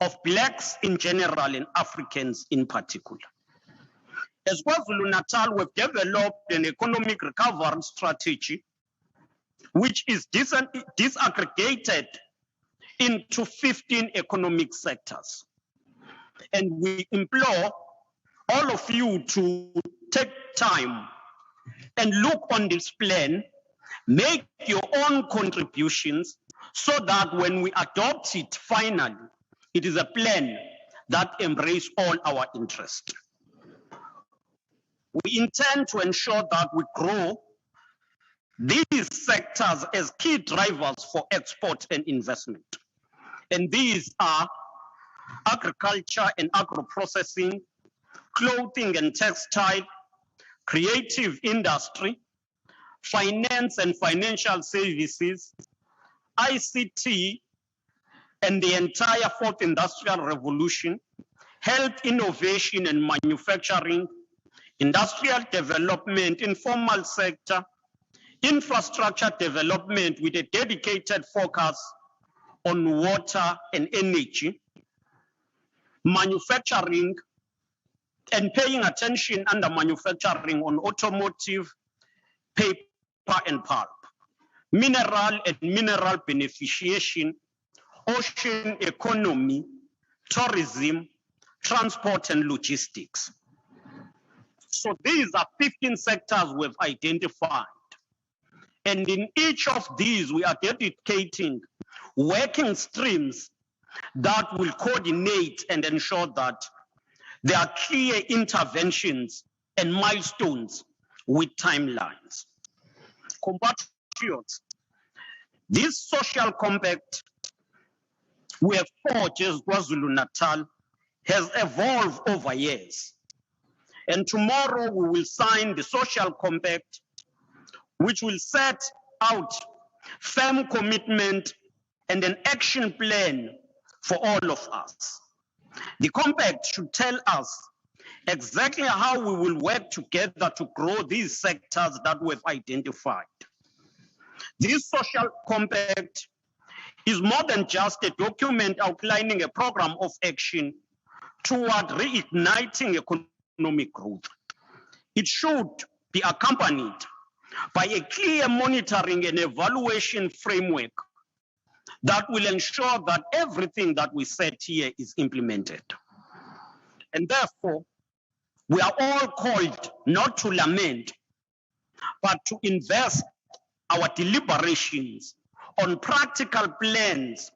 of Blacks in general and Africans in particular. As KwaZulu-Natal, we've developed an economic recovery strategy which is disaggregated into 15 economic sectors. And we implore all of you to take time and look on this plan, make your own contributions so that when we adopt it finally, it is a plan that embraces all our interests. We intend to ensure that we grow these sectors as key drivers for export and investment. And these are agriculture and agro-processing, clothing and textile, creative industry, finance and financial services, ICT, and the entire fourth industrial revolution, health, innovation and manufacturing, industrial development, informal sector, infrastructure development with a dedicated focus on water and energy, manufacturing, and paying attention under manufacturing on automotive, paper and pulp, mineral and mineral beneficiation, ocean economy, tourism, transport and logistics. So these are 15 sectors we've identified. And in each of these, we are dedicating working streams that will coordinate and ensure that there are clear interventions and milestones with timelines. Compatriots, this social compact we have forged as KwaZulu-Natal has evolved over years. And tomorrow we will sign the social compact, which will set out firm commitment and an action plan for all of us. The compact should tell us exactly how we will work together to grow these sectors that we've identified. This social compact is more than just a document outlining a program of action toward reigniting economic growth. It should be accompanied by a clear monitoring and evaluation framework that will ensure that everything that we said here is implemented. And therefore, we are all called not to lament, but to invest our deliberations on practical plans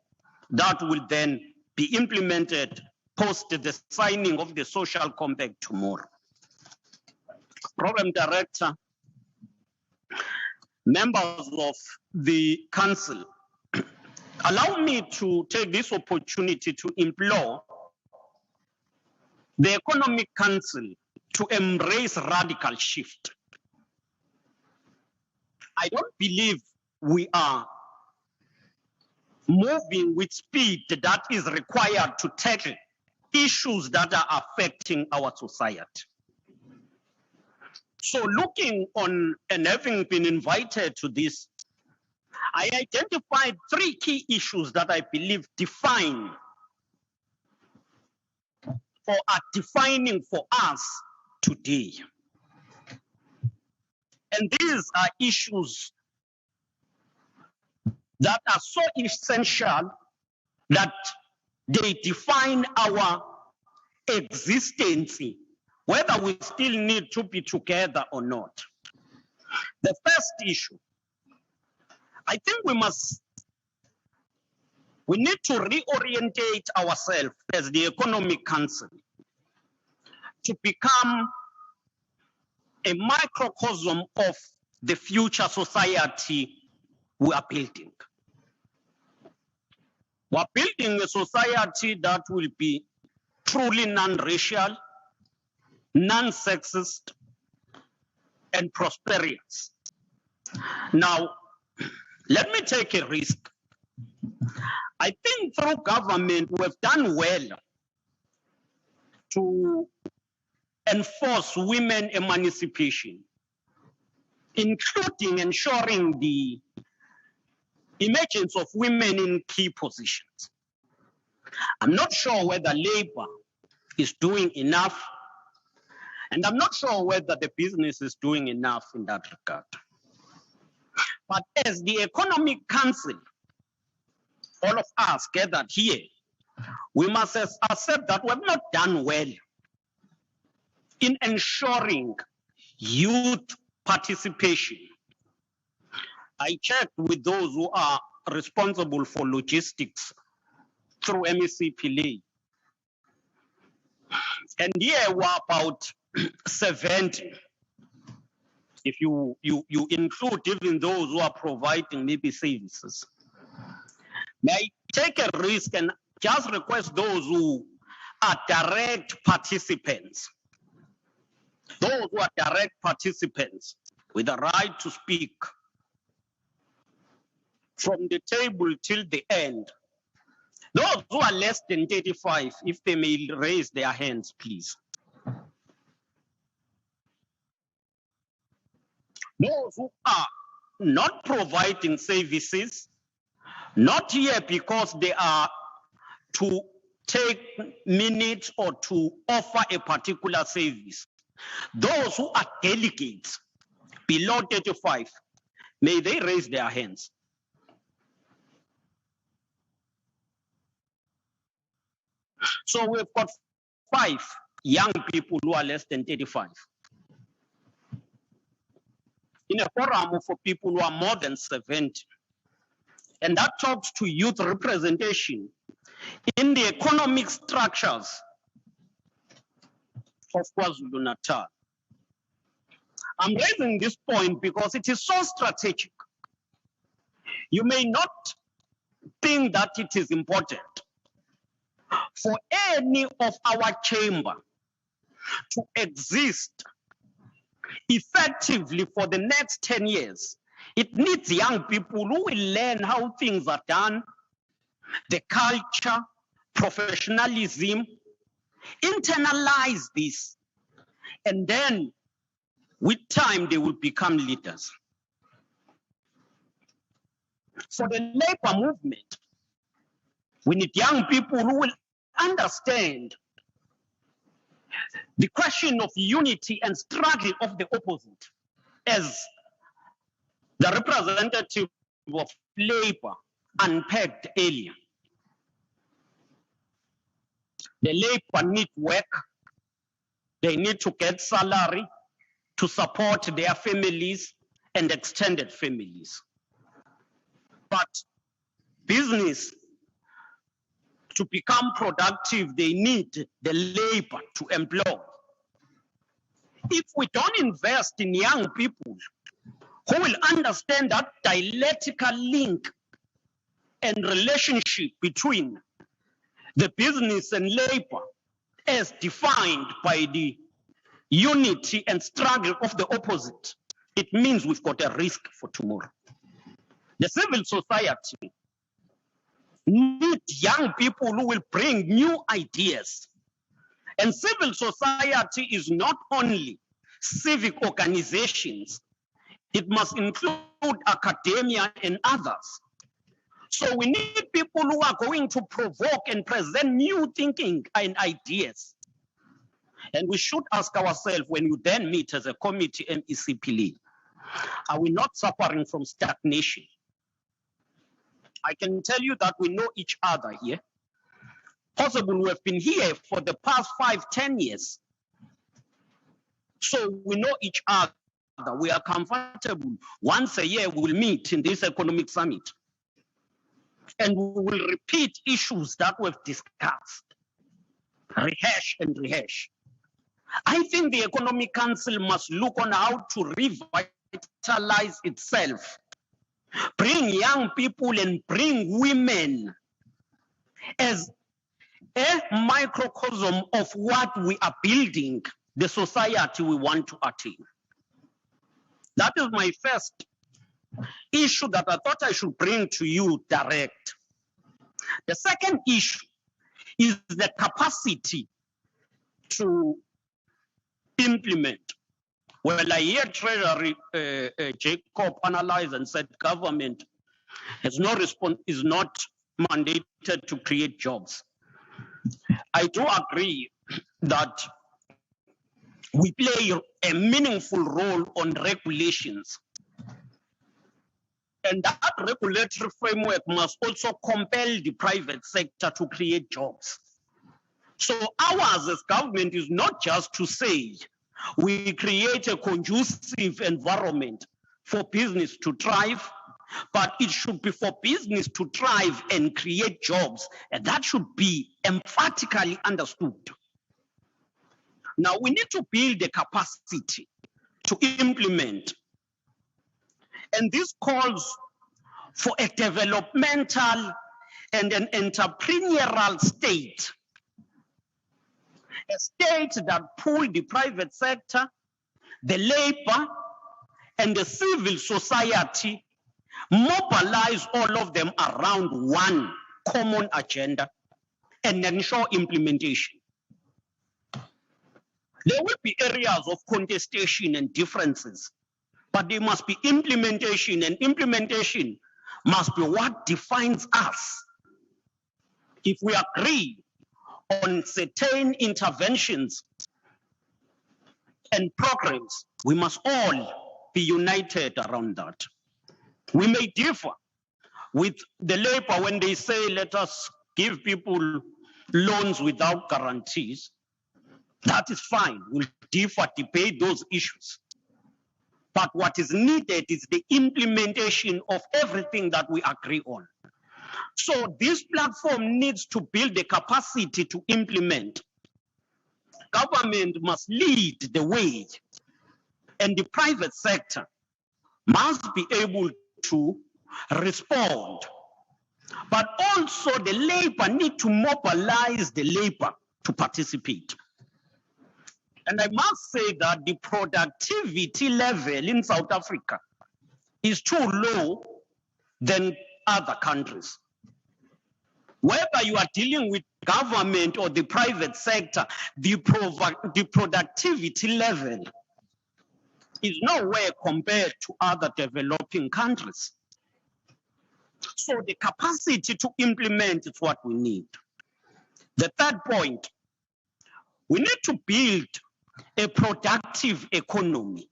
that will then be implemented post the signing of the social compact tomorrow. Program Director, members of the Council, allow me to take this opportunity to implore the Economic Council to embrace radical shift. I don't believe we are moving with speed that is required to tackle issues that are affecting our society. So looking on and having been invited to this, I identified 3 key issues that I believe define or are defining for us today. And these are issues that are so essential that they define our existence, whether we still need to be together or not. The first issue, I think we need to reorientate ourselves as the Economic Council to become a microcosm of the future society we are building. We are building a society that will be truly non-racial, non-sexist, and prosperous. Now, let me take a risk. I think through government, we've done well to enforce women emancipation, including ensuring the emergence of women in key positions. I'm not sure whether Labour is doing enough, and I'm not sure whether the business is doing enough in that regard. But as the Economic Council, all of us gathered here, we must accept that we've not done well in ensuring youth participation. I checked with those who are responsible for logistics through MEC Pillay. And here we're about 70. If you include even those who are providing maybe services. May I take a risk and just request those who are direct participants, those who are direct participants with the right to speak from the table till the end. Those who are less than 35, if they may raise their hands, please. Those who are not providing services, not here because they are to take minutes or to offer a particular service. Those who are delegates below 35, may they raise their hands. So we've got 5 young people who are less than 35. In a forum for people who are more than 70. And that talks to youth representation in the economic structures of KwaZulu-Natal. I'm raising this point because it is so strategic. You may not think that it is important for any of our chamber to exist effectively for the next 10 years. It needs young people who will learn how things are done, the culture, professionalism, internalize this, and then with time they will become leaders. For the labor movement, we need young people who will understand the question of unity and struggle of the opposite, as the representative of labor unpacked earlier. The labor need work, they need to get salary to support their families and extended families. But business, to become productive, they need the labor to employ. If we don't invest in young people who will understand that dialectical link and relationship between the business and labor as defined by the unity and struggle of the opposite, it means we've got a risk for tomorrow. The civil society need young people who will bring new ideas. And civil society is not only civic organizations, it must include academia and others. So we need people who are going to provoke and present new thinking and ideas. And we should ask ourselves, when you then meet as a committee MEC Pillay, are we not suffering from stagnation? I can tell you that we know each other here. Possibly we have been here for the past 5-10 years. So we know each other. We are comfortable. Once a year we will meet in this economic summit. And we will repeat issues that we've discussed. Rehash and rehash. I think the Economic Council must look on how to revitalize revitalize itself, bring young people and bring women as a microcosm of what we are building, the society we want to attain. That is my first issue that I thought I should bring to you direct. The second issue is the capacity to implement. Well, I hear Treasury Jacob analyze and said government has no response, is not mandated to create jobs. I do agree that we play a meaningful role on regulations. And that regulatory framework must also compel the private sector to create jobs. So ours as government is not just to say we create a conducive environment for business to thrive, but it should be for business to thrive and create jobs. And that should be emphatically understood. Now we need to build the capacity to implement. And this calls for a developmental and an entrepreneurial state. A state that pulls the private sector, the labor, and the civil society, mobilize all of them around one common agenda and ensure implementation. There will be areas of contestation and differences, but there must be implementation, and implementation must be what defines us. If we agree on certain interventions and programs, we must all be united around that. We may differ with the labor when they say, let us give people loans without guarantees. That is fine. We'll differ, debate those issues. But what is needed is the implementation of everything that we agree on. So this platform needs to build the capacity to implement. Government must lead the way, and the private sector must be able to respond. But also the labor need to mobilize the labor to participate. And I must say that the productivity level in South Africa is too low than other countries. Whether you are dealing with government or the private sector, the productivity level is nowhere compared to other developing countries. So the capacity to implement is what we need. The third point, we need to build a productive economy.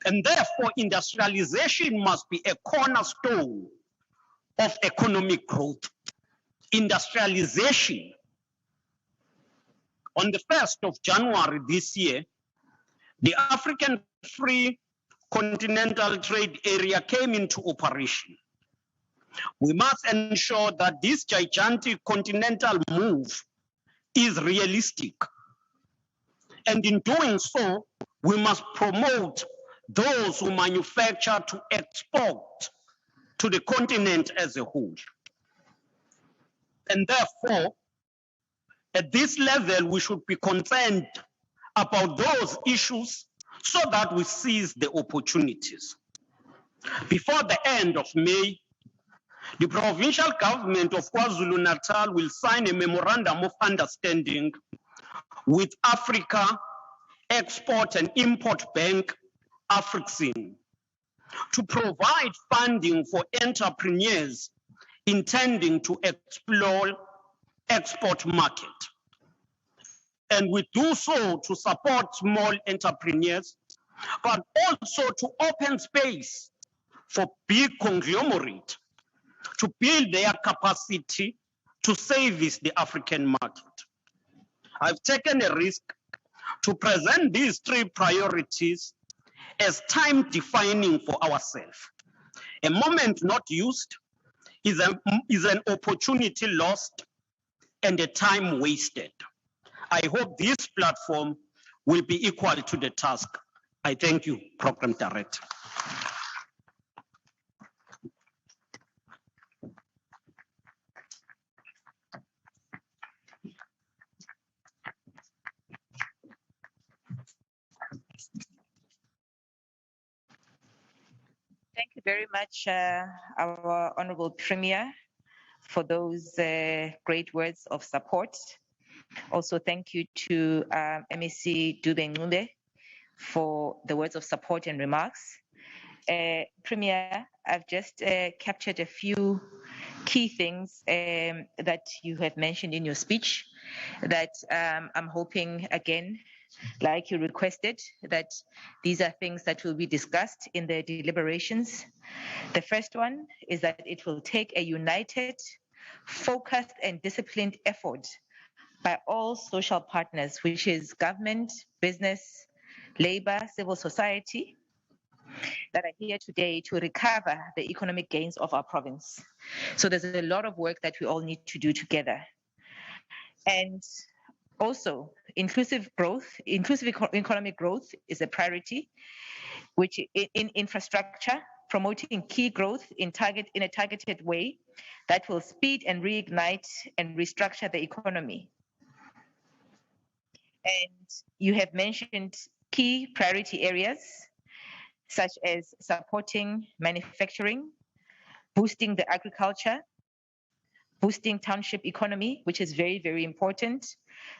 And therefore, industrialization must be a cornerstone of economic growth. Industrialization. On the 1st of January this year, the African Free Continental Trade Area came into operation. We must ensure that this gigantic continental move is realistic. And in doing so, we must promote those who manufacture to export to the continent as a whole. And therefore, at this level, we should be concerned about those issues so that we seize the opportunities. Before the end of May, the provincial government of KwaZulu-Natal will sign a memorandum of understanding with Africa Export and Import Bank, AfriXIN, to provide funding for entrepreneurs intending to explore export market. And we do so to support small entrepreneurs, but also to open space for big conglomerate to build their capacity to service the African market. I've taken a risk to present these three priorities as time defining for ourselves. A moment not used is an opportunity lost and a time wasted. I hope this platform will be equal to the task. I thank you, Program Director.
Thank you very much, our Honorable Premier, for those great words of support. Also, thank you to MEC Dube Ngube for the words of support and remarks. Premier, I've just captured a few key things that you have mentioned in your speech that I'm hoping, again, like you requested, that these are things that will be discussed in the deliberations. The first one is that it will take a united, focused and disciplined effort by all social partners, which is government, business, labor, civil society, that are here today to recover the economic gains of our province. So there's a lot of work that we all need to do together. And also, inclusive economic growth is a priority, which in infrastructure, promoting key growth in a targeted way that will speed and reignite and restructure the economy. And you have mentioned key priority areas such as supporting manufacturing, boosting the agriculture, boosting township economy, which is very, very important,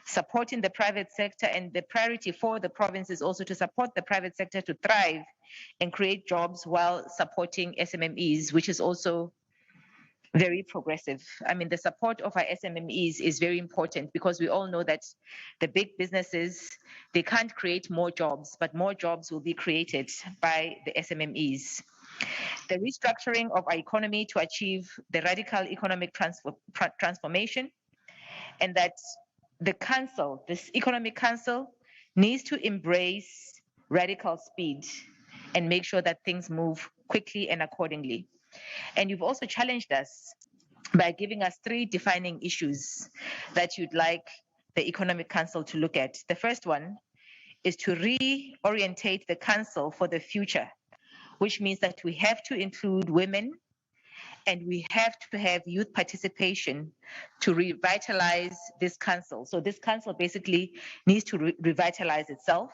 supporting the private sector, and the priority for the province is also to support the private sector to thrive and create jobs while supporting SMMEs, which is also very progressive. I mean, the support of our SMMEs is very important because we all know that the big businesses, they can't create more jobs, but more jobs will be created by the SMMEs. The restructuring of our economy to achieve the radical economic transformation, and that the council, this economic council, needs to embrace radical speed and make sure that things move quickly and accordingly. And you've also challenged us by giving us 3 defining issues that you'd like the Economic Council to look at. The first one is to reorientate the council for the future, which means that we have to include women and we have to have youth participation to revitalize this council. So this council basically needs to revitalize itself.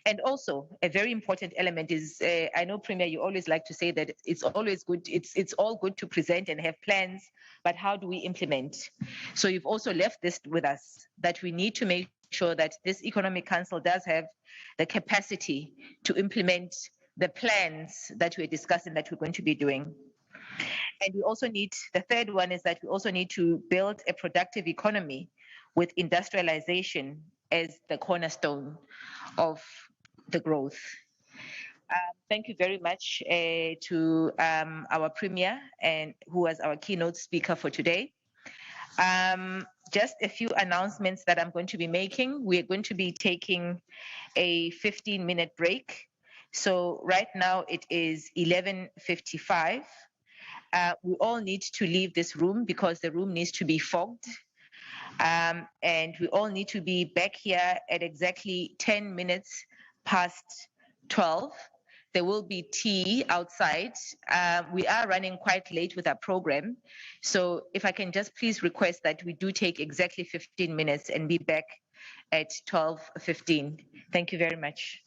And also, a very important element is, I know, Premier, you always like to say that it's always good, it's all good to present and have plans, but how do we implement? So you've also left this with us, that we need to make sure that this Economic Council does have the capacity to implement the plans that we're discussing that we're going to be doing. And we also need, the third one is that we also need to build a productive economy with industrialization as the cornerstone of the growth. Thank you very much to our Premier, and who was our keynote speaker for today. Just a few announcements that I'm going to be making. We're going to be taking a 15-minute break. So right now it is 11:55. We all need to leave this room because the room needs to be fogged. And we all need to be back here at exactly 10 minutes past 12. There will be tea outside. We are running quite late with our program. So if I can just please request that we do take exactly 15 minutes and be back at 12:15. Thank you very much.